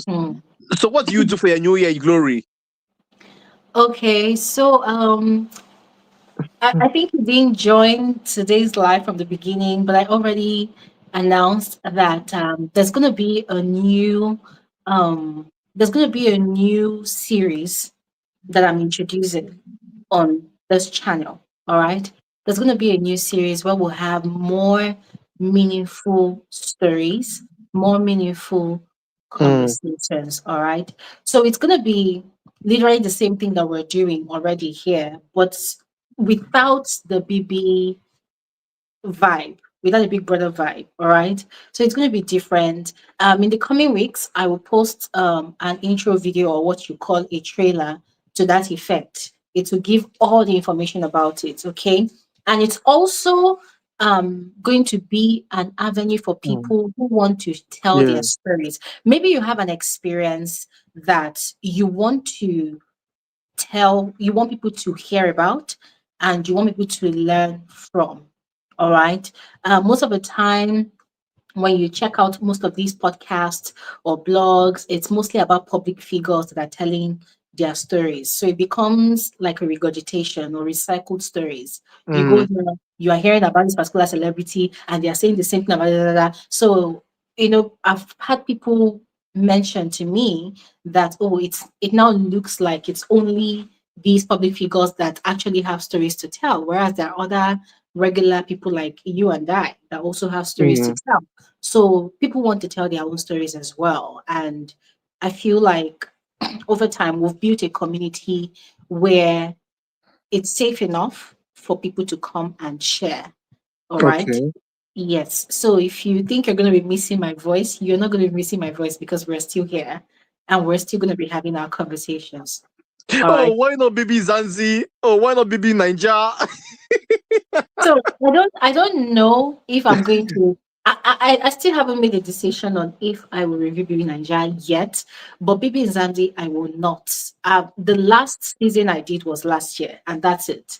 Hmm. So, what do you do for your New Year glory? Okay, so I think you didn't join today's live from the beginning, but I already announced that there's gonna be a new series that I'm introducing on this channel. All right. There's going to be a new series where we'll have more meaningful stories, more meaningful Mm, conversations. All right. So it's going to be literally the same thing that we're doing already here, but without the BB vibe, without a Big Brother vibe. All right. So it's going to be different. In the coming weeks, I will post an intro video or what you call a trailer to that effect. It will give all the information about it. Okay. And it's also going to be an avenue for mm, people who want to tell yeah. their stories. Maybe you have an experience that you want people to hear about and you want people to learn from. All right. Most of the time, when you check out most of these podcasts or blogs, it's mostly about public figures that are telling their stories. So it becomes like a regurgitation or recycled stories. You go Mm, there, you are hearing about this particular celebrity and they are saying the same thing about blah, blah, blah. So, I've had people mention to me that, oh, it now looks like it's only these public figures that actually have stories to tell, whereas there are other regular people like you and I that also have stories to mm, tell. So people want to tell their own stories as well. And I feel like over time, we've built a community where it's safe enough for people to come and share. All right. okay. Yes. So if you think you're going to be missing my voice, you're not going to be missing my voice because we're still here and we're still going to be having our conversations. All Oh, right. why not BB Zanzi? Oh, why not BB Ninja? So I don't know if I'm going to. I still haven't made a decision on if I will review Bibi Nigeria yet, but Bibi Nzamdi I will not. The last season I did was last year, and that's it.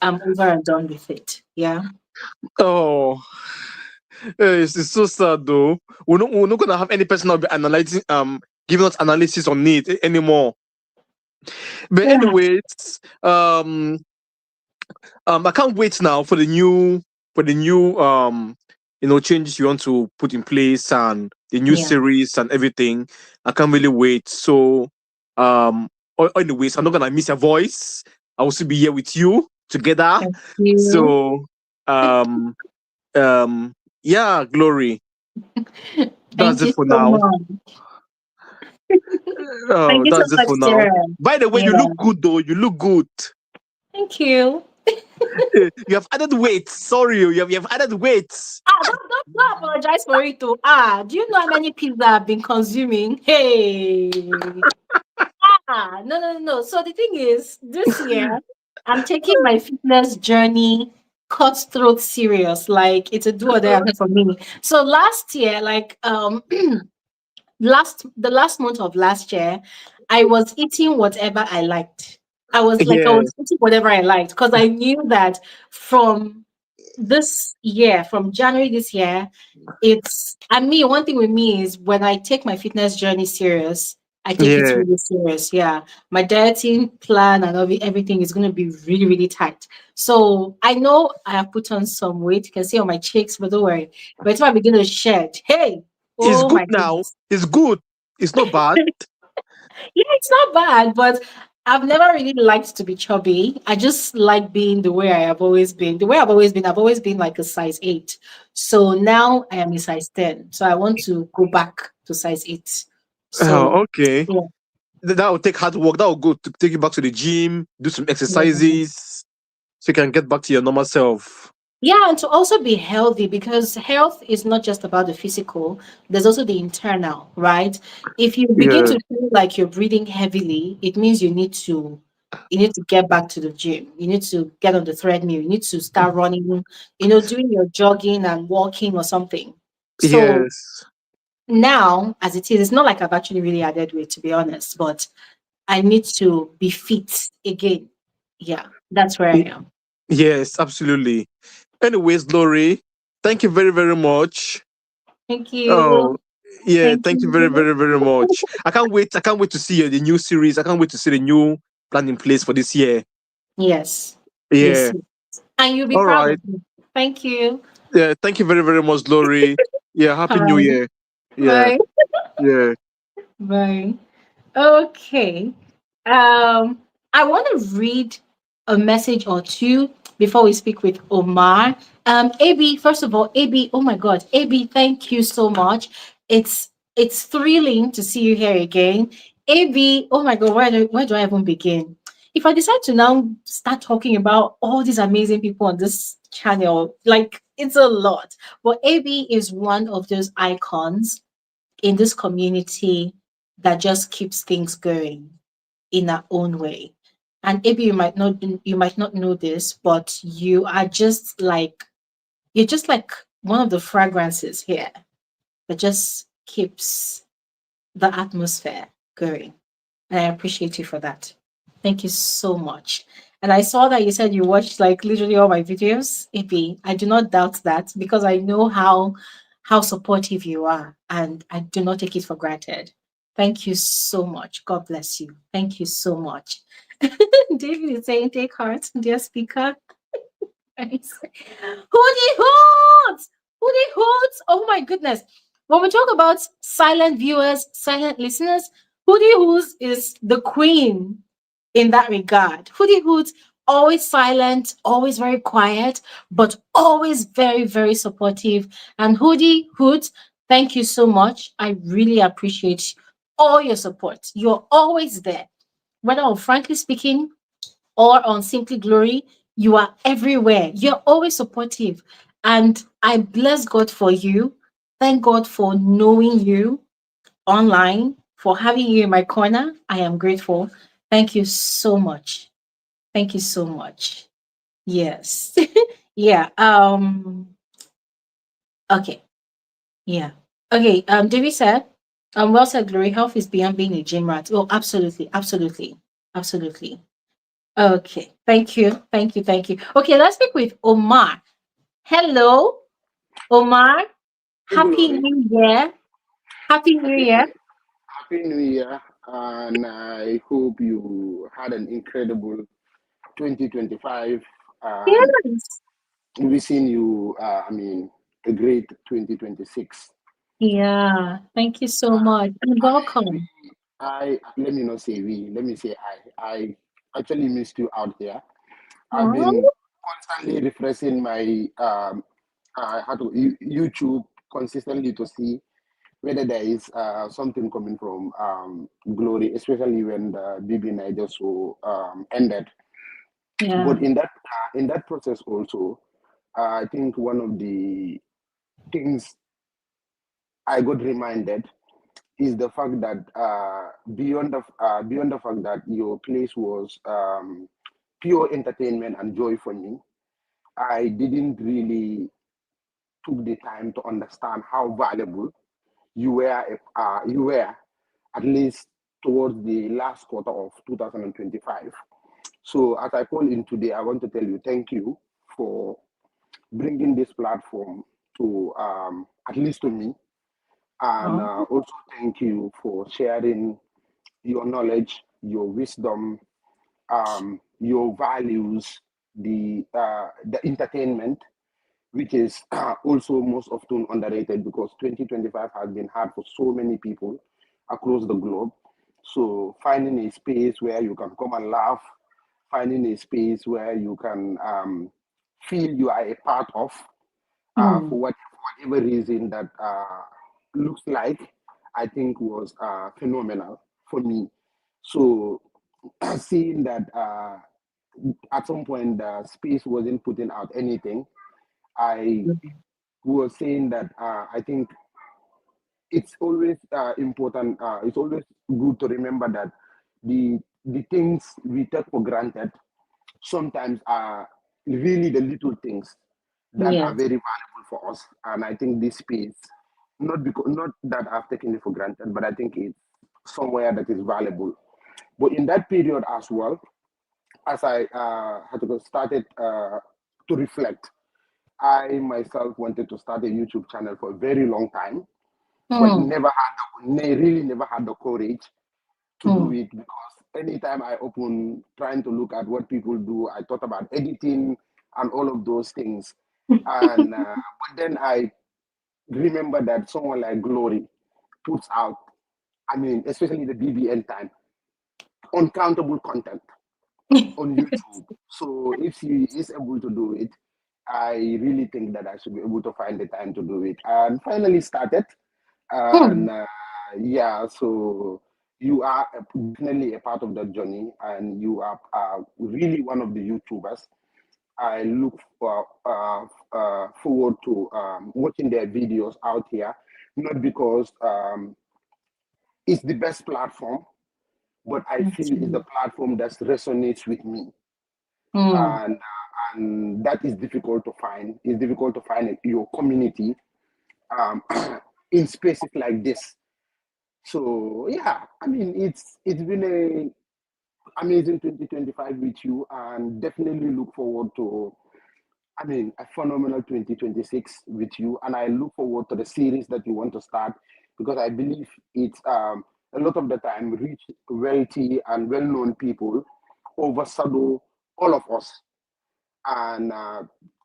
I'm over and done with it. Yeah. Oh, it's so sad though. We're not gonna have any person that'll be analyzing, giving us analysis on it anymore. But Yeah. anyways, I can't wait now for the new changes you want to put in place and the new Yeah. series and everything. I can't really wait. So anyways, I'm not gonna miss your voice. I will still be here with you together. Thank you. So um yeah, glory. That's Thank it you for so now. much. Oh, Thank you so that's it much, for now. Sarah. By the way, you Yeah. look good though. You look good. Thank you. You have added weight. Sorry, you have added weight. Don't apologize for it too. Do you know how many pizza I've been consuming? Hey. No. So the thing is, this year I'm taking my fitness journey cutthroat serious. Like it's a do or die affair for me. So last year, like the last month of last year, I was eating whatever I liked. I Yeah. was eating whatever I liked because I knew that from this year, from January this year, one thing with me is when I take my fitness journey serious, I take it Yeah. really serious. Yeah. My dieting plan and everything is going to be really, really tight. So I know I have put on some weight. You can see on my cheeks, but don't worry. By the time I begin to shed, hey, It's oh good my now. goodness. It's good. It's not bad. Yeah, it's not bad, but I've never really liked to be chubby. I just like being the way I have always been. The way I've always been like a size 8. So now I am a size 10. So I want to go back to size 8. Oh, So okay. yeah. That will take hard work. That will go to take you back to the gym, do some exercises, so you can get back to your normal self. Yeah, and to also be healthy, because health is not just about the physical, there's also the internal, right? If you begin Yeah. to feel like you're breathing heavily, it means you need to get back to the gym. You need to get on the treadmill. You need to start running, doing your jogging and walking or something. So Yes. now, as it is, it's not like I've actually really added weight, to be honest, but I need to be fit again. Yeah, that's where I Y- am. Yes, absolutely. Anyways, Glory, thank you very, very much. Thank Oh, you. yeah, Thank thank you very, you. very, very much. I can't wait. I can't wait to see the new series. I can't wait to see the new plan in place for this year. Yes. Yes. Yeah. And you'll be All proud right. of me. Thank you. Yeah. Thank you very, very much, Glory. Yeah. Happy New Bye. Year. Yeah. Bye. Yeah. Bye. Okay. Um, I want to read a message or two before we speak with Omar. AB, first of all, AB, oh my God, AB, thank you so much. It's thrilling to see you here again. AB, oh my God, where do I even begin? If I decide to now start talking about all these amazing people on this channel, like it's a lot. But AB is one of those icons in this community that just keeps things going in our own way. And maybe you might not know this, but you're just like one of the fragrances here that just keeps the atmosphere going. And I appreciate you for that. Thank you so much. And I saw that you said you watched like literally all my videos. Ibi, I do not doubt that because I know how supportive you are, and I do not take it for granted. Thank you so much. God bless you. Thank you so much. David is saying, take heart, dear speaker. Nice. Hoodie hoots! Hoodie hoots! Oh my goodness. When we talk about silent viewers, silent listeners, Hoodie Hoots is the queen in that regard. Hoodie Hoots, always silent, always very quiet, but always very, very supportive. And Hoodie Hoots, thank you so much. I really appreciate all your support. You're always there. Whether on Frankly Speaking, or on Simply Glory, you are everywhere. You're always supportive. And I bless God for you. Thank God for knowing you online, for having you in my corner. I am grateful. Thank you so much. Thank you so much. Yes. Yeah. Okay. Yeah. Okay. David said, well said, Glory. Health is beyond being a gym rat. Oh, absolutely. Absolutely. Absolutely. Okay, thank you, thank you, thank you. Okay, let's speak with Omar. Hello, Omar. Hey, Happy Glory. New Year. Happy New Happy Year. New Happy New Year, and I hope you had an incredible 2025. And Yes. wishing you, a great 2026. Yeah, thank you so much. And welcome. I let me not say we, let me say I actually missed you out here. I've been Oh, constantly refreshing my YouTube consistently to see whether there is something coming from Glory, especially when the BB Niger show ended. yeah. But in that process also, I think one of the things I got reminded is the fact that beyond the fact that your place was pure entertainment and joy for me, I didn't really took the time to understand how valuable you were at least towards the last quarter of 2025. So as I call in today, I want to tell you thank you for bringing this platform to at least to me, and Oh, also thank you for sharing your knowledge, your wisdom, your values, the entertainment, which is also most often underrated because 2025 has been hard for so many people across the globe. So finding a space where you can come and laugh, finding a space where you can feel you are a part of, for whatever reason that looks like, I think was phenomenal for me. So seeing that at some point the space wasn't putting out anything, I was saying that I think it's always important. It's always good to remember that the things we take for granted sometimes are really the little things that are Yes. very valuable for us. And I think this space, not that I've taken it for granted, but I think it's somewhere that is valuable. But in that period as well, as I started to reflect, I myself wanted to start a YouTube channel for a very long time, but Mm, really never had the courage to do mm. it, because anytime I open trying to look at what people do, I thought about editing and all of those things. And but then I remember that someone like Glory puts out, I mean, especially the BBN time, uncountable content on YouTube. So if she is able to do it, I really think that I should be able to find the time to do it. And finally started. And Mm. yeah, so you are definitely a part of that journey, and you are really one of the YouTubers. I look forward to watching their videos out here, not because it's the best platform, but I That's feel it's the true. platform that resonates with me. Mm, And that is difficult to find. It's difficult to find your community um, in spaces like this. So yeah, I mean, it's been a amazing 2025 with you, and definitely look forward to, I mean, a phenomenal 2026 with you. And I look forward to the series that you want to start, because I believe it's a lot of the time rich, wealthy, and well-known people overshadow all of us, and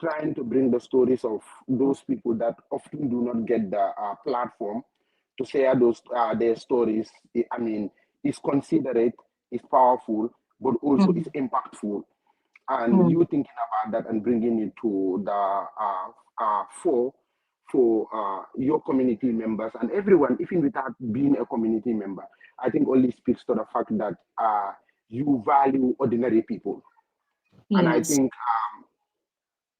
trying to bring the stories of those people that often do not get the platform to share those their stories. I mean, is considerate, is powerful, but also is mm, impactful. And mm, you thinking about that and bringing it to the for your community members and everyone, even without being a community member, I think only speaks to the fact that you value ordinary people. And I yes. think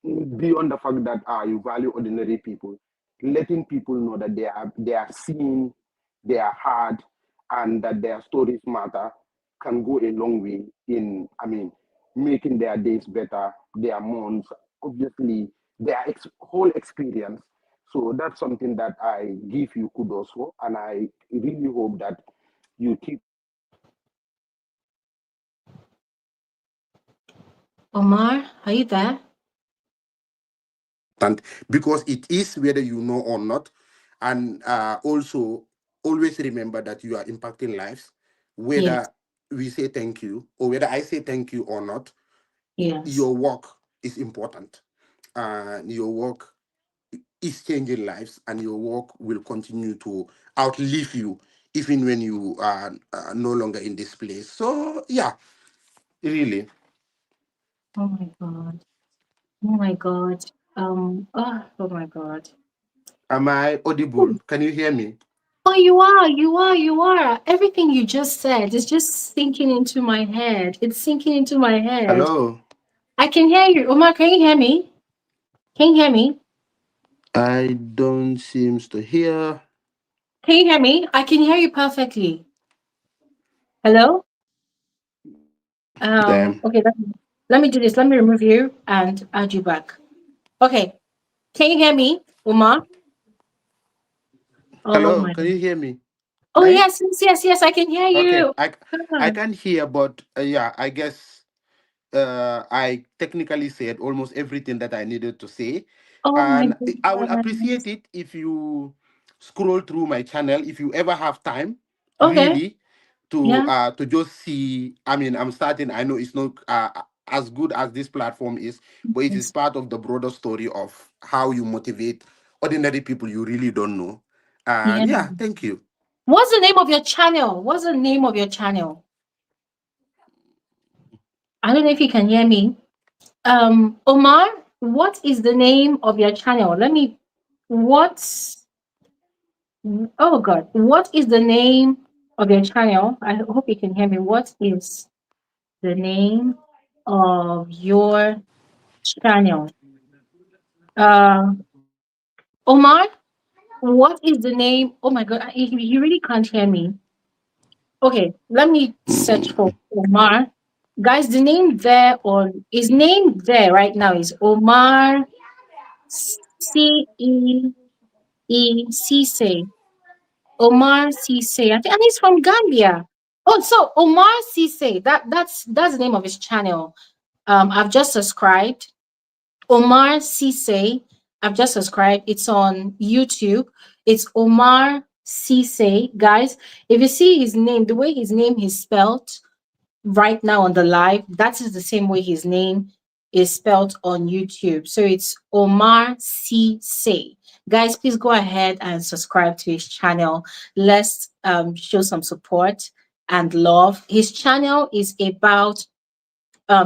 beyond the fact that you value ordinary people, letting people know that they are seen, they are heard, and that their stories matter can go a long way in, I mean, making their days better, their months, obviously their whole experience. So that's something that I give you kudos for, and I really hope that you keep. Omar, are you there? And because it is whether you know or not, and also always remember that you are impacting lives, Yes. whether we say thank you or whether I say thank you or not. Yes. Your work is important. Your work is changing lives, and your work will continue to outlive you even when you are no longer in this place. So yeah, really. Oh my God. Oh my God. Oh my God. Am I audible? Can you hear me? Oh, you are, you are, you are. Everything you just said is just sinking into my head. It's sinking into my head. Hello. I can hear you. Omar, can you hear me? Can you hear me? I don't seems to hear Can you hear me? I can hear you perfectly. Hello? them. Okay, let me do this. Let me remove you and add you back. Okay. Can you hear me, Omar? Oh Hello, my. can you hear me? Oh Me? yes, yes, yes, yes. I can hear Okay, you. I God. can hear, but yeah, I guess I technically said almost everything that I needed to say, Oh my and I will goodness. appreciate it if you scroll through my channel if you ever have time, Okay. really, Yeah. to just see. I mean, I'm starting. I know it's not as good as this platform is, but it is Yes. part of the broader story of how you motivate ordinary people you really don't know. And Yeah. yeah, thank you. What's the name of your channel? What's the name of your channel? I don't know if you can hear me. Omar, what is the name of your channel? What's, oh God, what is the name of your channel? I hope you can hear me. What is the name of your channel? Uh, Omar, what is the name? Oh my God, you really can't hear me. Okay, let me search for Omar. Guys, the name there on his name there right now is Omar Cisse. Omar Cisse. I think, and he's from Gambia. Oh, so Omar Cisse. That's the name of his channel. I've just subscribed. Omar Cisse. I've just subscribed. It's on YouTube. It's Omar Cisse. Guys, if you see his name, the way his name is spelled right now on the live, that is the same way his name is spelled on YouTube. So it's Omar Cisse. Guys, please go ahead and subscribe to his channel. Let's show some support and love. His channel is about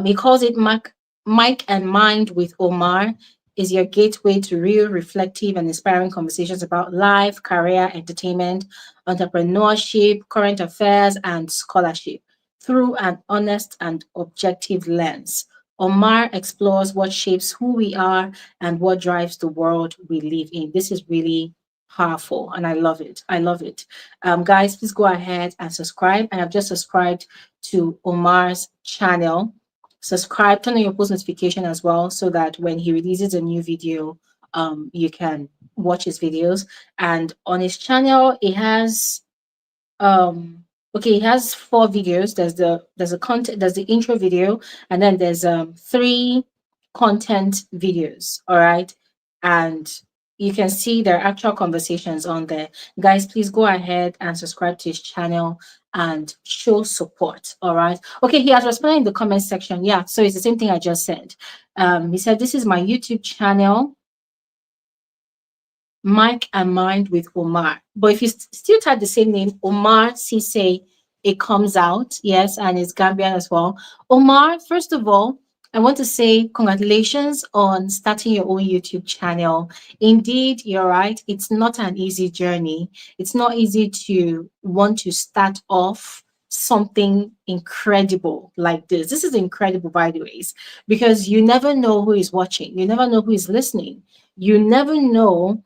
he calls it Mike and Mind with Omar, is your gateway to real, reflective, and inspiring conversations about life, career, entertainment, entrepreneurship, current affairs, and scholarship through an honest and objective lens. Omar explores what shapes who we are and what drives the world we live in. This is really powerful and I love it. I love it. Guys, please go ahead and subscribe. I have just subscribed to Omar's channel. Subscribe, turn on your post notification as well so that when he releases a new video, you can watch his videos. And on his channel, it has okay, it has 4 videos. There's the intro video, and then there's 3 content videos. All right, and you can see their actual conversations on there. Guys, please go ahead and subscribe to his channel and show support. All right. Okay, he has responded in the comment section. Yeah, so it's the same thing I just said. He said, this is my YouTube channel, Mike and Mind with Omar. But if you still type the same name, Omar Cisse, it comes out. Yes, and it's Gambian as well. Omar, first of all, I want to say congratulations on starting your own YouTube channel. Indeed, you're right. It's not an easy journey. It's not easy to want to start off something incredible like this. This is incredible, by the way, because you never know who is watching. You never know who is listening. You never know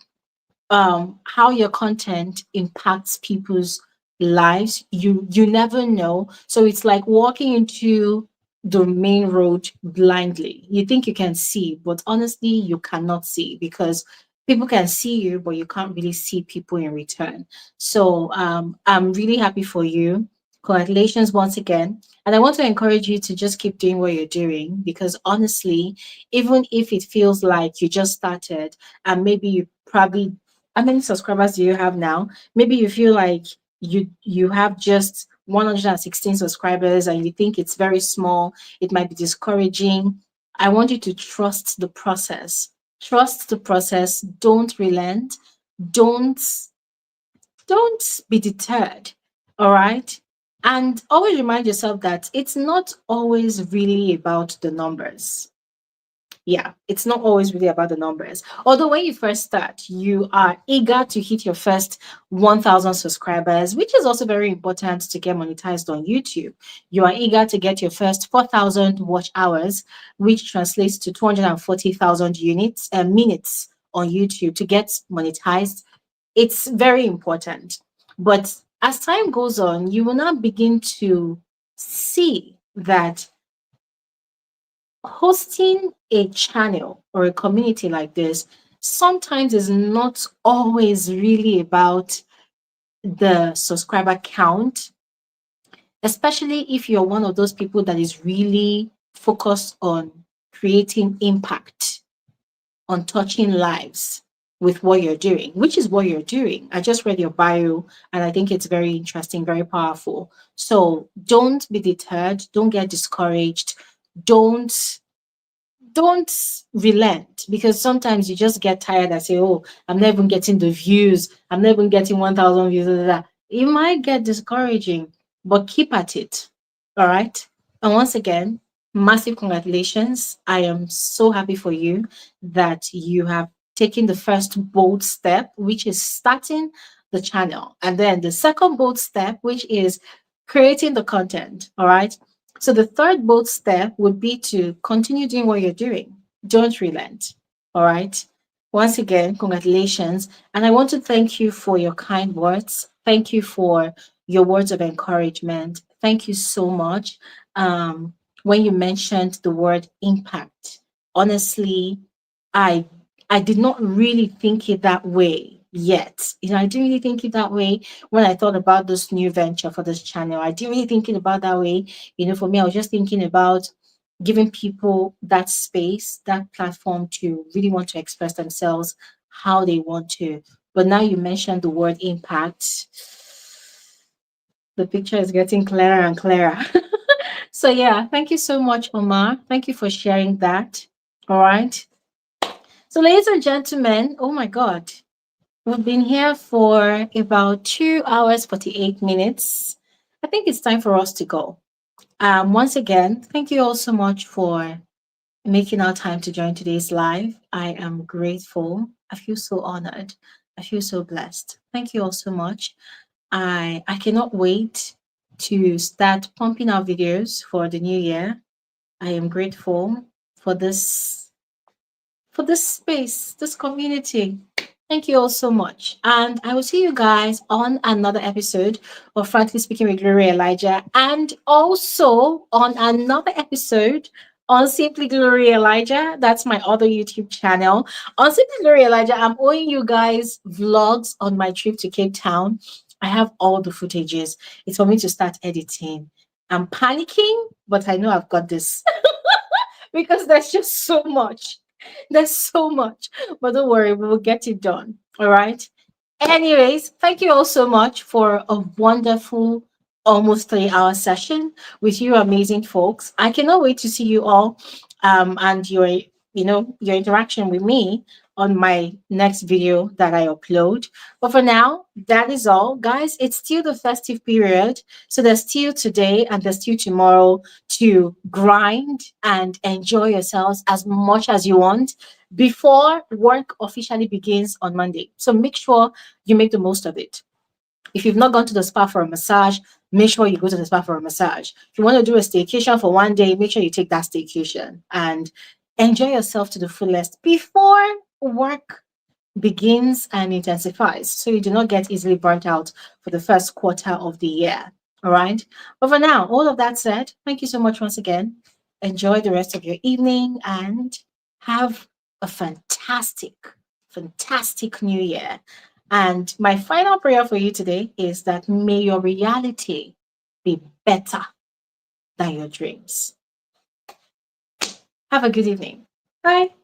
how your content impacts people's lives. You never know. So it's like walking into the main road blindly. You think you can see, but honestly, you cannot see because people can see you, but you can't really see people in return. So I'm really happy for you. Congratulations once again. And I want to encourage you to just keep doing what you're doing because honestly, even if it feels like you just started and maybe you probably, how many subscribers do you have now? Maybe you feel like you have just 116 subscribers and you think it's very small, it might be discouraging. I want you to trust the process. Trust the process. Don't relent. Don't be deterred. All right. And always remind yourself that it's not always really about the numbers. Yeah, it's not always really about the numbers. Although when you first start, you are eager to hit your first 1,000 subscribers, which is also very important to get monetized on YouTube. You are eager to get your first 4,000 watch hours, which translates to 240,000 minutes on YouTube to get monetized. It's very important. But as time goes on, you will now begin to see that hosting a channel or a community like this sometimes is not always really about the subscriber count, especially if you're one of those people that is really focused on creating impact, on touching lives with what you're doing, which is what you're doing. I just read your bio and I think it's very interesting, very powerful. So don't be deterred, don't get discouraged, don't relent, because sometimes you just get tired and say, oh, I'm not even getting the views, I'm not even getting 1,000 views. it might get discouraging, but keep at it. All right. And once again, massive congratulations. I am so happy for you that you have taken the first bold step, which is starting the channel. And then the second bold step, which is creating the content. All right. So the third bold step would be to continue doing what you're doing. Don't relent. All right. Once again, congratulations. And I want to thank you for your kind words. Thank you for your words of encouragement. Thank you so much. When you mentioned the word impact, honestly, I I did not really think it that way yet. I didn't really think it that way when I thought about this new venture for this channel. I didn't really think it about that way. For me, I was just thinking about giving people that space, that platform to really want to express themselves how they want to. But now you mentioned the word impact, the picture is getting clearer and clearer. So yeah, thank you so much, Omar. Thank you for sharing that. All right. So, ladies and gentlemen, oh my God, we've been here for about 2 hours, 48 minutes. I think it's time for us to go. Once again, thank you all so much for making our time to join today's live. I am grateful. I feel so honored. I feel so blessed. Thank you all so much. I cannot wait to start pumping out videos for the new year. I am grateful for this space, this community. Thank you all so much. And I will see you guys on another episode of Frankly Speaking with Glory Elijah, and also on another episode on Simply Glory Elijah. That's my other YouTube channel. On Simply Glory Elijah, I'm owing you guys vlogs on my trip to Cape Town. I have all the footages. It's for me to start editing. I'm panicking, but I know I've got this because there's just so much. There's so much, but don't worry, we will get it done. All right. Anyways, thank you all so much for a wonderful, almost 3 hour session with you amazing folks. I cannot wait to see you all and your interaction with me on my next video that I upload. But for now, that is all. Guys, it's still the festive period. So there's still today and there's still tomorrow to grind and enjoy yourselves as much as you want before work officially begins on Monday. So make sure you make the most of it. If you've not gone to the spa for a massage, make sure you go to the spa for a massage. If you want to do a staycation for one day, make sure you take that staycation and enjoy yourself to the fullest before work begins and intensifies, so you do not get easily burnt out for the first quarter of the year. All right. But for now, all of that said, thank you so much once again. Enjoy the rest of your evening and have a fantastic, fantastic new year. And my final prayer for you today is that may your reality be better than your dreams. Have a good evening. Bye.